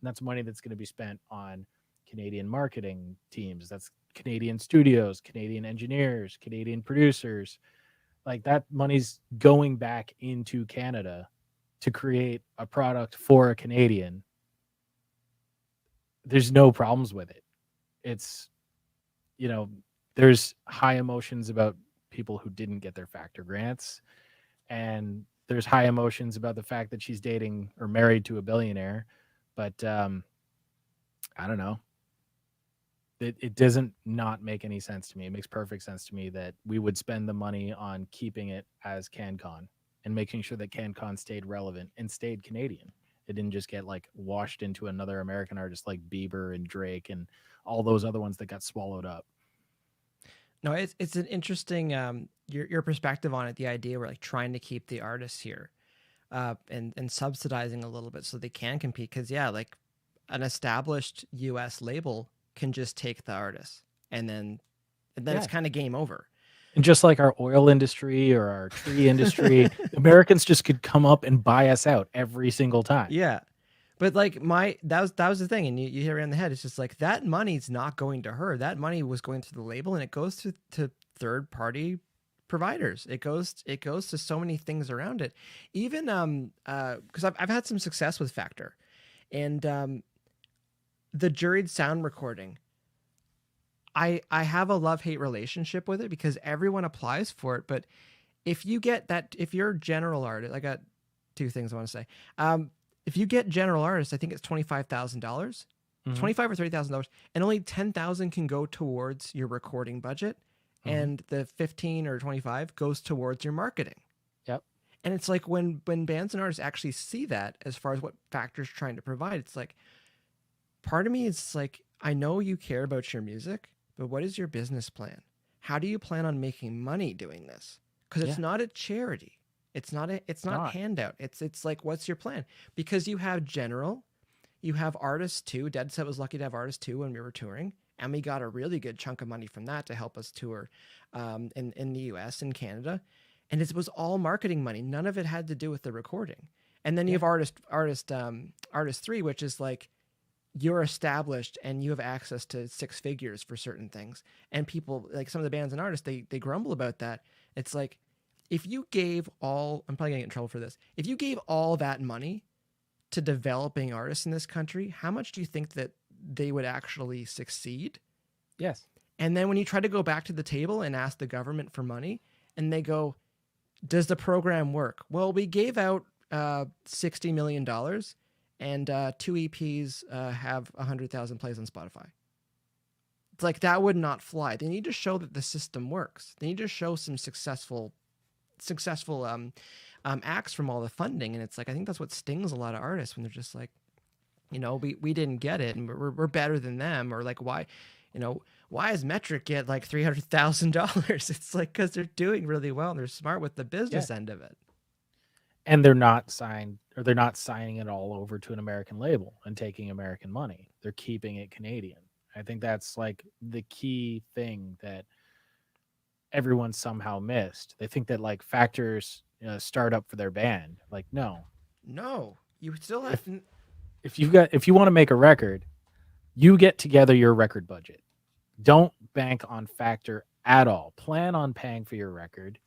that's money that's going to be spent on Canadian marketing teams. That's Canadian studios, Canadian engineers, Canadian producers. That money's going back into Canada to create a product for a Canadian. There's no problems with it. It's, there's high emotions about people who didn't get their Factor grants, and there's high emotions about the fact that she's dating or married to a billionaire. But I don't know. It doesn't not make any sense to me. It makes perfect sense to me that we would spend the money on keeping it as CanCon and making sure that CanCon stayed relevant and stayed Canadian. It didn't just get washed into another American artist like Bieber and Drake and all those other ones that got swallowed up. No, it's an interesting your perspective on it. The idea we're trying to keep the artists here, and subsidizing a little bit so they can compete. Because an established U.S. label can just take the artists, and then it's kind of game over. And just like our oil industry or our tree industry, Americans just could come up and buy us out every single time. Yeah. But that was the thing, and you hit it on the head. It's just that money's not going to her. That money was going to the label, and it goes to third party providers. It goes to so many things around it. Even because I've had some success with Factor, and the juried sound recording. I have a love-hate relationship with it because everyone applies for it. But if you get that, if you're a general artist, I got two things I want to say. If you get general artists, I think it's $25,000, $25,000 or $30,000, and only $10,000 can go towards your recording budget, and the 15 or 25 goes towards your marketing. Yep. And it's when bands and artists actually see that, as far as what Factor's trying to provide, it's part of me is I know you care about your music, but what is your business plan? How do you plan on making money doing this? Because it's not a charity. It's not handout. It's what's your plan? Because you have general, you have artists too. Dead Set was lucky to have artists too when we were touring, and we got a really good chunk of money from that to help us tour in the US and Canada. And it was all marketing money. None of it had to do with the recording. And then you have artist 3, which is like, you're established and you have access to 6 figures for certain things. And people, like some of the bands and artists, they grumble about that. It's like, if you gave all, I'm probably gonna get in trouble for this. If you gave all that money to developing artists in this country, how much do you think that they would actually succeed? Yes. And then when you try to go back to the table and ask the government for money, and they go, does the program work? Well, we gave out $60 million, and 2 EPs have 100,000 plays on Spotify. It's like, that would not fly. They need to show that the system works. They need to show some successful acts from all the funding. And it's like, I think that's what stings a lot of artists when they're just like, we didn't get it, and we're better than them, or like, why does Metric get like $300,000? It's like, because they're doing really well and they're smart with the business end of it. And they're not signing it all over to an American label and taking American money. They're keeping it Canadian. I think that's like the key thing that everyone somehow missed. They think that like Factor's startup for their band. Like, no, you still have if you want to make a record, you get together your record budget. Don't bank on Factor at all. Plan on paying for your record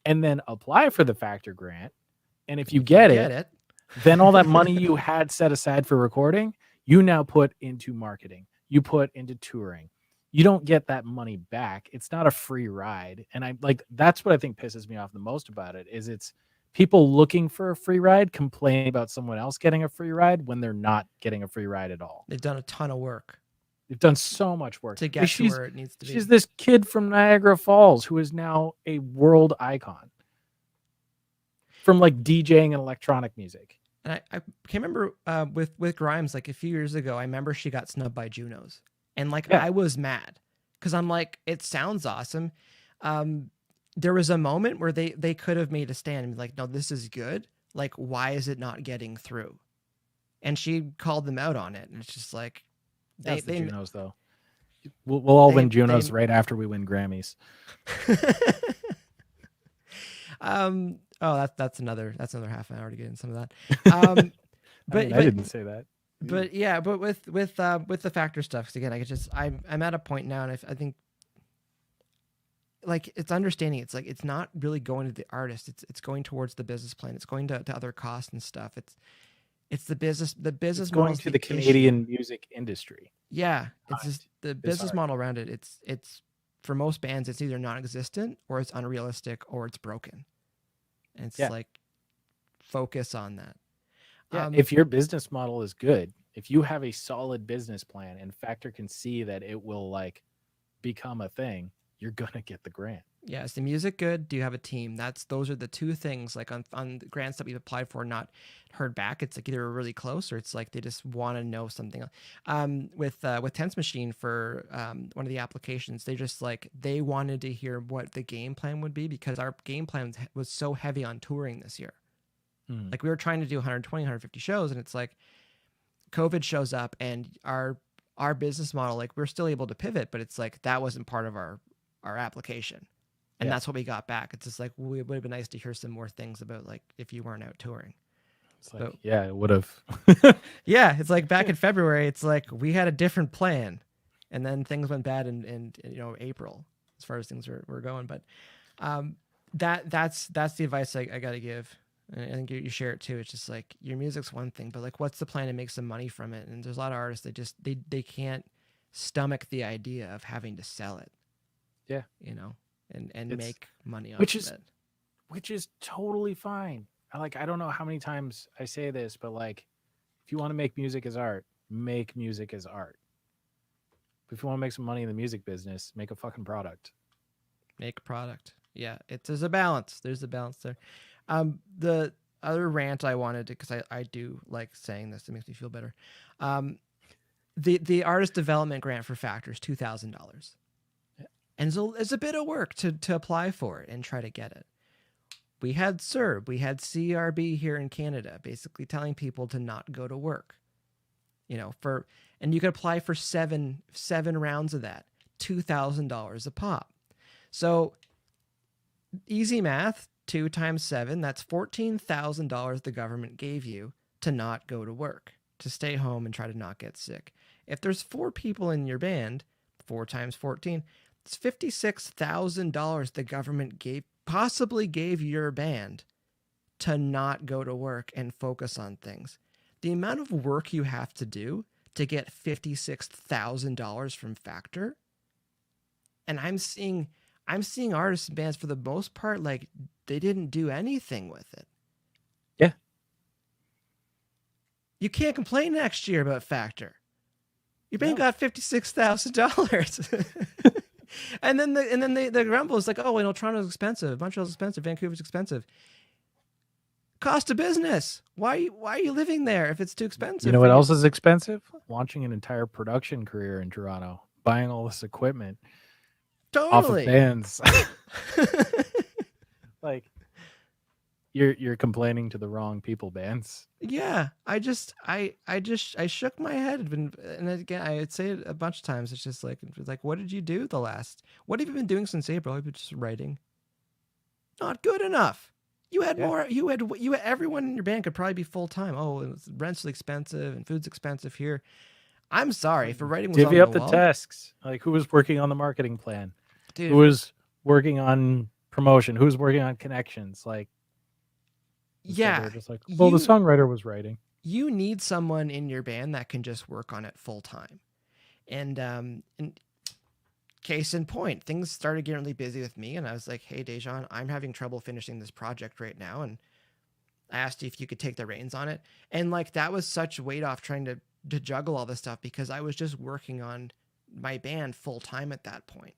and then apply for the Factor grant. And if you get it, then all that money you had set aside for recording, you now put into marketing. You put into touring. You don't get that money back. It's not a free ride. And that's what I think pisses me off the most about it, is it's people looking for a free ride complaining about someone else getting a free ride when they're not getting a free ride at all. They've done a ton of work. They've done so much work to get to where it needs to be. She's this kid from Niagara Falls who is now a world icon from like DJing and electronic music. And I can't remember with Grimes, like a few years ago, I remember she got snubbed by Junos. And I was mad because I'm like, it sounds awesome. There was a moment where they could have made a stand and be like, no, this is good. Like, why is it not getting through? And she called them out on it. And it's just like, that's the Junos though. We'll all win Junos right after we win Grammys. That's another half an hour to get in some of that. But I didn't say that. But yeah, but with the Factor stuff, because again, I'm at a point now, and I think like it's understanding. It's like, it's not really going to the artist. It's going towards the business plan. It's going to other costs and stuff. It's the business. The business it's going to the Canadian music industry. Yeah, it's just the business model around it. It's for most bands, it's either non-existent or it's unrealistic or it's broken. And it's like, focus on that. Yeah, if your business model is good, if you have a solid business plan and Factor can see that it will like become a thing, you're gonna get the grant. Yeah, is the music good? Do you have a team? Those are the two things. Like on the grants that we've applied for, not heard back. It's like either we're really close or it's like they just want to know something. With Tense Machine for one of the applications, they wanted to hear what the game plan would be, because our game plan was so heavy on touring this year. Like we were trying to do 120, 150 shows, and it's like COVID shows up and our business model, like we're still able to pivot, but it's like that wasn't part of our application. And that's what we got back. It's just like, it would have been nice to hear some more things about like if you weren't out touring. It's like, it would have. Yeah, it's like back in February, it's like we had a different plan, and then things went bad in April as far as things were going. But that's the advice I got to give. And I think you share it too. It's just like, your music's one thing, but like, what's the plan to make some money from it? And there's a lot of artists that they can't stomach the idea of having to sell it. Yeah, and make money off of it. Which is totally fine. I don't know how many times I say this, but like, if you want to make music as art, make music as art. But if you want to make some money in the music business, make a fucking product. Make a product. Yeah, there's a balance. There's a balance there. The other rant I wanted to, because I do like saying this, it makes me feel better. The artist development grant for Factor is $2,000. And so it's a bit of work to apply for it and try to get it. We had CERB, we had CRB here in Canada, basically telling people to not go to work. and you could apply for seven rounds of that, $2,000 a pop. So easy math, 2 times 7, that's $14,000 the government gave you to not go to work, to stay home and try to not get sick. If there's 4 people in your band, 4 times 14, it's $56,000 the government possibly gave your band to not go to work and focus on things. The amount of work you have to do to get $56,000 from Factor, and I'm seeing artists and bands for the most part, like, they didn't do anything with it. Yeah. You can't complain next year about Factor. Your band got $56,000. and then the grumble is like, oh, Toronto's expensive, Montreal's expensive, Vancouver's expensive. Cost of business. Why are you living there if it's too expensive? You know what else is expensive? Launching an entire production career in Toronto, buying all this equipment. Totally. Off of bands. Like, you're complaining to the wrong people, bands. Yeah, I shook my head, and again, I'd say it a bunch of times. It's just like, what did you do what have you been doing since April? I've been just writing. Not good enough. You had more. You had everyone in your band could probably be full time. Oh, rent's expensive and food's expensive here. I'm sorry for writing. Divvy up the tasks. Like, who was working on the marketing plan? Dude. Who was working on promotion? Who was working on connections? Like, yeah, they're just like, well, the songwriter was writing. You need someone in your band that can just work on it full time. And case in point, things started getting really busy with me, and I was like, hey, Dajaun, I'm having trouble finishing this project right now, and I asked you if you could take the reins on it. And like, that was such weight off trying to juggle all this stuff, because I was just working on my band full time at that point.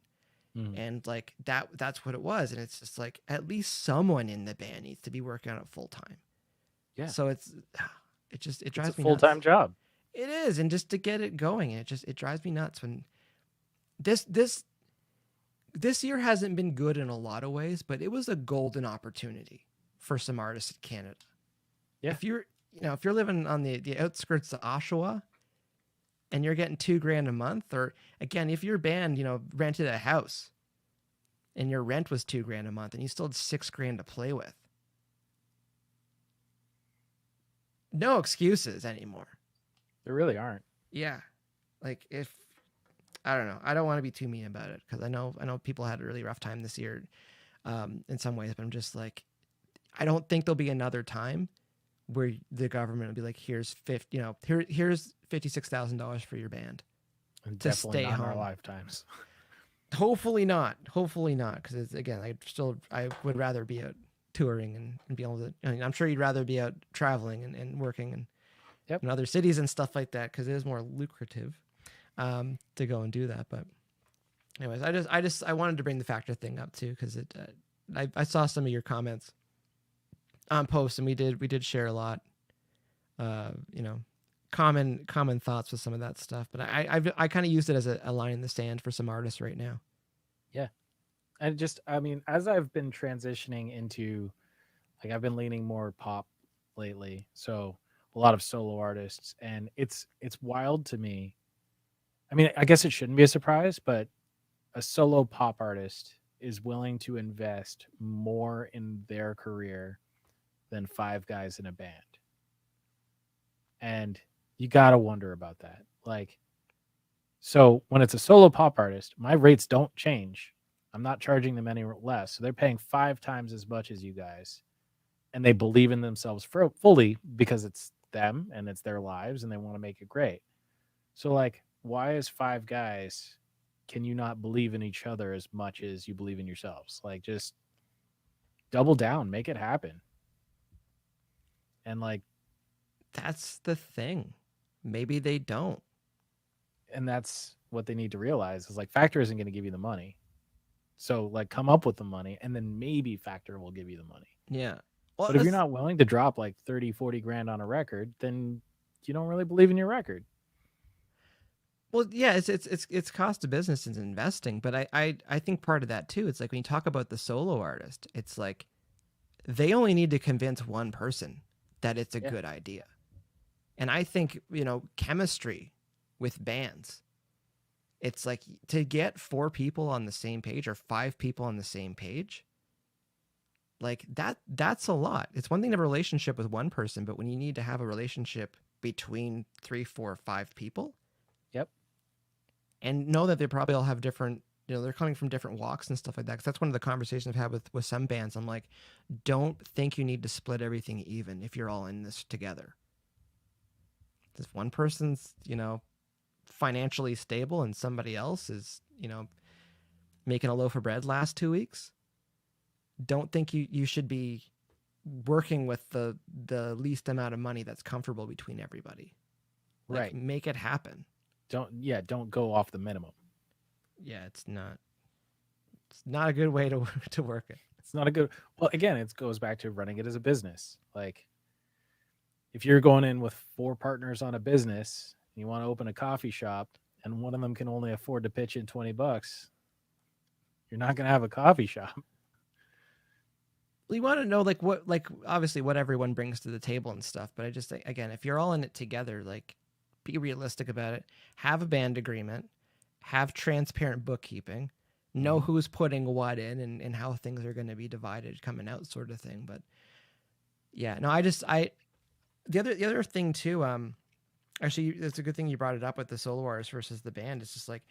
And like, that's what it was. And it's just like, at least someone in the band needs to be working on it full time. Yeah. So it drives me nuts. Full-time job. It is. And just to get it going, it drives me nuts when this year hasn't been good in a lot of ways, but it was a golden opportunity for some artists in Canada. Yeah. If you're living on the outskirts of Oshawa and you're getting $2,000 a month, or again, if your band, rented a house and your rent was $2,000 a month and you still had $6,000 to play with, no excuses anymore. There really aren't. Yeah. Like, I don't know. I don't want to be too mean about it, because I know people had a really rough time this year in some ways, but I'm just like, I don't think there'll be another time where the government will be like, here's $56,000 for your band and to stay home. In our lifetimes. Hopefully not. Because again, I would rather be out touring and be able to. I'm sure you'd rather be out traveling and working in other cities and stuff like that, because it is more lucrative to go and do that. But anyways, I wanted to bring the Factor thing up too, because I saw some of your comments on posts, and we did share a lot, common thoughts with some of that stuff. But I kind of used it as a line in the sand for some artists right now. Yeah. And as I've been transitioning into, like, I've been leaning more pop lately. So a lot of solo artists, and it's wild to me. I mean, I guess it shouldn't be a surprise, but a solo pop artist is willing to invest more in their career than 5 guys in a band. And you got to wonder about that. Like, so when it's a solo pop artist, my rates don't change. I'm not charging them any less. So they're paying 5 times as much as you guys. And they believe in themselves fully, because it's them and it's their lives and they want to make it great. So, like, why as 5 guys can you not believe in each other as much as you believe in yourselves? Like, just double down, make it happen. And like, that's the thing. Maybe they don't. And that's what they need to realize, is like, Factor isn't going to give you the money. So like, come up with the money, and then maybe Factor will give you the money. Yeah. Well, but if you're not willing to drop like 30-40 grand on a record, then you don't really believe in your record. Well, yeah, it's cost of business and investing, but I think part of that too, it's like when you talk about the solo artist, it's like they only need to convince one person that it's a good idea. And I think, chemistry with bands, it's like to get 4 people on the same page or 5 people on the same page, like that's a lot. It's one thing to have a relationship with one person, but when you need to have a relationship between 3, 4, 5 people, Yep. and know that they probably all have different, they're coming from different walks and stuff like that. Because that's one of the conversations I've had with some bands. I'm like, don't think you need to split everything even if you're all in this together. If one person's, financially stable and somebody else is, making a loaf of bread last 2 weeks, don't think you should be working with the least amount of money that's comfortable between everybody. Like, Right. make it happen. Don't go off the minimum. Yeah, it's not a good way to work it. It's not a good. Well, again, it goes back to running it as a business. Like, if you're going in with 4 partners on a business, and you want to open a coffee shop, and one of them can only afford to pitch in $20, you're not going to have a coffee shop. You want to know obviously what everyone brings to the table and stuff, but I just think, again, if you're all in it together, like, be realistic about it. Have a band agreement, have transparent bookkeeping, know who's putting what in and how things are going to be divided coming out, sort of thing. But yeah, no, the other thing too, actually, it's a good thing you brought it up with the solo artist versus the band. It's just like,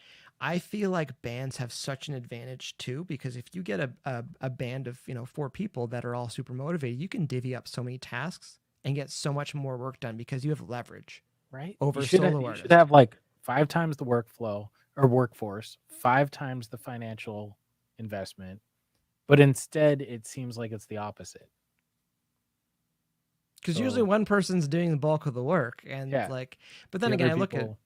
I feel like bands have such an advantage too, because if you get a band of 4 people that are all super motivated, you can divvy up so many tasks and get so much more work done because you have leverage, right? over You should solo have, artists. You should have like 5 times the workflow or workforce, 5 times the financial investment, but instead it seems like it's the opposite. Because usually one person's doing the bulk of the work, and Yeah. but then The again, other I look at. people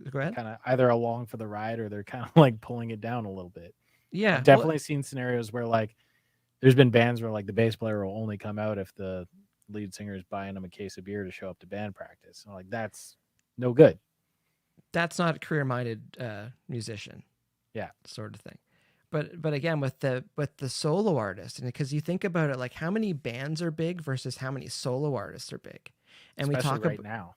Go ahead. kind of either along for the ride or they're kind of like pulling it down a little bit. Yeah, I've definitely seen scenarios where like there's been bands where like the bass player will only come out if the lead singer is buying them a case of beer to show up to band practice. I'm like, that's no good. That's not a career-minded musician. Yeah, sort of thing. But again, with the solo artist, and because you think about it, like, how many bands are big versus how many solo artists are big, and especially we talk right now.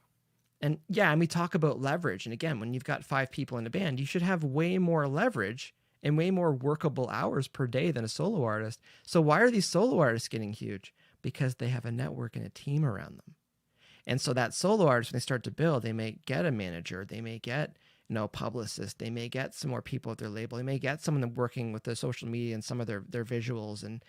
And yeah, and we talk about leverage. And again, when you've got 5 people in a band, you should have way more leverage and way more workable hours per day than a solo artist. So why are these solo artists getting huge? Because they have a network and a team around them. And so that solo artist, when they start to build, they may get a manager, they may get a publicist, they may get some more people at their label, they may get someone working with the social media and some of their visuals and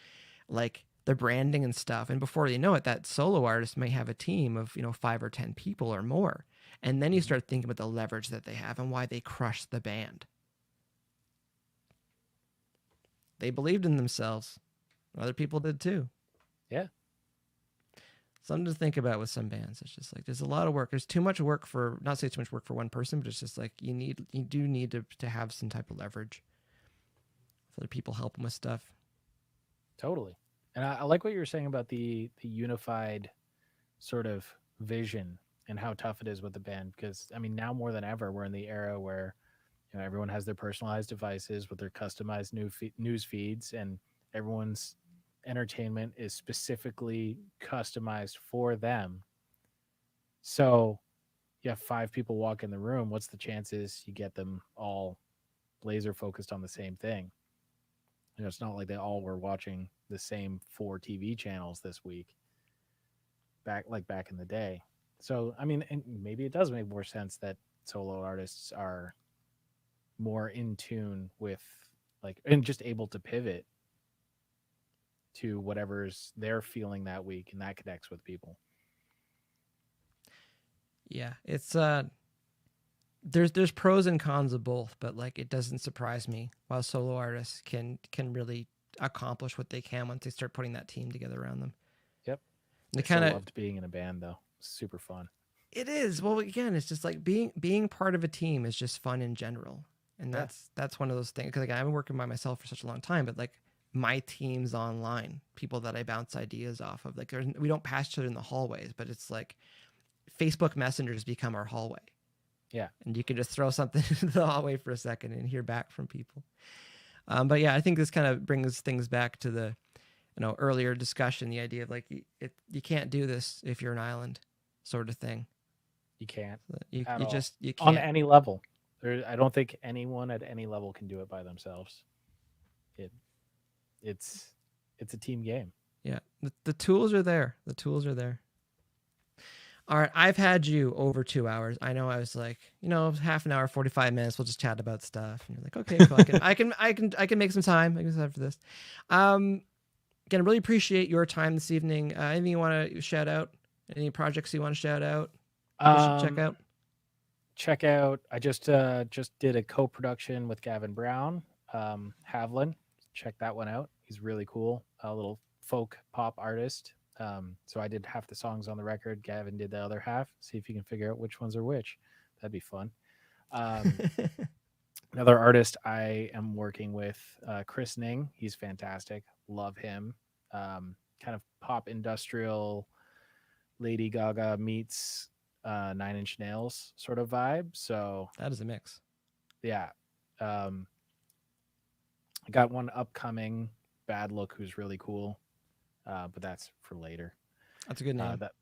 like the branding and stuff. And before you know it, that solo artist may have a team of 5 or 10 people or more. And then you start thinking about the leverage that they have and why they crushed the band. They believed in themselves. Other people did too. Yeah. Something to think about with some bands. It's just like, there's a lot of work. There's too much work for, not say too much work for one person, but it's just like you do need to have some type of leverage. If other people help them with stuff. Totally. And I like what you were saying about the unified sort of vision and how tough it is with the band. Because I mean, now more than ever, we're in the era where everyone has their personalized devices with their customized news feeds, and everyone's entertainment is specifically customized for them. So you have 5 people walk in the room. What's the chances you get them all laser focused on the same thing? It's not like they all were watching the same 4 TV channels this week back in the day. So, I mean, and maybe it does make more sense that solo artists are more in tune with and just able to pivot to whatever's they're feeling that week, and that connects with people. Yeah, it's there's pros and cons of both, but like, it doesn't surprise me while solo artists can really accomplish what they can once they start putting that team together around them. Yep. I kind of loved being in a band though. Super fun. It is. Well, again, it's just like being part of a team is just fun in general. And that's one of those things, because like, I've been working by myself for such a long time, but like, my team's online, people that I bounce ideas off of. Like, we don't pass each other in the hallways, but it's like Facebook Messenger has become our hallway. Yeah. And you can just throw something into the hallway for a second and hear back from people. But yeah, I think this kind of brings things back to the earlier discussion, the idea of like, you can't do this if you're an island, sort of thing. You can't You at all you on can't. any level. I don't think anyone at any level can do it by themselves. It it's it's a team game. Yeah, the tools are there. The tools are there. All right, I've had you over 2 hours. I know I was like, half an hour, 45 minutes. We'll just chat about stuff. And you're like, okay, cool. I can make some time. I can time for this. Again, I really appreciate your time this evening. Anything you want to shout out? Any projects you want to shout out? Check out. Check out. I just did a co-production with Gavin Brown, Havlin. Check that one out. He's really cool. A little folk pop artist. So I did half the songs on the record. Gavin did the other half. See if you can figure out which ones are which. That'd be fun. Another artist I am working with, Chris Ning. He's fantastic. Love him. Kind of pop industrial Lady Gaga meets Nine Inch Nails sort of vibe. So that is a mix. Yeah. I got one upcoming, Bad Look, who's really cool. But that's for later. That's a good name. That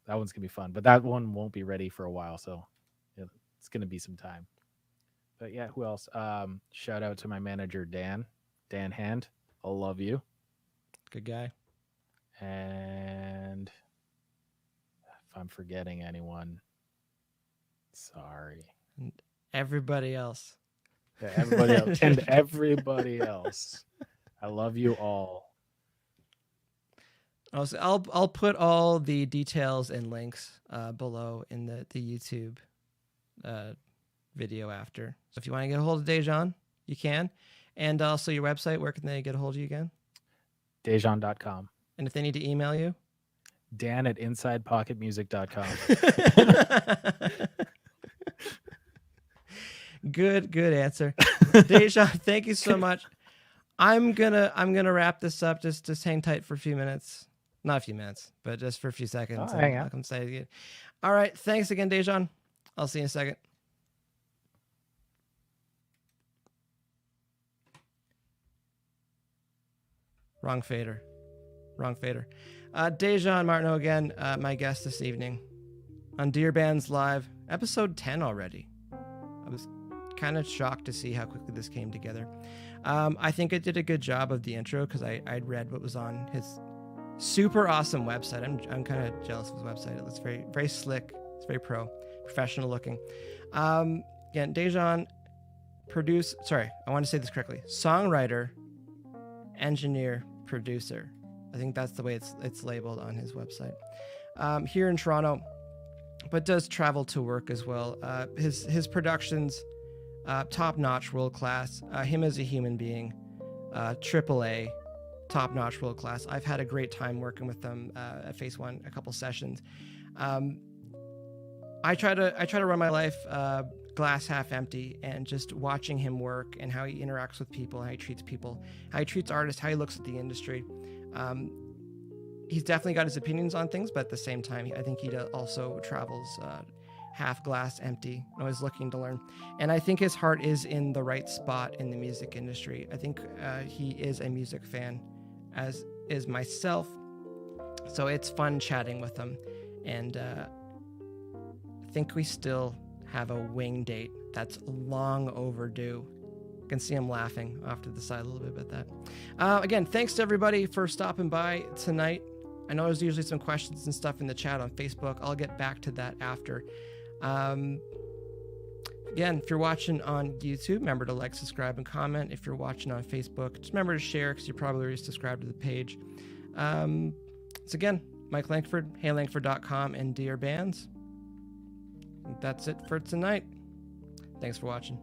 one's gonna be fun. But that one won't be ready for a while, so it's gonna be some time. But yeah, who else? Shout out to my manager Dan Hand. I love you. Good guy. And if I'm forgetting anyone, sorry. And everybody else. Yeah, everybody else. And everybody else. I love you all. Also, I'll put all the details and links below in the YouTube video after. So if you want to get a hold of Dajaun, you can. And also your website, where can they get a hold of you again? Dajaun.com. And if they need to email you? Dan at InsidePocketMusic.com. Good answer. Dajaun, thank you so much. I'm gonna wrap this up. Just hang tight for a few minutes. Not a few minutes, but just for a few seconds. Hang on. I'll come say it again. All right. Thanks again, Dajaun. I'll see you in a second. Wrong fader. Dajaun Martineau again, my guest this evening on DearBands Live, episode 10 already. I was kind of shocked to see how quickly this came together. I think it did a good job of the intro because I'd read what was on his super awesome website. I'm kind of jealous of his website. It looks very, very slick. It's very professional looking. Again, Dajaun I want to say this correctly. Songwriter, engineer, producer. I think that's the way it's labeled on his website. Here in Toronto, but does travel to work as well. His productions, top-notch, world-class. Him as a human being, AAA, top-notch, world-class. I've had a great time working with them at Phase One, a couple sessions. I try to run my life glass half empty, and just watching him work and how he interacts with people, how he treats people, how he treats artists, how he looks at the industry. He's definitely got his opinions on things, but at the same time, I think he also travels half glass empty, always looking to learn. And I think his heart is in the right spot in the music industry. I think he is a music fan, as is myself. So it's fun chatting with him. And I think we still have a wing date that's long overdue. I can see him laughing off to the side a little bit about that. Again, thanks to everybody for stopping by tonight. I know there's usually some questions and stuff in the chat on Facebook. I'll get back to that after. Again, if you're watching on YouTube, remember to like, subscribe, and comment. If you're watching on Facebook, just remember to share because you're probably already subscribed to the page. So again, Mike Langford, heylangford.com, and DearBands. That's it for tonight. Thanks for watching.